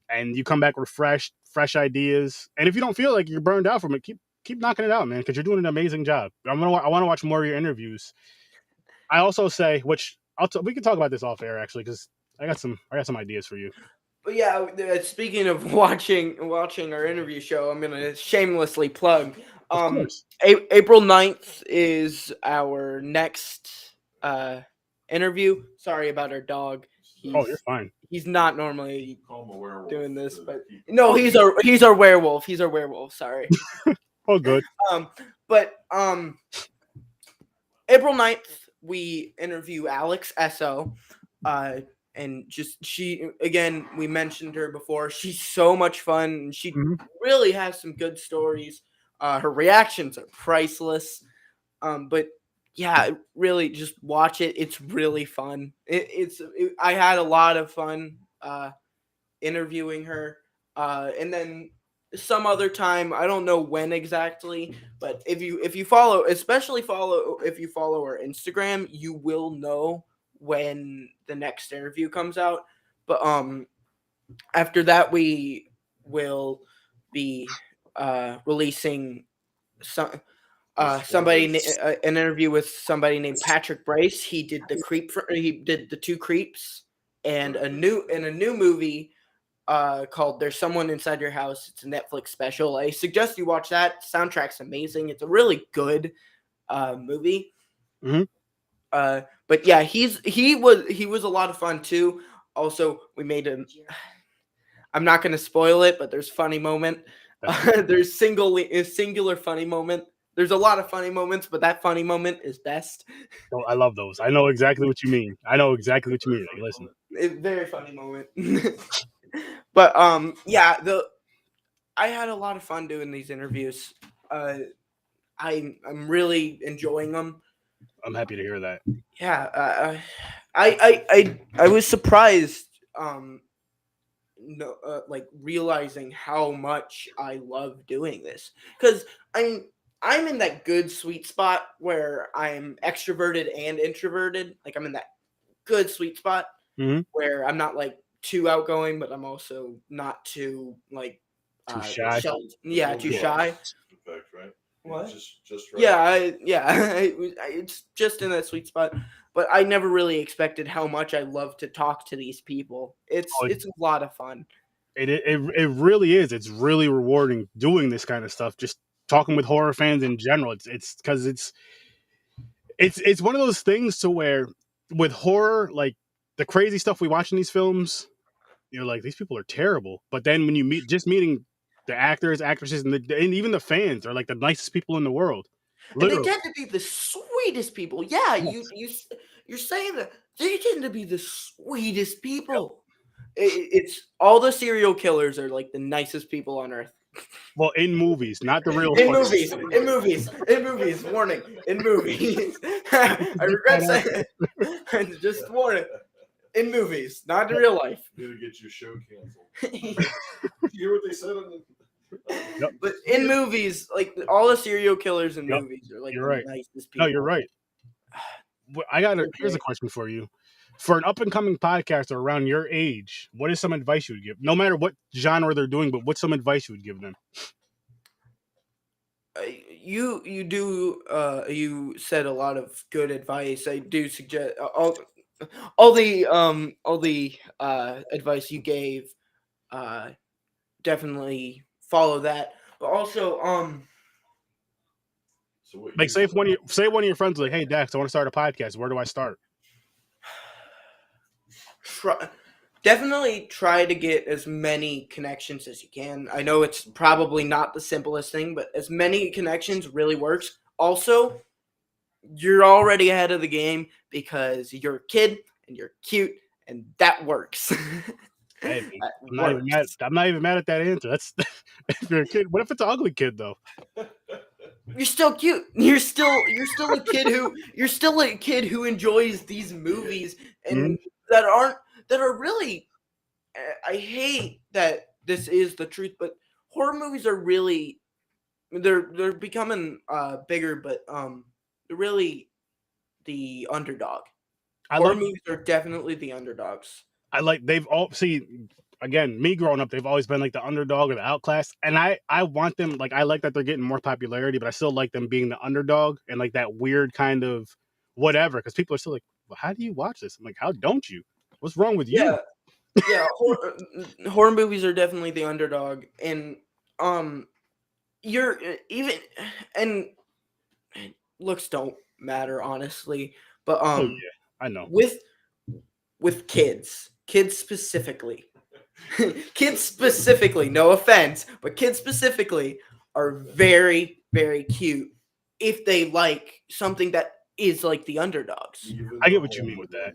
Speaker 1: and you come back refreshed, fresh ideas. And if you don't feel like you're burned out from it, keep knocking it out, man, because you're doing an amazing job. I want to watch more of your interviews. I also say, which we can talk about this off air actually, because I got some ideas for you.
Speaker 3: But yeah, speaking of watching our interview show, I'm gonna shamelessly plug. April 9th is our next interview. Sorry about our dog.
Speaker 1: You're fine.
Speaker 3: He's not normally doing this, but no, he's our werewolf. He's our werewolf. Sorry.
Speaker 1: Oh, good.
Speaker 3: But April 9th, we interview Alex S.O. And we mentioned her before. She's so much fun. And she really has some good stories. Her reactions are priceless. But yeah, really, just watch it. It's really fun. I had a lot of fun interviewing her. And then some other time, I don't know when exactly, but if you follow, especially follow if you follow her Instagram, you will know when the next interview comes out. But after that, we will be releasing some an interview with somebody named Patrick Bryce. He did the two creeps, and a new movie called There's Someone Inside Your House. It's a Netflix special. I suggest you watch that. Soundtrack's amazing. It's a really good movie.
Speaker 1: Mhm.
Speaker 3: But yeah, he was a lot of fun too. Also, we made I'm not going to spoil it, but there's funny moment. There's singular funny moment. There's a lot of funny moments, but that funny moment is best.
Speaker 1: Oh, I love those. I know exactly what you mean. Like, listen,
Speaker 3: Very funny moment. But yeah, I had a lot of fun doing these interviews. I'm really enjoying them.
Speaker 1: I'm happy to hear that.
Speaker 3: Yeah, I was surprised. Like realizing how much I love doing this, because I'm in that good sweet spot where I'm extroverted and introverted. Like I'm in that good sweet spot
Speaker 1: Mhm.
Speaker 3: where I'm not like too outgoing, but I'm also not too like
Speaker 1: Too shy.
Speaker 3: too shy.
Speaker 2: Effect, right?
Speaker 3: What?
Speaker 2: Just right.
Speaker 3: Yeah, it's just in that sweet spot. But I never really expected how much I love to talk to these people. It's a lot of fun.
Speaker 1: It really is. It's really rewarding doing this kind of stuff. Just talking with horror fans in general. It's because it's one of those things to where with horror, like the crazy stuff we watch in these films, you're like, these people are terrible. But then when you meeting the actors, actresses, and even the fans are like the nicest people in the world.
Speaker 3: And they
Speaker 1: Literally.
Speaker 3: tend to be the sweetest people. Yeah, you're saying that they tend to be the sweetest people. It's all the serial killers are like the nicest people on earth.
Speaker 1: Well, in movies, not the real.
Speaker 3: In movies. Warning. In movies. I regret saying it. Just warning. In movies, not in real life.
Speaker 2: Need to get your show canceled. You hear what they said on the.
Speaker 1: Yep.
Speaker 3: But in movies, like all the serial killers in
Speaker 1: Yep.
Speaker 3: movies are like
Speaker 1: You're
Speaker 3: the
Speaker 1: right.
Speaker 3: nicest people.
Speaker 1: No, you're right. Here's a question for you. For an up and coming podcaster around your age, what is some advice you would give? No matter what genre they're doing, but what's some advice you would give them?
Speaker 3: You said a lot of good advice. I do suggest all the advice you gave. Definitely follow that. But also
Speaker 2: So
Speaker 1: Like say one of your friends like, hey Dax, I want to start a podcast. Where do I start?
Speaker 3: Definitely try to get as many connections as you can. I know it's probably not the simplest thing, but as many connections really works. Also, you're already ahead of the game because you're a kid and you're cute, and that works.
Speaker 1: Hey, I'm not even mad at that answer. That's if you're a kid. What if it's an ugly kid though?
Speaker 3: You're still cute. You're still a kid who enjoys these movies and that are really. I hate that this is the truth, but horror movies are really they're becoming bigger, but they're really the underdog. Horror movies are definitely the underdogs.
Speaker 1: They've all again, me growing up, they've always been like the underdog or the outclass. And I want them, like, I like that they're getting more popularity, but I still like them being the underdog and like that weird kind of whatever. Because people are still like, well, how do you watch this? I'm like, how don't you? What's wrong with you?
Speaker 3: Yeah, horror movies are definitely the underdog. And you're even, and looks don't matter, honestly. But
Speaker 1: Oh, yeah, I know.
Speaker 3: With kids specifically. Kids specifically, no offense, but kids specifically are very, very cute if they like something that is like the underdogs.
Speaker 1: I get what you mean with that.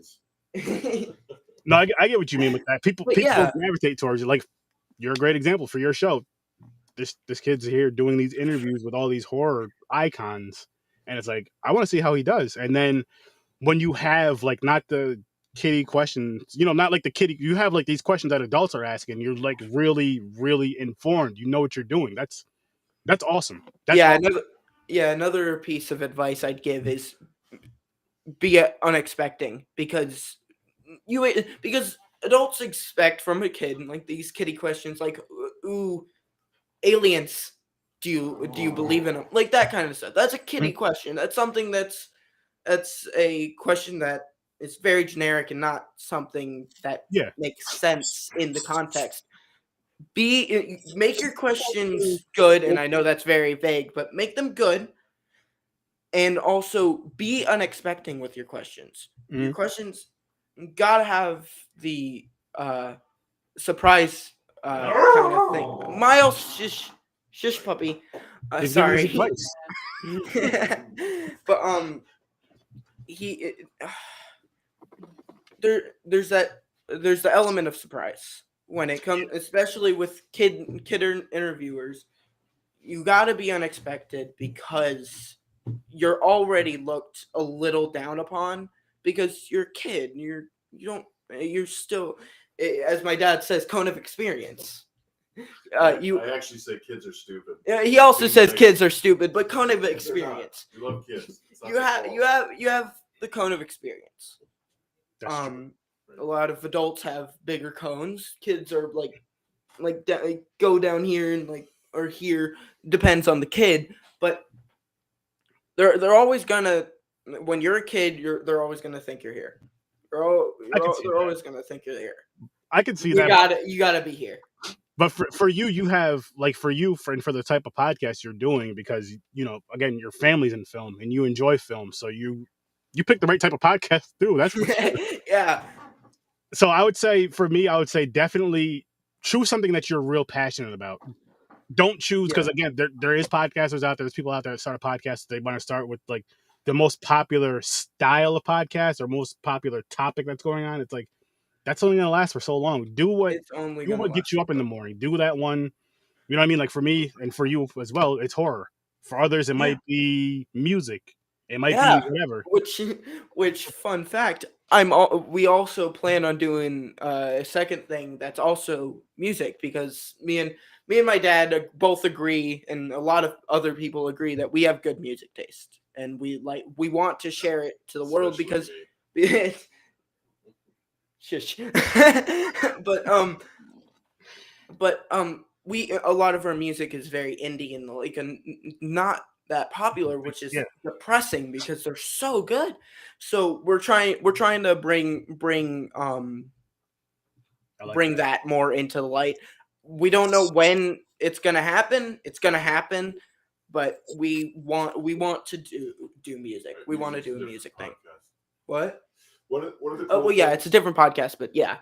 Speaker 1: No, I get what you mean with that. People gravitate towards you. Like, you're a great example for your show. this kid's here doing these interviews with all these horror icons, and it's like I want to see how he does. And then when you have like not the kiddie questions, not like the kiddie, you have like these questions that adults are asking. You're like really, really informed. You know what you're doing. That's awesome. That's
Speaker 3: Yeah,
Speaker 1: awesome.
Speaker 3: another piece of advice I'd give is be unexpecting, because adults expect from a kid like these kiddie questions, like, ooh, aliens, do you believe in them, like that kind of stuff. That's a kiddie question. That's something that's a question that is very generic and not something that
Speaker 1: Yeah.
Speaker 3: makes sense in the context. Make your questions good, and I know that's very vague, but make them good. And also be unexpected with your questions. Your questions gotta have the surprise kind of thing. Miles, shush puppy.
Speaker 1: He's giving us
Speaker 3: Sorry.
Speaker 1: advice.
Speaker 3: But he there's the element of surprise when it comes, especially with kid interviewers. You gotta be unexpected, because you're already looked a little down upon because you're a kid. You're still, as my dad says, cone of experience.
Speaker 2: I actually say kids are stupid.
Speaker 3: He also says kids are stupid, but cone of experience.
Speaker 2: You love kids.
Speaker 3: You have the cone of experience.
Speaker 1: That's true.
Speaker 3: A lot of adults have bigger cones. Kids are like go down here and like, or here, depends on the kid, but they're always gonna, when you're a kid, they're always gonna think you're here. They're always gonna think you're here.
Speaker 1: I can see that.
Speaker 3: You gotta be here.
Speaker 1: But for you have like for the type of podcast you're doing, because again, your family's in film and you enjoy film, so you pick the right type of podcast too. That's for sure.
Speaker 3: Yeah.
Speaker 1: So I would say for me, I would say definitely choose something that you're real passionate about. Don't choose, because again, there is podcasters out there. There's people out there that start a podcast. They want to start with like the most popular style of podcast or most popular topic that's going on. It's like that's only gonna last for so long. Do what gets you up in the morning. Do that one. You know what I mean? Like for me and for you as well, it's horror. For others, it might be music. It might be whatever.
Speaker 3: Which fun fact, we also plan on doing a second thing that's also music, because me and my dad both agree, and a lot of other people agree, that we have good music taste, and we want to share it to the world, because shush. but a lot of our music is very indie and like not that popular, which is depressing because they're so good. So we're trying to bring that more into the light. We don't know when it's gonna happen. It's gonna happen, but we want to do music. We want to do a music thing. What?
Speaker 2: What are the cool
Speaker 3: Oh well, yeah, it's a different podcast, but yeah.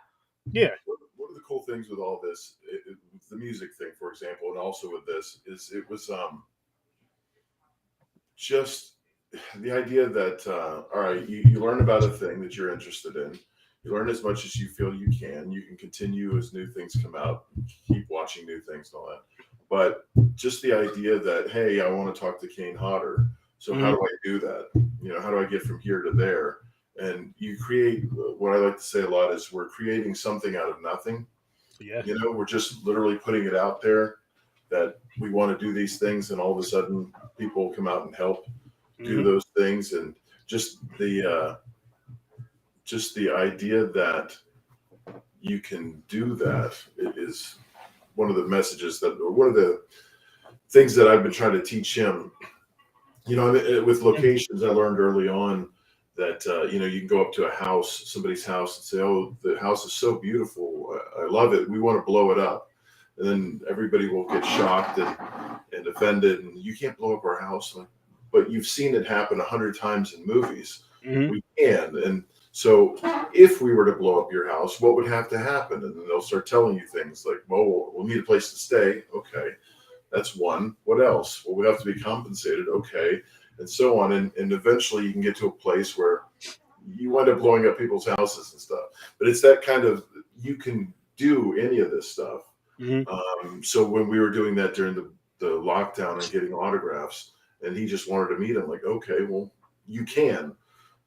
Speaker 2: What are the cool things with all this? The music thing, for example, and also with this is it was just the idea that all right, you learn about a thing that you're interested in. You learn as much as you feel you can. You can continue as new things come out, keep watching new things and all that. But just the idea that, hey, I want to talk to Kane Hodder. So how do I do that? How do I get from here to there? And you create, what I like to say a lot is we're creating something out of nothing.
Speaker 1: Yeah.
Speaker 2: We're just literally putting it out there that we want to do these things, and all of a sudden people come out and help do those things. And just the idea that you can do that is one of the messages or one of the things that I've been trying to teach him. With locations, I learned early on that you can go up to somebody's house, and say, "Oh, the house is so beautiful. I love it. We want to blow it up." And then everybody will get shocked and offended, and you can't blow up our house. But you've seen it happen 100 times in movies. We can. And so if we were to blow up your house, what would have to happen? And then they'll start telling you things like, well, we'll need a place to stay. Okay, that's one. What else? Well, we have to be compensated. Okay. And so on. And eventually you can get to a place where you wind up blowing up people's houses and stuff. But it's that kind of, you can do any of this stuff. So when we were doing that during the lockdown and getting autographs, and he just wanted to meet him, like, okay, well, you can.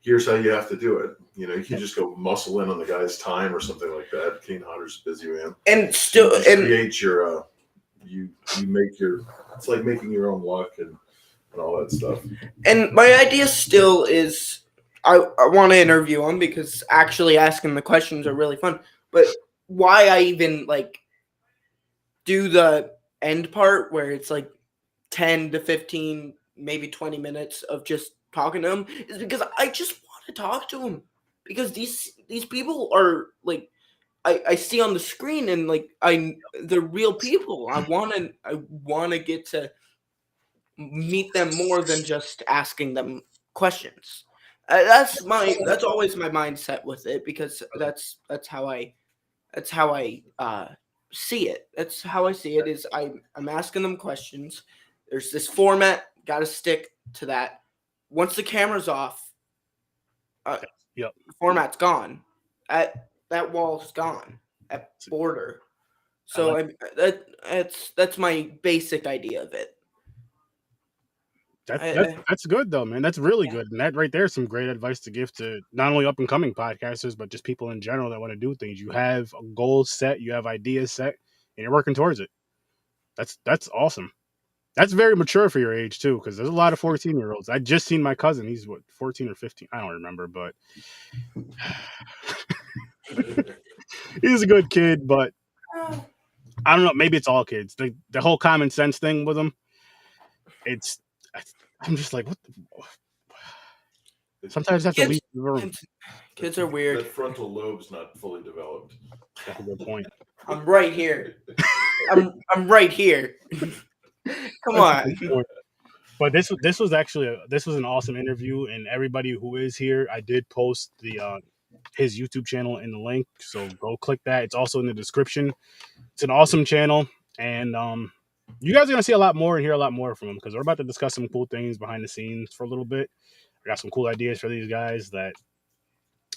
Speaker 2: Here's how you have to do it. You know, you can just go muscle in on the guy's time or something like that. Kane Hodder's a busy man.
Speaker 3: And still,
Speaker 2: you create your, you make your, it's like making your own luck and all that stuff.
Speaker 3: And my idea still is, I want to interview him because actually asking the questions are really fun. But why I even like do the end part where it's like 10 to 15, maybe 20 minutes of just talking to him is because I just want to talk to him, because these people are like, I see on the screen, and like they're real people. I want to get to meet them more than just asking them questions. That's always my mindset with it, because that's how I see it. That's how I see it. Is I'm asking them questions. There's this format. Got to stick to that. Once the camera's off,
Speaker 1: Yep.
Speaker 3: the format's gone. That wall's gone. That border. So that's my basic idea of it.
Speaker 1: That's good though, man. That's really good, and that right there is some great advice to give to not only up and coming podcasters, but just people in general that want to do things. You have goals set, you have ideas set, and you're working towards it. That's awesome. That's very mature for your age too, because there's a lot of 14-year-olds. I just seen my cousin. He's what, 14 or 15? I don't remember, but he's a good kid. But I don't know. Maybe it's all kids. The whole common sense thing with him. I'm just like, what? Sometimes I have to leave the room.
Speaker 3: Kids are weird.
Speaker 2: The frontal lobe's not fully developed.
Speaker 1: That's a good point.
Speaker 3: I'm right here. I'm right here. Come on.
Speaker 1: But this was actually this was an awesome interview, and everybody who is here, I did post his YouTube channel in the link, so go click that. It's also in the description. It's an awesome channel, and you guys are gonna see a lot more and hear a lot more from him, because we're about to discuss some cool things behind the scenes for a little bit. I got some cool ideas for these guys that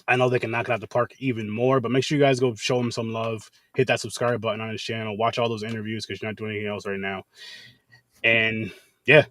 Speaker 1: I know they can knock it out the park even more. But make sure you guys go show him some love. Hit that subscribe button on his channel. Watch all those interviews, because you're not doing anything else right now. And yeah,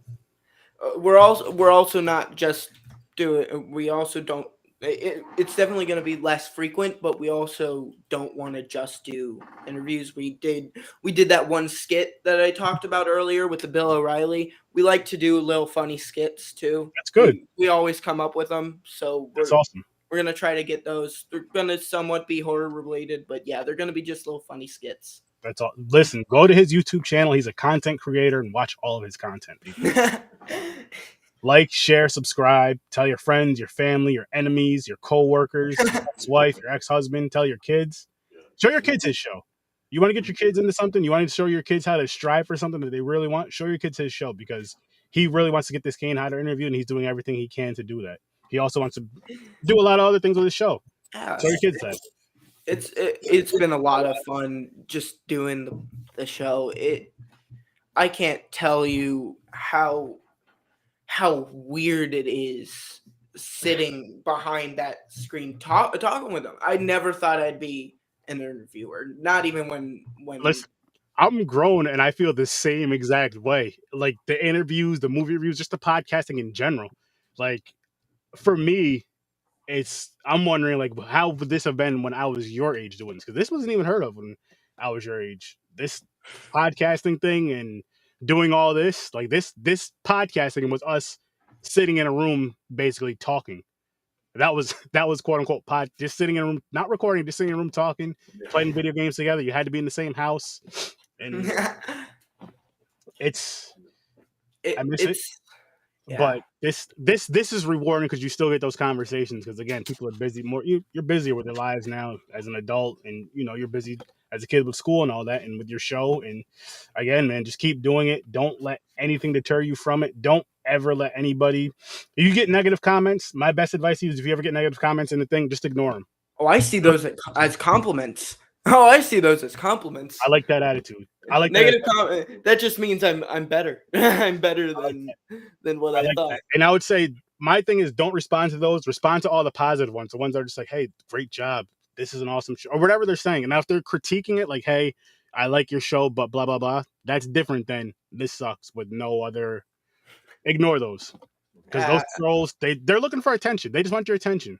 Speaker 3: we're also not just doing. We also don't. It's definitely going to be less frequent, but we also don't want to just do interviews. We did that one skit that I talked about earlier with the Bill O'Reilly. We like to do little funny skits too.
Speaker 1: That's good.
Speaker 3: We always come up with them, so
Speaker 1: that's awesome.
Speaker 3: We're going to try to get those. They're going to somewhat be horror related, but yeah, they're going to be just little funny skits.
Speaker 1: That's all. Listen, go to his YouTube channel. He's a content creator, and watch all of his content. Like, share, subscribe. Tell your friends, your family, your enemies, your coworkers, your ex-wife, your ex-husband. Tell your kids. Show your kids his show. You want to get your kids into something? You want to show your kids how to strive for something that they really want? Show your kids his show, because he really wants to get this Kane Hodder interview, and he's doing everything he can to do that. He also wants to do a lot of other things with his show. Show your kids that.
Speaker 3: It's been a lot of fun just doing the show. I can't tell you how weird it is sitting behind that screen talking with them. I never thought I'd be an interviewer, not even when
Speaker 1: Listen, I'm grown and I feel the same exact way. Like the interviews, the movie reviews, just the podcasting in general. Like for me, I'm wondering, like, how would this have been when I was your age doing this? Because this wasn't even heard of when I was your age. This podcasting thing and doing all this, like this podcasting was us sitting in a room basically talking. That was quote unquote just sitting in a room, not recording, just sitting in a room talking, playing video games together. You had to be in the same house, and I miss it. Yeah. But this is rewarding, because you still get those conversations, because again, people are busy more. You're busier with your lives now as an adult, and you're busy as a kid with school and all that, and with your show. And again, man, just keep doing it. Don't let anything deter you from it. Don't ever let anybody. If you get negative comments, my best advice to you is, if you ever get negative comments in the thing, just ignore them.
Speaker 3: Oh, I see those as compliments. Oh, I see those as compliments.
Speaker 1: I like that attitude. I like
Speaker 3: negative comment. That just means I'm better. I'm better than what I thought.
Speaker 1: That. And I would say my thing is, don't respond to those. Respond to all the positive ones. The ones that are just like, hey, great job. This is an awesome show, or whatever they're saying. And now if they're critiquing it, like, hey, I like your show, but blah blah blah. That's different than this sucks with no other. Ignore those because those trolls they're looking for attention. They just want your attention.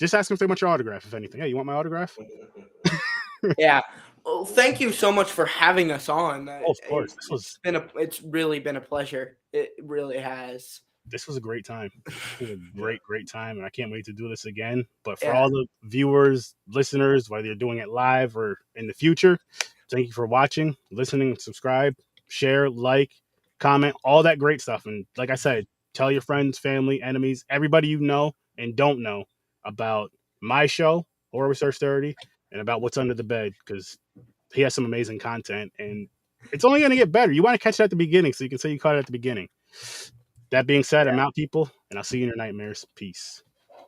Speaker 1: Just ask them if they want your autograph. If anything, hey, you want my autograph?
Speaker 3: Yeah. Well, thank you so much for having us on.
Speaker 1: Oh, of course.
Speaker 3: It's really been a pleasure. It really has.
Speaker 1: This was a great time. It was a great time, and I can't wait to do this again. But for
Speaker 3: Yeah.
Speaker 1: all the viewers, listeners, whether you're doing it live or in the future, thank you for watching, listening, subscribe, share, like, comment, all that great stuff. And like I said, tell your friends, family, enemies, everybody you know and don't know about my show, Horror with Sir Sturdy, and about what's under the bed, because he has some amazing content, and it's only going to get better. You want to catch it at the beginning so you can say you caught it at the beginning. That being said, I'm out, people, and I'll see you in your nightmares. Peace.